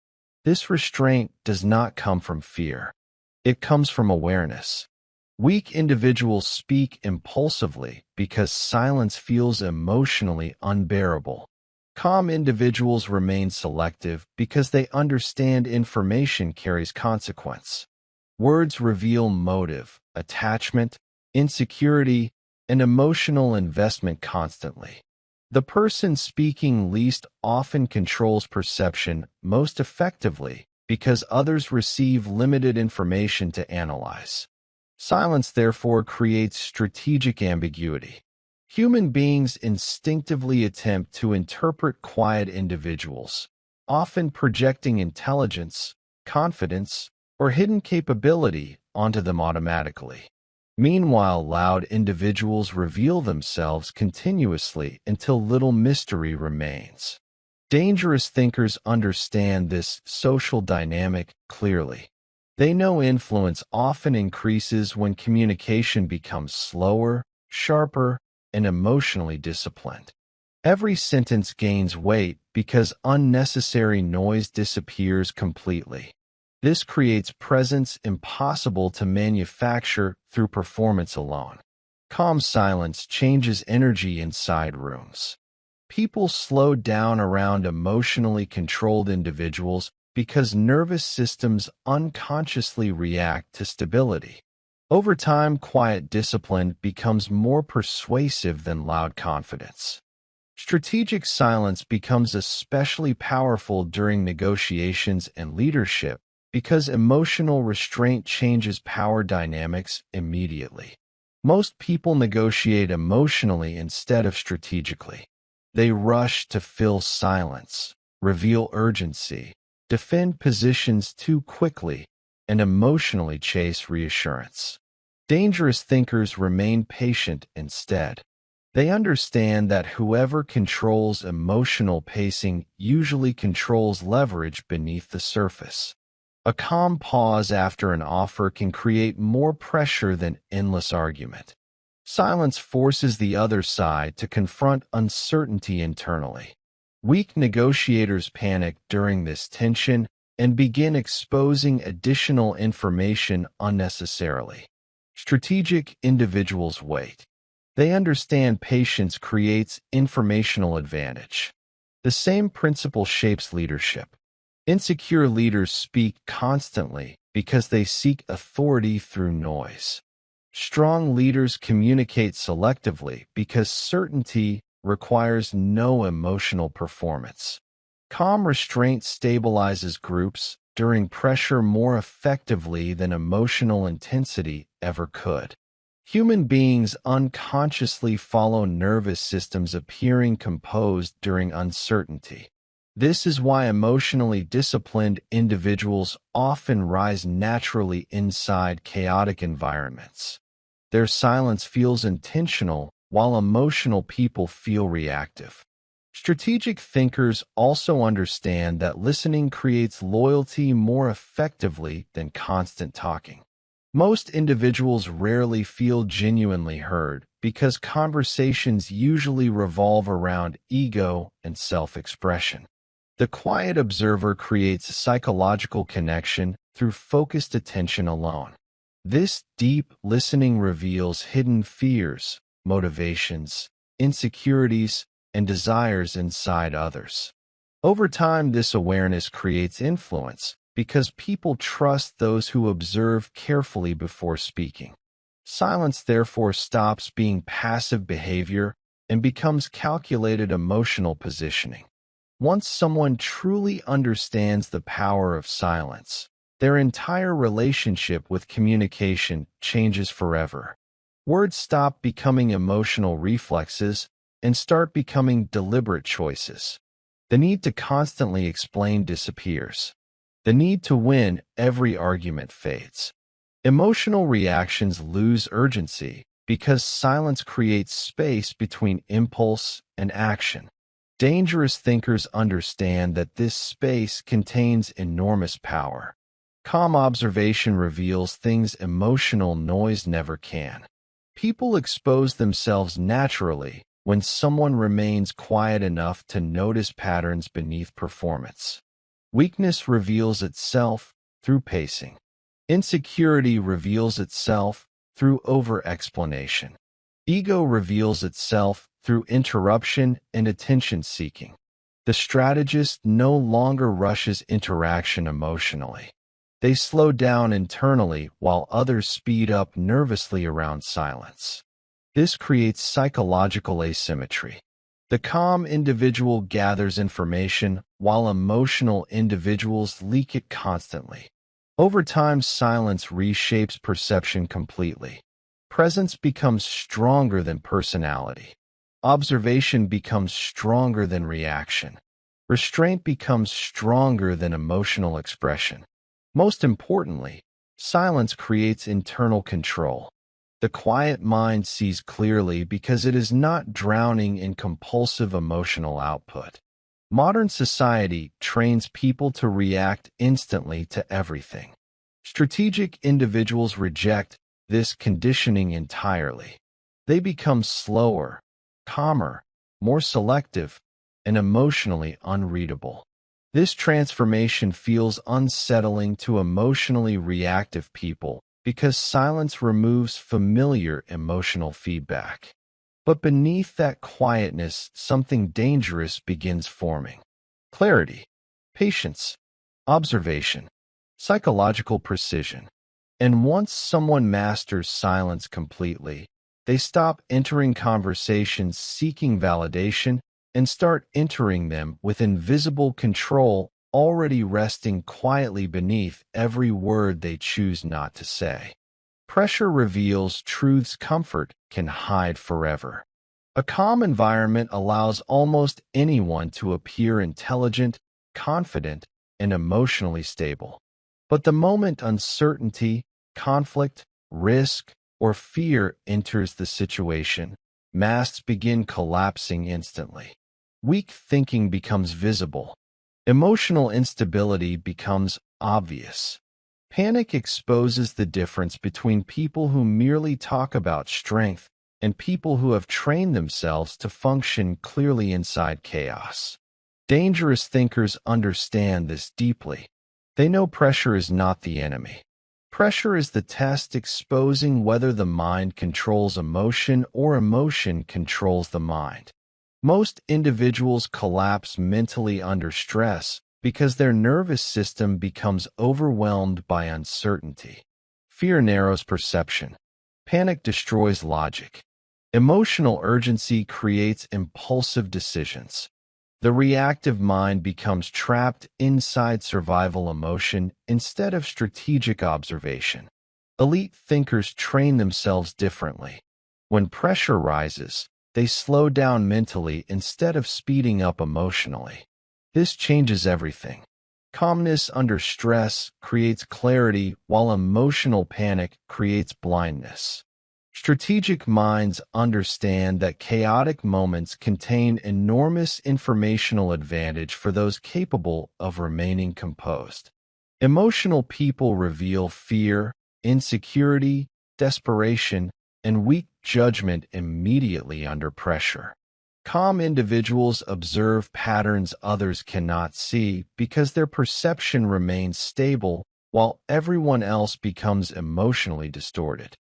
This restraint does not come from fear. It comes from awareness. Weak individuals speak impulsively because silence feels emotionally unbearable. Calm individuals remain selective because they understand information carries consequence. Words reveal motive, attachment, insecurity, and emotional investment constantly. The person speaking least often controls perception most effectively because others receive limited information to analyze. Silence therefore creates strategic ambiguity. Human beings instinctively attempt to interpret quiet individuals, often projecting intelligence, confidence, or hidden capability onto them automatically. Meanwhile, loud individuals reveal themselves continuously until little mystery remains. Dangerous thinkers understand this social dynamic clearly. They know influence often increases when communication becomes slower, sharper, and emotionally disciplined. Every sentence gains weight because unnecessary noise disappears completely. This creates presence impossible to manufacture through performance alone. Calm silence changes energy inside rooms. People slow down around emotionally controlled individuals because nervous systems unconsciously react to stability. Over time, quiet discipline becomes more persuasive than loud confidence. Strategic silence becomes especially powerful during negotiations and leadership because emotional restraint changes power dynamics immediately. Most people negotiate emotionally instead of strategically. They rush to fill silence, reveal urgency, defend positions too quickly, and emotionally chase reassurance. Dangerous thinkers remain patient instead. They understand that whoever controls emotional pacing usually controls leverage beneath the surface. A calm pause after an offer can create more pressure than endless argument. Silence forces the other side to confront uncertainty internally. Weak negotiators panic during this tension and begin exposing additional information unnecessarily. Strategic individuals wait. They understand patience creates informational advantage. The same principle shapes leadership. Insecure leaders speak constantly because they seek authority through noise. Strong leaders communicate selectively because certainty requires no emotional performance. Calm restraint stabilizes groups during pressure more effectively than emotional intensity ever could. Human beings unconsciously follow nervous systems appearing composed during uncertainty. This is why emotionally disciplined individuals often rise naturally inside chaotic environments. Their silence feels intentional, while emotional people feel reactive. Strategic thinkers also understand that listening creates loyalty more effectively than constant talking. Most individuals rarely feel genuinely heard because conversations usually revolve around ego and self-expression. The quiet observer creates a psychological connection through focused attention alone. This deep listening reveals hidden fears, motivations, insecurities, and desires inside others. Over time, this awareness creates influence because people trust those who observe carefully before speaking. Silence therefore stops being passive behavior and becomes calculated emotional positioning. Once someone truly understands the power of silence, their entire relationship with communication changes forever. Words stop becoming emotional reflexes and start becoming deliberate choices. The need to constantly explain disappears. The need to win every argument fades. Emotional reactions lose urgency because silence creates space between impulse and action. Dangerous thinkers understand that this space contains enormous power. Calm observation reveals things emotional noise never can. People expose themselves naturally when someone remains quiet enough to notice patterns beneath performance. Weakness reveals itself through pacing. Insecurity reveals itself through over-explanation. Ego reveals itself through interruption and attention-seeking. The strategist no longer rushes interaction emotionally. They slow down internally while others speed up nervously around silence. This creates psychological asymmetry. The calm individual gathers information while emotional individuals leak it constantly. Over time, silence reshapes perception completely. Presence becomes stronger than personality. Observation becomes stronger than reaction. Restraint becomes stronger than emotional expression. Most importantly, silence creates internal control. The quiet mind sees clearly because it is not drowning in compulsive emotional output. Modern society trains people to react instantly to everything. Strategic individuals reject this conditioning entirely. They become slower, calmer, more selective, and emotionally unreadable. This transformation feels unsettling to emotionally reactive people because silence removes familiar emotional feedback. But beneath that quietness, something dangerous begins forming. Clarity, patience, observation, psychological precision. And once someone masters silence completely, they stop entering conversations seeking validation and start entering them with invisible control already resting quietly beneath every word they choose not to say. Pressure reveals truth's comfort can hide forever. A calm environment allows almost anyone to appear intelligent, confident, and emotionally stable. But the moment uncertainty, conflict, risk, or fear enters the situation, masks begin collapsing instantly. Weak thinking becomes visible. Emotional instability becomes obvious. Panic exposes the difference between people who merely talk about strength and people who have trained themselves to function clearly inside chaos. Dangerous thinkers understand this deeply. They know pressure is not the enemy. Pressure is the test exposing whether the mind controls emotion or emotion controls the mind. Most individuals collapse mentally under stress because their nervous system becomes overwhelmed by uncertainty. Fear narrows perception. Panic destroys logic. Emotional urgency creates impulsive decisions. The reactive mind becomes trapped inside survival emotion instead of strategic observation. Elite thinkers train themselves differently. When pressure rises, they slow down mentally instead of speeding up emotionally. This changes everything. Calmness under stress creates clarity, while emotional panic creates blindness. Strategic minds understand that chaotic moments contain enormous informational advantage for those capable of remaining composed. Emotional people reveal fear, insecurity, desperation, and weak judgment immediately under pressure. Calm individuals observe patterns others cannot see because their perception remains stable while everyone else becomes emotionally distorted.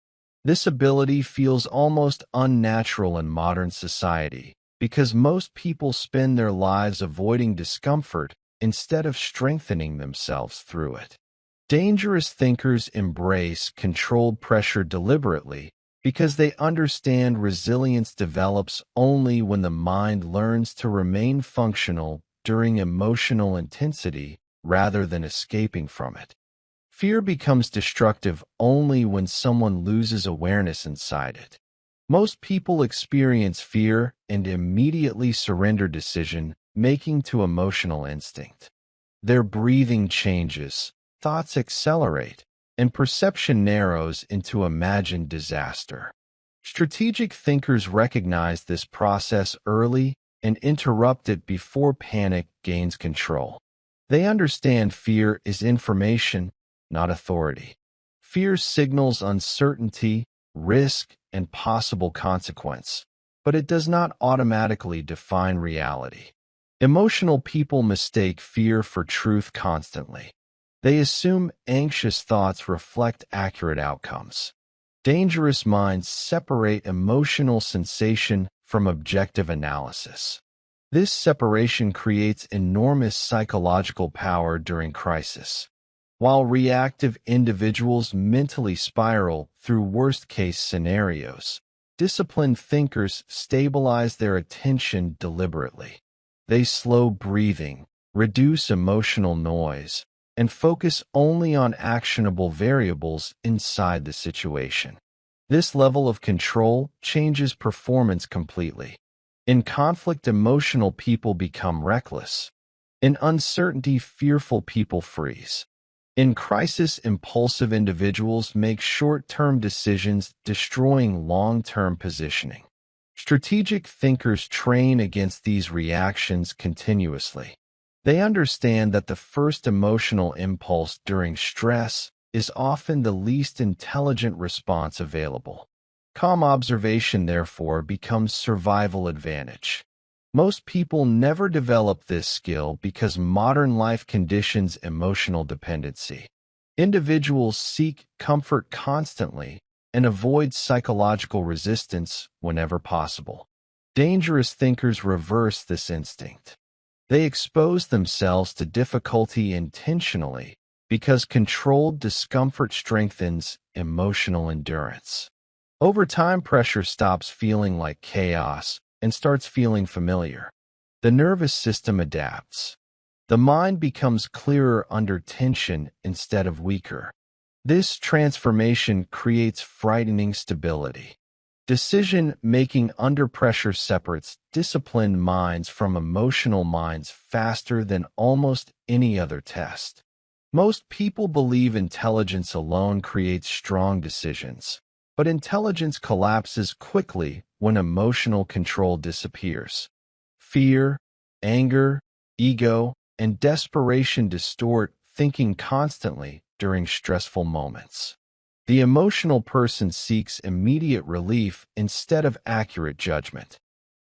This ability feels almost unnatural in modern society because most people spend their lives avoiding discomfort instead of strengthening themselves through it. Dangerous thinkers embrace controlled pressure deliberately because they understand resilience develops only when the mind learns to remain functional during emotional intensity rather than escaping from it. Fear becomes destructive only when someone loses awareness inside it. Most people experience fear and immediately surrender decision-making to emotional instinct. Their breathing changes, thoughts accelerate, and perception narrows into imagined disaster. Strategic thinkers recognize this process early and interrupt it before panic gains control. They understand fear is information, not authority. Fear signals uncertainty, risk, and possible consequence, but it does not automatically define reality. Emotional people mistake fear for truth constantly. They assume anxious thoughts reflect accurate outcomes. Dangerous minds separate emotional sensation from objective analysis. This separation creates enormous psychological power during crisis. While reactive individuals mentally spiral through worst-case scenarios, disciplined thinkers stabilize their attention deliberately. They slow breathing, reduce emotional noise, and focus only on actionable variables inside the situation. This level of control changes performance completely. In conflict, emotional people become reckless. In uncertainty, fearful people freeze. In crisis, impulsive individuals make short-term decisions, destroying long-term positioning. Strategic thinkers train against these reactions continuously. They understand that the first emotional impulse during stress is often the least intelligent response available. Calm observation, therefore, becomes survival advantage. Most people never develop this skill because modern life conditions emotional dependency. Individuals seek comfort constantly and avoid psychological resistance whenever possible. Dangerous thinkers reverse this instinct. They expose themselves to difficulty intentionally because controlled discomfort strengthens emotional endurance. Over time, pressure stops feeling like chaos and starts feeling familiar. The nervous system adapts. The mind becomes clearer under tension instead of weaker. This transformation creates frightening stability. Decision-making under pressure separates disciplined minds from emotional minds faster than almost any other test. Most people believe intelligence alone creates strong decisions, but intelligence collapses quickly when emotional control disappears. Fear, anger, ego, and desperation distort thinking constantly during stressful moments. The emotional person seeks immediate relief instead of accurate judgment.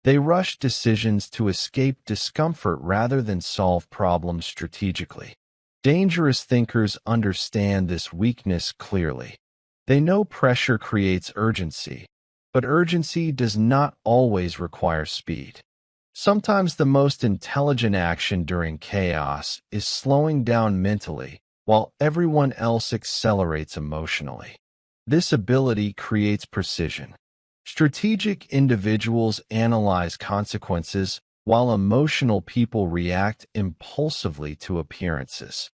They rush decisions to escape discomfort rather than solve problems strategically. Dangerous thinkers understand this weakness clearly. They know pressure creates urgency, but urgency does not always require speed. Sometimes the most intelligent action during chaos is slowing down mentally, while everyone else accelerates emotionally. This ability creates precision. Strategic individuals analyze consequences, while emotional people react impulsively to appearances.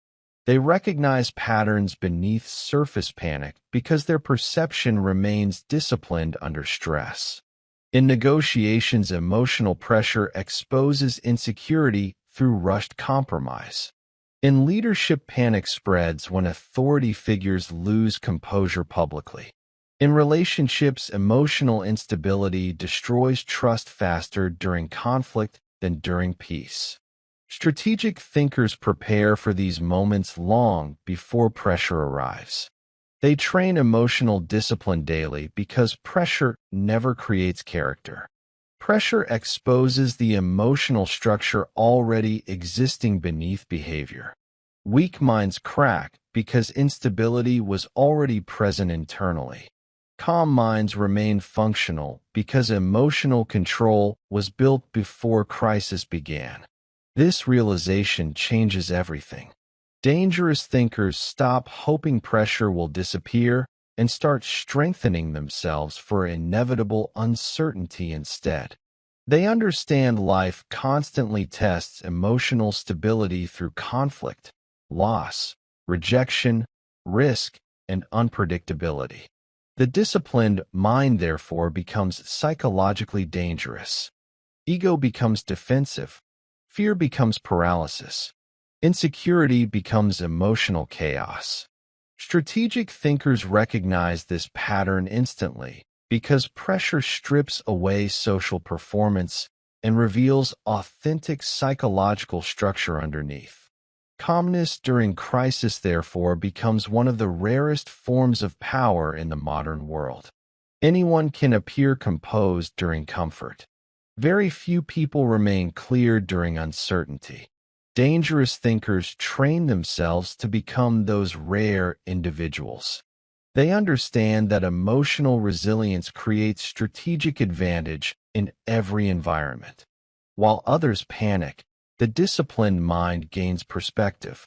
They recognize patterns beneath surface panic because their perception remains disciplined under stress. In negotiations, emotional pressure exposes insecurity through rushed compromise. In leadership, panic spreads when authority figures lose composure publicly. In relationships, emotional instability destroys trust faster during conflict than during peace. Strategic thinkers prepare for these moments long before pressure arrives. They train emotional discipline daily because pressure never creates character. Pressure exposes the emotional structure already existing beneath behavior. Weak minds crack because instability was already present internally. Calm minds remain functional because emotional control was built before crisis began. This realization changes everything. Dangerous thinkers stop hoping pressure will disappear and start strengthening themselves for inevitable uncertainty instead. They understand life constantly tests emotional stability through conflict, loss, rejection, risk, and unpredictability. The disciplined mind, therefore, becomes psychologically dangerous. Ego becomes defensive. Fear becomes paralysis. Insecurity becomes emotional chaos. Strategic thinkers recognize this pattern instantly because pressure strips away social performance and reveals authentic psychological structure underneath. Calmness during crisis, therefore, becomes one of the rarest forms of power in the modern world. Anyone can appear composed during comfort. Very few people remain clear during uncertainty. Dangerous thinkers train themselves to become those rare individuals. They understand that emotional resilience creates strategic advantage in every environment. While others panic, the disciplined mind gains perspective.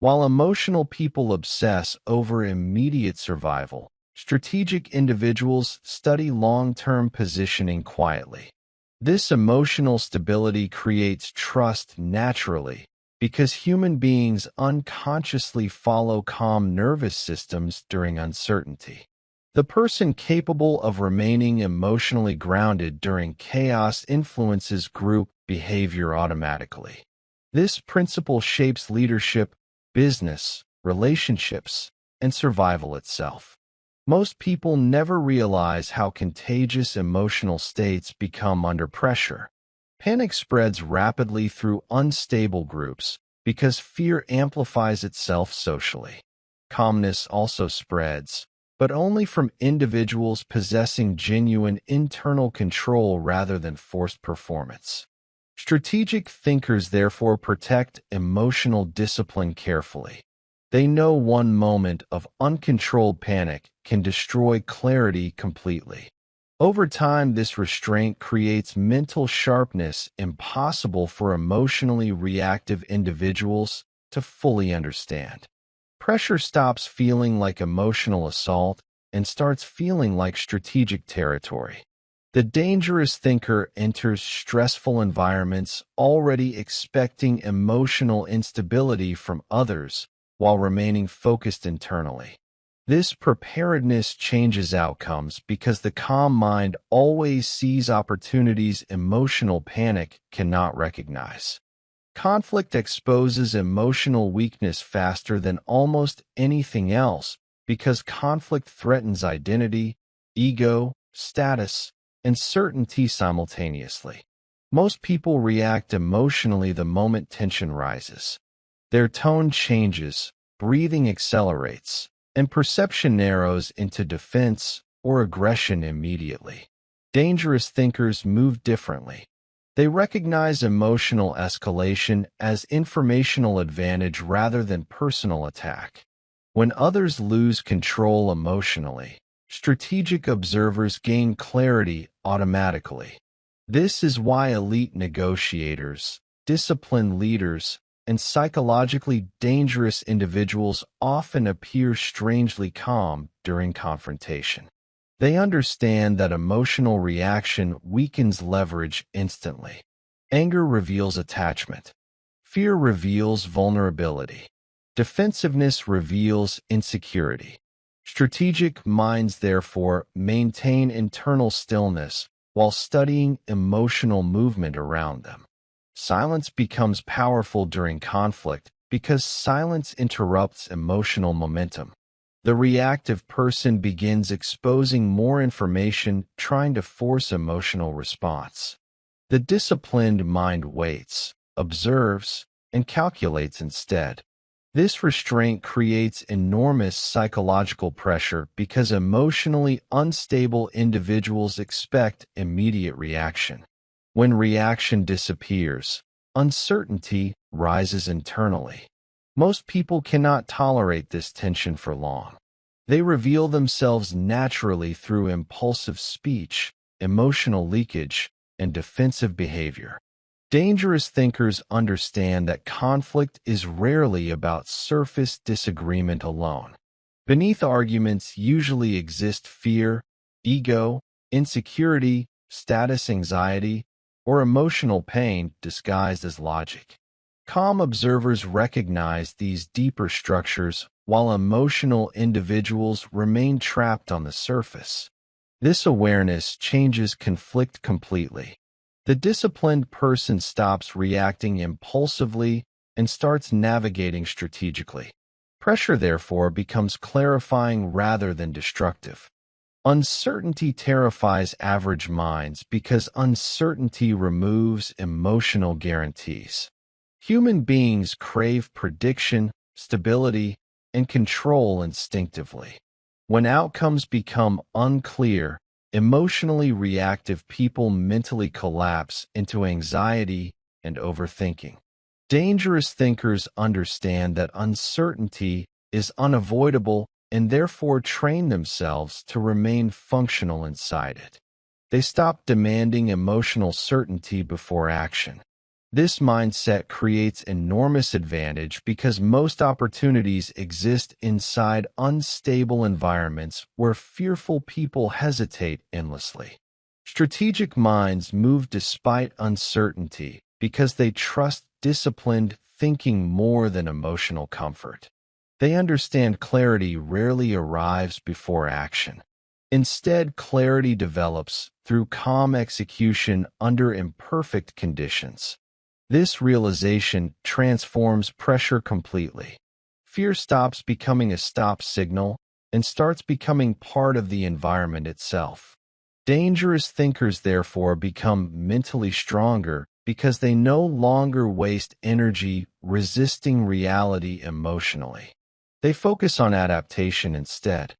While emotional people obsess over immediate survival, strategic individuals study long-term positioning quietly. This emotional stability creates trust naturally because human beings unconsciously follow calm nervous systems during uncertainty. The person capable of remaining emotionally grounded during chaos influences group behavior automatically. This principle shapes leadership, business, relationships, and survival itself. Most people never realize how contagious emotional states become under pressure. Panic spreads rapidly through unstable groups because fear amplifies itself socially. Calmness also spreads, but only from individuals possessing genuine internal control rather than forced performance. Strategic thinkers therefore protect emotional discipline carefully. They know one moment of uncontrolled panic can destroy clarity completely. Over time, this restraint creates mental sharpness impossible for emotionally reactive individuals to fully understand. Pressure stops feeling like emotional assault and starts feeling like strategic territory. The dangerous thinker enters stressful environments already expecting emotional instability from others while remaining focused internally. This preparedness changes outcomes because the calm mind always sees opportunities emotional panic cannot recognize. Conflict exposes emotional weakness faster than almost anything else because conflict threatens identity, ego, status, and certainty simultaneously. Most people react emotionally the moment tension rises. Their tone changes, breathing accelerates, and perception narrows into defense or aggression immediately. Dangerous thinkers move differently. They recognize emotional escalation as informational advantage rather than personal attack. When others lose control emotionally, strategic observers gain clarity automatically. This is why elite negotiators, disciplined leaders, and psychologically dangerous individuals often appear strangely calm during confrontation. They understand that emotional reaction weakens leverage instantly. Anger reveals attachment. Fear reveals vulnerability. Defensiveness reveals insecurity. Strategic minds, therefore, maintain internal stillness while studying emotional movement around them. Silence becomes powerful during conflict because silence interrupts emotional momentum. The reactive person begins exposing more information, trying to force emotional response. The disciplined mind waits, observes, and calculates instead. This restraint creates enormous psychological pressure because emotionally unstable individuals expect immediate reaction. When reaction disappears, uncertainty rises internally. Most people cannot tolerate this tension for long. They reveal themselves naturally through impulsive speech, emotional leakage, and defensive behavior. Dangerous thinkers understand that conflict is rarely about surface disagreement alone. Beneath arguments usually exist fear, ego, insecurity, status anxiety, or emotional pain disguised as logic. Calm observers recognize these deeper structures while emotional individuals remain trapped on the surface. This awareness changes conflict completely. The disciplined person stops reacting impulsively and starts navigating strategically. Pressure, therefore, becomes clarifying rather than destructive. Uncertainty terrifies average minds because uncertainty removes emotional guarantees. Human beings crave prediction, stability, and control instinctively. When outcomes become unclear, emotionally reactive people mentally collapse into anxiety and overthinking. Dangerous thinkers understand that uncertainty is unavoidable and therefore train themselves to remain functional inside it. They stop demanding emotional certainty before action. This mindset creates enormous advantage because most opportunities exist inside unstable environments where fearful people hesitate endlessly. Strategic minds move despite uncertainty because they trust disciplined thinking more than emotional comfort. They understand clarity rarely arrives before action. Instead, clarity develops through calm execution under imperfect conditions. This realization transforms pressure completely. Fear stops becoming a stop signal and starts becoming part of the environment itself. Dangerous thinkers, therefore, become mentally stronger because they no longer waste energy resisting reality emotionally. They focus on adaptation instead.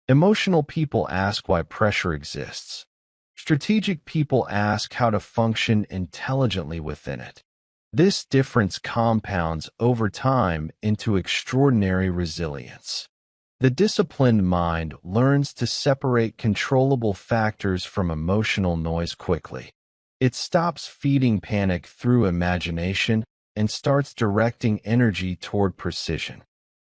Emotional people ask why pressure exists. Strategic people ask how to function intelligently within it. This difference compounds over time into extraordinary resilience. The disciplined mind learns to separate controllable factors from emotional noise quickly. It stops feeding panic through imagination and starts directing energy toward precision.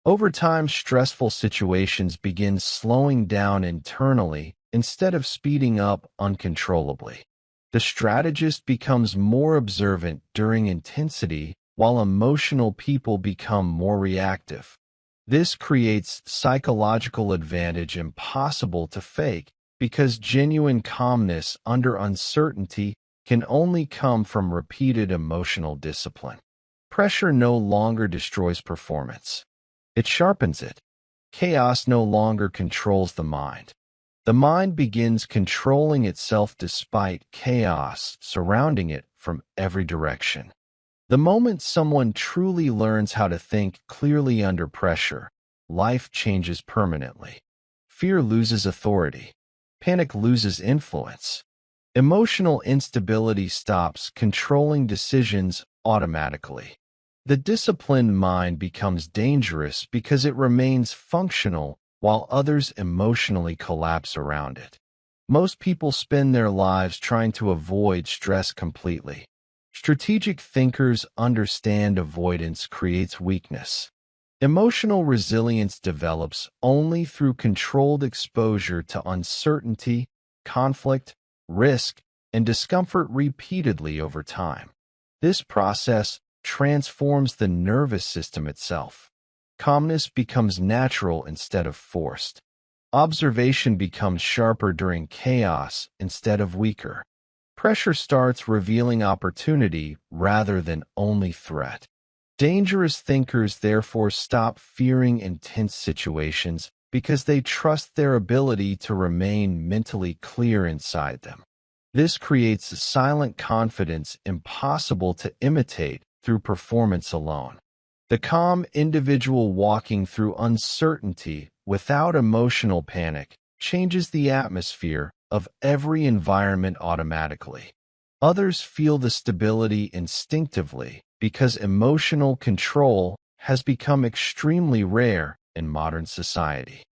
Over time, stressful situations begin slowing down internally instead of speeding up uncontrollably. The strategist becomes more observant during intensity, while emotional people become more reactive. This creates psychological advantage impossible to fake because genuine calmness under uncertainty can only come from repeated emotional discipline. Pressure no longer destroys performance. It sharpens it. Chaos no longer controls the mind. The mind begins controlling itself despite chaos surrounding it from every direction. The moment someone truly learns how to think clearly under pressure, life changes permanently. Fear loses authority. Panic loses influence. Emotional instability stops controlling decisions automatically. The disciplined mind becomes dangerous because it remains functional while others emotionally collapse around it. Most people spend their lives trying to avoid stress completely. Strategic thinkers understand avoidance creates weakness. Emotional resilience develops only through controlled exposure to uncertainty, conflict, risk, and discomfort repeatedly over time. This process transforms the nervous system itself. Calmness becomes natural instead of forced. Observation becomes sharper during chaos instead of weaker. Pressure starts revealing opportunity rather than only threat. Dangerous thinkers therefore stop fearing intense situations because they trust their ability to remain mentally clear inside them. This creates a silent confidence impossible to imitate through performance alone. The calm individual walking through uncertainty without emotional panic changes the atmosphere of every environment automatically. Others feel the stability instinctively because emotional control has become extremely rare in modern society.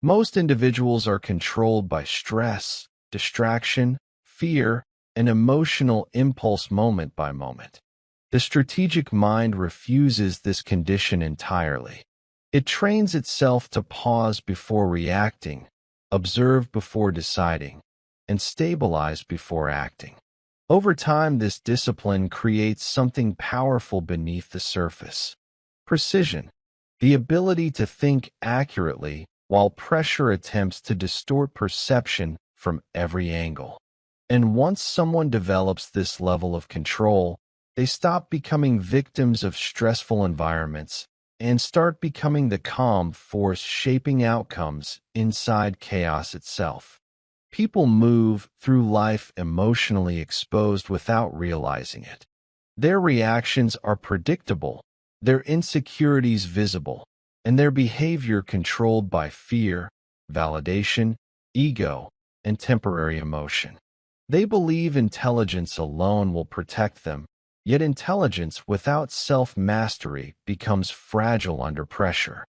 Most individuals are controlled by stress, distraction, fear, and emotional impulse moment by moment. The strategic mind refuses this condition entirely. It trains itself to pause before reacting, observe before deciding, and stabilize before acting. Over time, this discipline creates something powerful beneath the surface. Precision, the ability to think accurately while pressure attempts to distort perception from every angle. And once someone develops this level of control, they stop becoming victims of stressful environments and start becoming the calm force shaping outcomes inside chaos itself. People move through life emotionally exposed without realizing it. Their reactions are predictable, their insecurities visible, and their behavior controlled by fear, validation, ego, and temporary emotion. They believe intelligence alone will protect them, yet intelligence without self-mastery becomes fragile under pressure.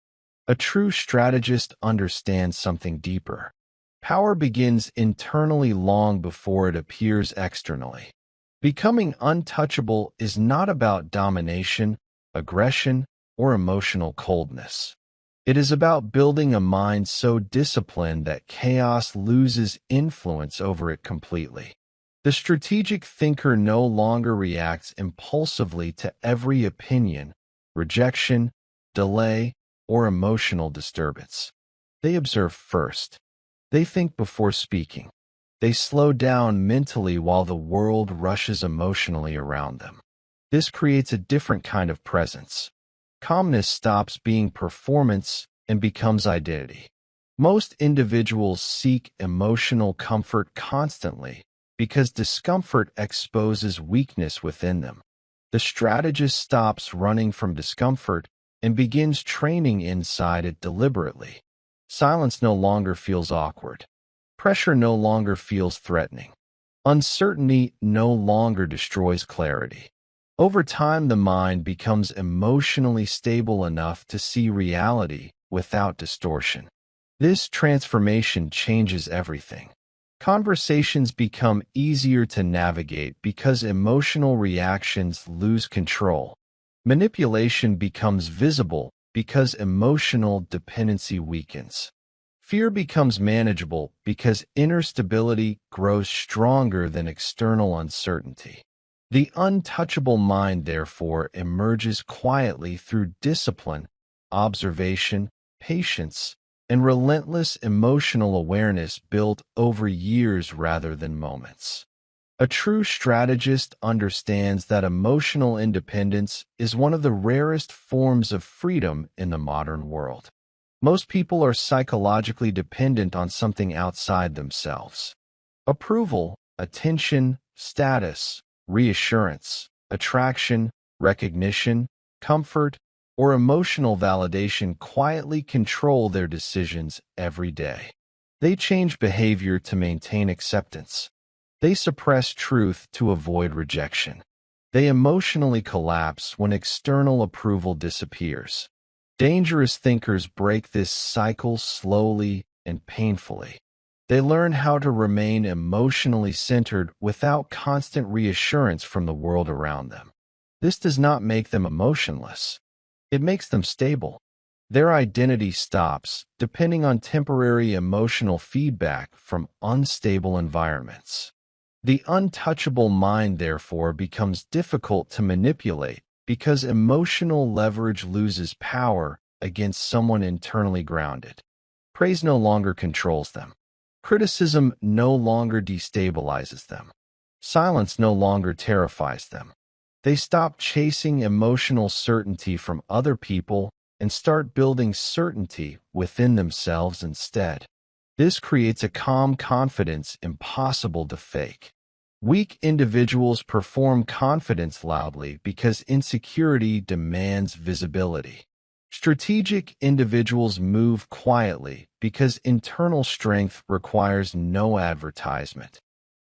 A true strategist understands something deeper. Power begins internally long before it appears externally. Becoming untouchable is not about domination, aggression, or emotional coldness. It is about building a mind so disciplined that chaos loses influence over it completely. The strategic thinker no longer reacts impulsively to every opinion, rejection, delay, or emotional disturbance. They observe first. They think before speaking. They slow down mentally while the world rushes emotionally around them. This creates a different kind of presence. Calmness stops being performance and becomes identity. Most individuals seek emotional comfort constantly because discomfort exposes weakness within them. The strategist stops running from discomfort and begins training inside it deliberately. Silence no longer feels awkward. Pressure no longer feels threatening. Uncertainty no longer destroys clarity. Over time, the mind becomes emotionally stable enough to see reality without distortion. This transformation changes everything. Conversations become easier to navigate because emotional reactions lose control. Manipulation becomes visible because emotional dependency weakens. Fear becomes manageable because inner stability grows stronger than external uncertainty. The untouchable mind, therefore, emerges quietly through discipline, observation, patience, and relentless emotional awareness built over years rather than moments. A true strategist understands that emotional independence is one of the rarest forms of freedom in the modern world. Most people are psychologically dependent on something outside themselves. Approval, attention, status, reassurance, attraction, recognition, comfort, or emotional validation quietly control their decisions every day. They change behavior to maintain acceptance. They suppress truth to avoid rejection. They emotionally collapse when external approval disappears. Dangerous thinkers break this cycle slowly and painfully. They learn how to remain emotionally centered without constant reassurance from the world around them. This does not make them emotionless. It makes them stable. Their identity stops depending on temporary emotional feedback from unstable environments. The untouchable mind, therefore, becomes difficult to manipulate because emotional leverage loses power against someone internally grounded. Praise no longer controls them. Criticism no longer destabilizes them. Silence no longer terrifies them. They stop chasing emotional certainty from other people and start building certainty within themselves instead. This creates a calm confidence impossible to fake. Weak individuals perform confidence loudly because insecurity demands visibility. Strategic individuals move quietly because internal strength requires no advertisement.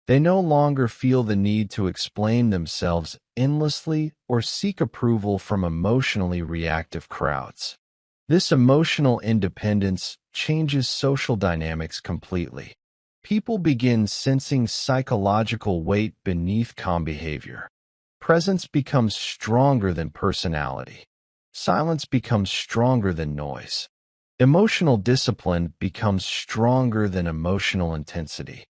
They no longer feel the need to explain themselves endlessly or seek approval from emotionally reactive crowds. This emotional independence changes social dynamics completely. People begin sensing psychological weight beneath calm behavior. Presence becomes stronger than personality. Silence becomes stronger than noise. Emotional discipline becomes stronger than emotional intensity.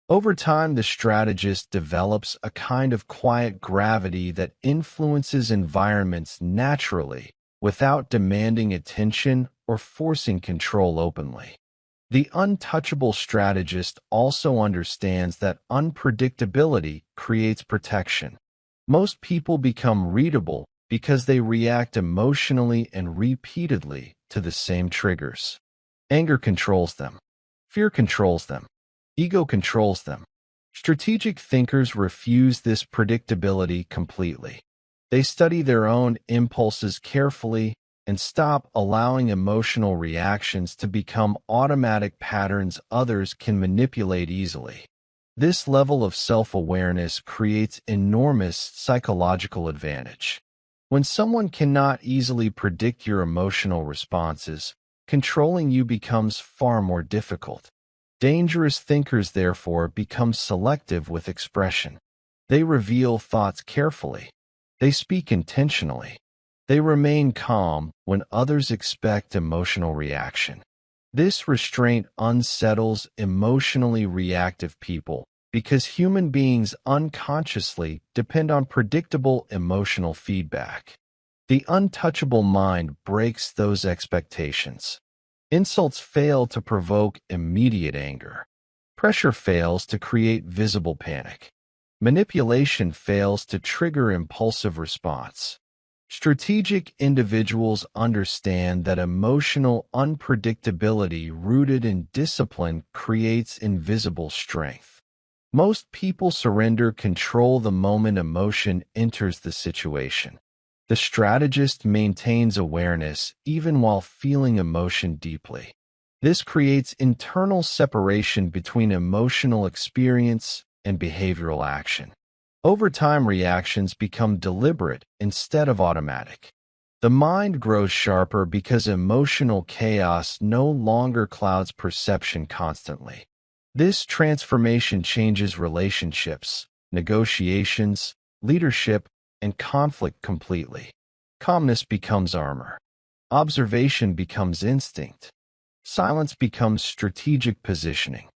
Over time, the strategist develops a kind of quiet gravity that influences environments naturally without demanding attention or forcing control openly. The untouchable strategist also understands that unpredictability creates protection. Most people become readable because they react emotionally and repeatedly to the same triggers. Anger controls them. Fear controls them. Ego controls them. Strategic thinkers refuse this predictability completely. They study their own impulses carefully and stop allowing emotional reactions to become automatic patterns others can manipulate easily. This level of self-awareness creates enormous psychological advantage. When someone cannot easily predict your emotional responses, controlling you becomes far more difficult. Dangerous thinkers, therefore, become selective with expression. They reveal thoughts carefully. They speak intentionally. They remain calm when others expect emotional reaction. This restraint unsettles emotionally reactive people because human beings unconsciously depend on predictable emotional feedback. The untouchable mind breaks those expectations. Insults fail to provoke immediate anger. Pressure fails to create visible panic. Manipulation fails to trigger impulsive response. Strategic individuals understand that emotional unpredictability rooted in discipline creates invisible strength. Most people surrender control the moment emotion enters the situation. The strategist maintains awareness even while feeling emotion deeply. This creates internal separation between emotional experience and behavioral action. Over time, reactions become deliberate instead of automatic. The mind grows sharper because emotional chaos no longer clouds perception constantly. This transformation changes relationships, negotiations, leadership, and conflict completely. Calmness becomes armor. Observation becomes instinct. Silence becomes strategic positioning.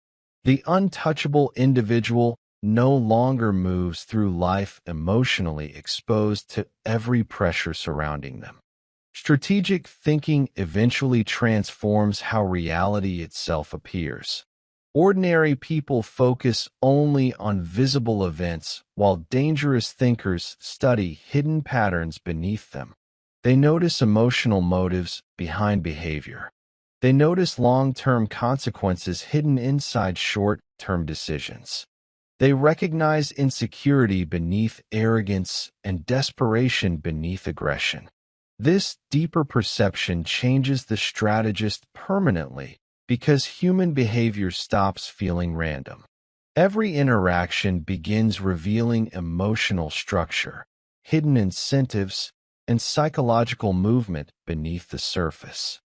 The untouchable individual no longer moves through life emotionally exposed to every pressure surrounding them. Strategic thinking eventually transforms how reality itself appears. Ordinary people focus only on visible events, while dangerous thinkers study hidden patterns beneath them. They notice emotional motives behind behavior. They notice long-term consequences hidden inside short-term decisions. They recognize insecurity beneath arrogance and desperation beneath aggression. This deeper perception changes the strategist permanently because human behavior stops feeling random. Every interaction begins revealing emotional structure, hidden incentives, and psychological movement beneath the surface.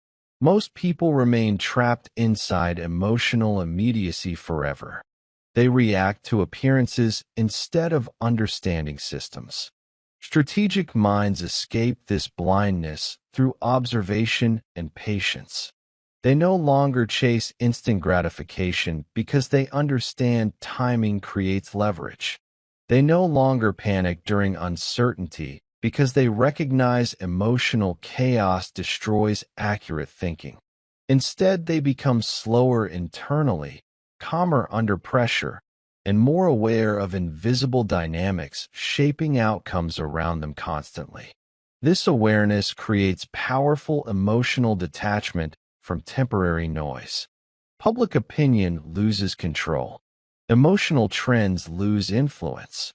Most people remain trapped inside emotional immediacy forever. They react to appearances instead of understanding systems. Strategic minds escape this blindness through observation and patience. They no longer chase instant gratification because they understand timing creates leverage. They no longer panic during uncertainty because they recognize emotional chaos destroys accurate thinking. Instead, they become slower internally, calmer under pressure, and more aware of invisible dynamics shaping outcomes around them constantly. This awareness creates powerful emotional detachment from temporary noise. Public opinion loses control. Emotional trends lose influence.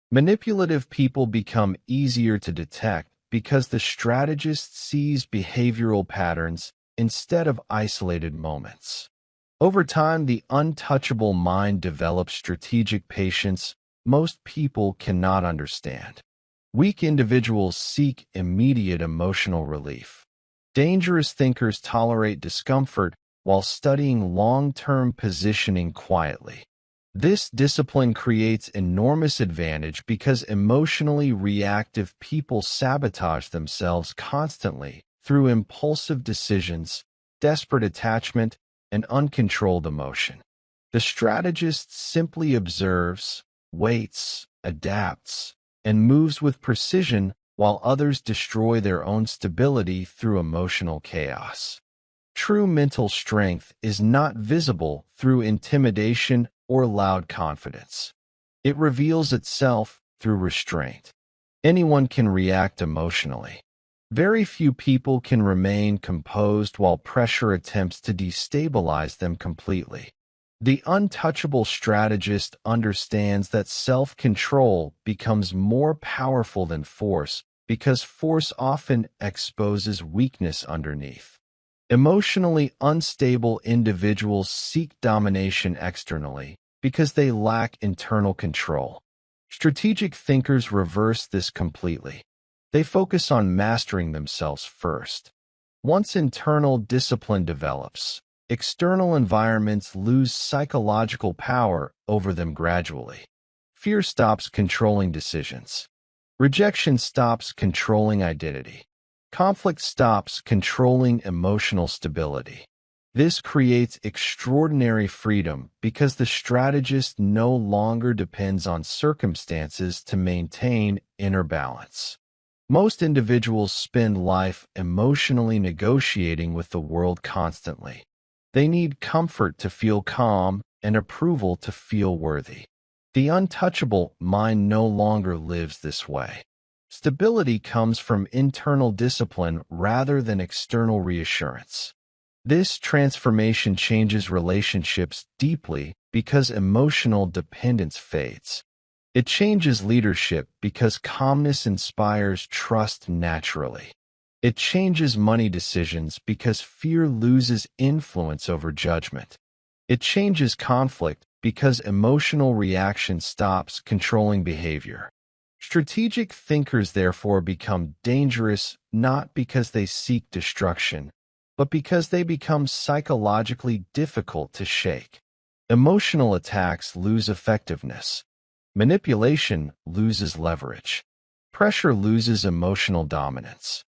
Manipulative people become easier to detect because the strategist sees behavioral patterns instead of isolated moments. Over time, the untouchable mind develops strategic patience most people cannot understand. Weak individuals seek immediate emotional relief. Dangerous thinkers tolerate discomfort while studying long-term positioning quietly. This discipline creates enormous advantage because emotionally reactive people sabotage themselves constantly through impulsive decisions, desperate attachment, and uncontrolled emotion. The strategist simply observes, waits, adapts, and moves with precision while others destroy their own stability through emotional chaos. True mental strength is not visible through intimidation or loud confidence. It reveals itself through restraint. Anyone can react emotionally. Very few people can remain composed while pressure attempts to destabilize them completely. The untouchable strategist understands that self-control becomes more powerful than force because force often exposes weakness underneath. Emotionally unstable individuals seek domination externally because they lack internal control. Strategic thinkers reverse this completely. They focus on mastering themselves first. Once internal discipline develops, external environments lose psychological power over them gradually. Fear stops controlling decisions. Rejection stops controlling identity. Conflict stops controlling emotional stability. This creates extraordinary freedom because the strategist no longer depends on circumstances to maintain inner balance. Most individuals spend life emotionally negotiating with the world constantly. They need comfort to feel calm and approval to feel worthy. The untouchable mind no longer lives this way. Stability comes from internal discipline rather than external reassurance. This transformation changes relationships deeply because emotional dependence fades. It changes leadership because calmness inspires trust naturally. It changes money decisions because fear loses influence over judgment. It changes conflict because emotional reaction stops controlling behavior. Strategic thinkers therefore become dangerous not because they seek destruction, but because they become psychologically difficult to shake. Emotional attacks lose effectiveness. Manipulation loses leverage. Pressure loses emotional dominance.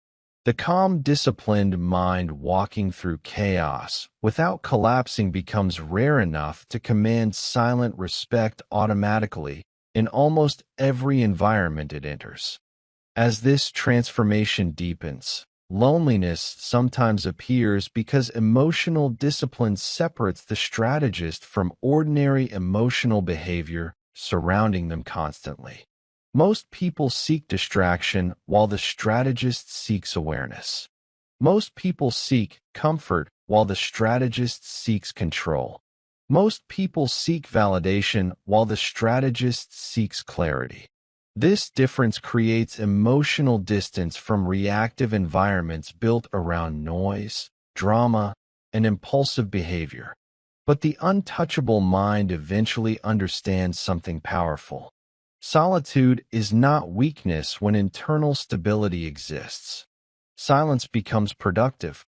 The calm, disciplined mind walking through chaos without collapsing becomes rare enough to command silent respect automatically in almost every environment it enters. As this transformation deepens, loneliness sometimes appears because emotional discipline separates the strategist from ordinary emotional behavior surrounding them constantly. Most people seek distraction while the strategist seeks awareness. Most people seek comfort while the strategist seeks control. Most people seek validation while the strategist seeks clarity. This difference creates emotional distance from reactive environments built around noise, drama, and impulsive behavior. But the untouchable mind eventually understands something powerful. Solitude is not weakness when internal stability exists. Silence becomes productive.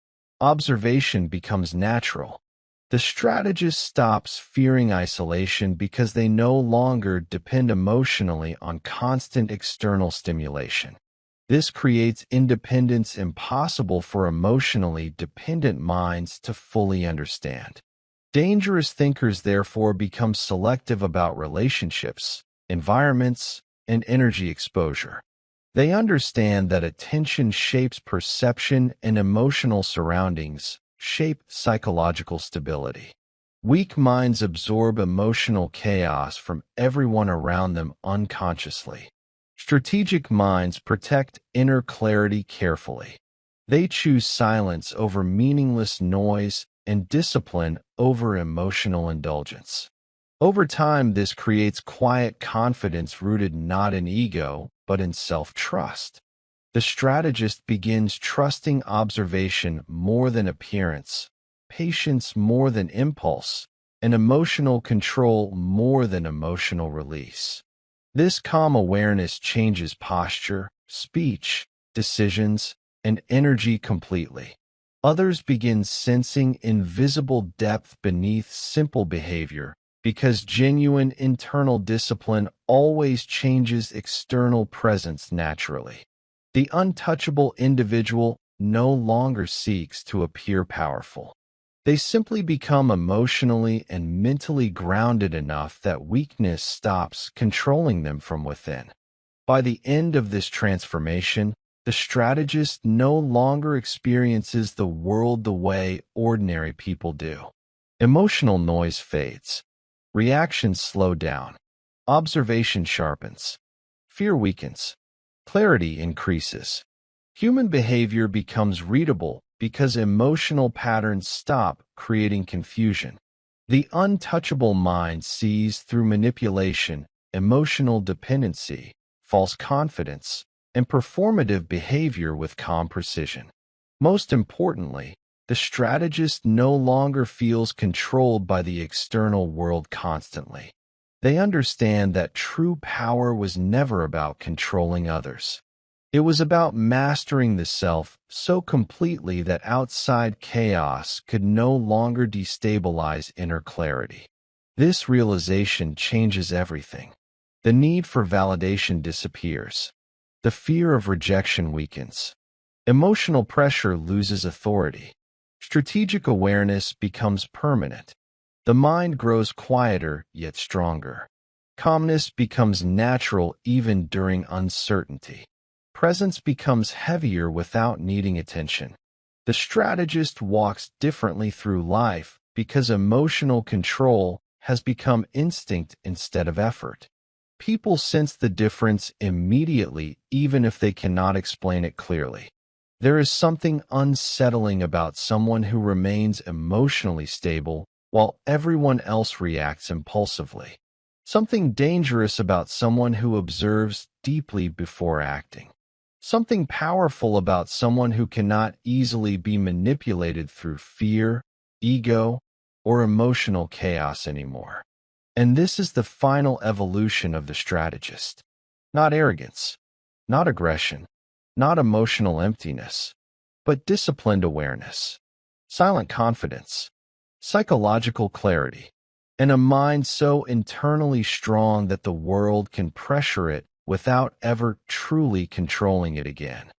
Observation becomes natural. The strategist stops fearing isolation because they no longer depend emotionally on constant external stimulation. This creates independence impossible for emotionally dependent minds to fully understand. Dangerous thinkers therefore become selective about relationships, environments, and energy exposure. They understand that attention shapes perception and emotional surroundings shape psychological stability. Weak minds absorb emotional chaos from everyone around them unconsciously. Strategic minds protect inner clarity carefully. They choose silence over meaningless noise and discipline over emotional indulgence. Over time, this creates quiet confidence rooted not in ego, but in self-trust. The strategist begins trusting observation more than appearance, patience more than impulse, and emotional control more than emotional release. This calm awareness changes posture, speech, decisions, and energy completely. Others begin sensing invisible depth beneath simple behavior because genuine internal discipline always changes external presence naturally. The untouchable individual no longer seeks to appear powerful. They simply become emotionally and mentally grounded enough that weakness stops controlling them from within. By the end of this transformation, the strategist no longer experiences the world the way ordinary people do. Emotional noise fades. Reactions slow down. Observation sharpens. Fear weakens. Clarity increases. Human behavior becomes readable because emotional patterns stop creating confusion. The untouchable mind sees through manipulation, emotional dependency, false confidence, and performative behavior with calm precision. Most importantly, the strategist no longer feels controlled by the external world constantly. They understand that true power was never about controlling others. It was about mastering the self so completely that outside chaos could no longer destabilize inner clarity. This realization changes everything. The need for validation disappears. The fear of rejection weakens. Emotional pressure loses authority. Strategic awareness becomes permanent. The mind grows quieter yet stronger. Calmness becomes natural even during uncertainty. Presence becomes heavier without needing attention. The strategist walks differently through life because emotional control has become instinct instead of effort. People sense the difference immediately even if they cannot explain it clearly. There is something unsettling about someone who remains emotionally stable while everyone else reacts impulsively. Something dangerous about someone who observes deeply before acting. Something powerful about someone who cannot easily be manipulated through fear, ego, or emotional chaos anymore. And this is the final evolution of the strategist. Not arrogance, not aggression, not emotional emptiness, but disciplined awareness, silent confidence, psychological clarity, and a mind so internally strong that the world can pressure it without ever truly controlling it again.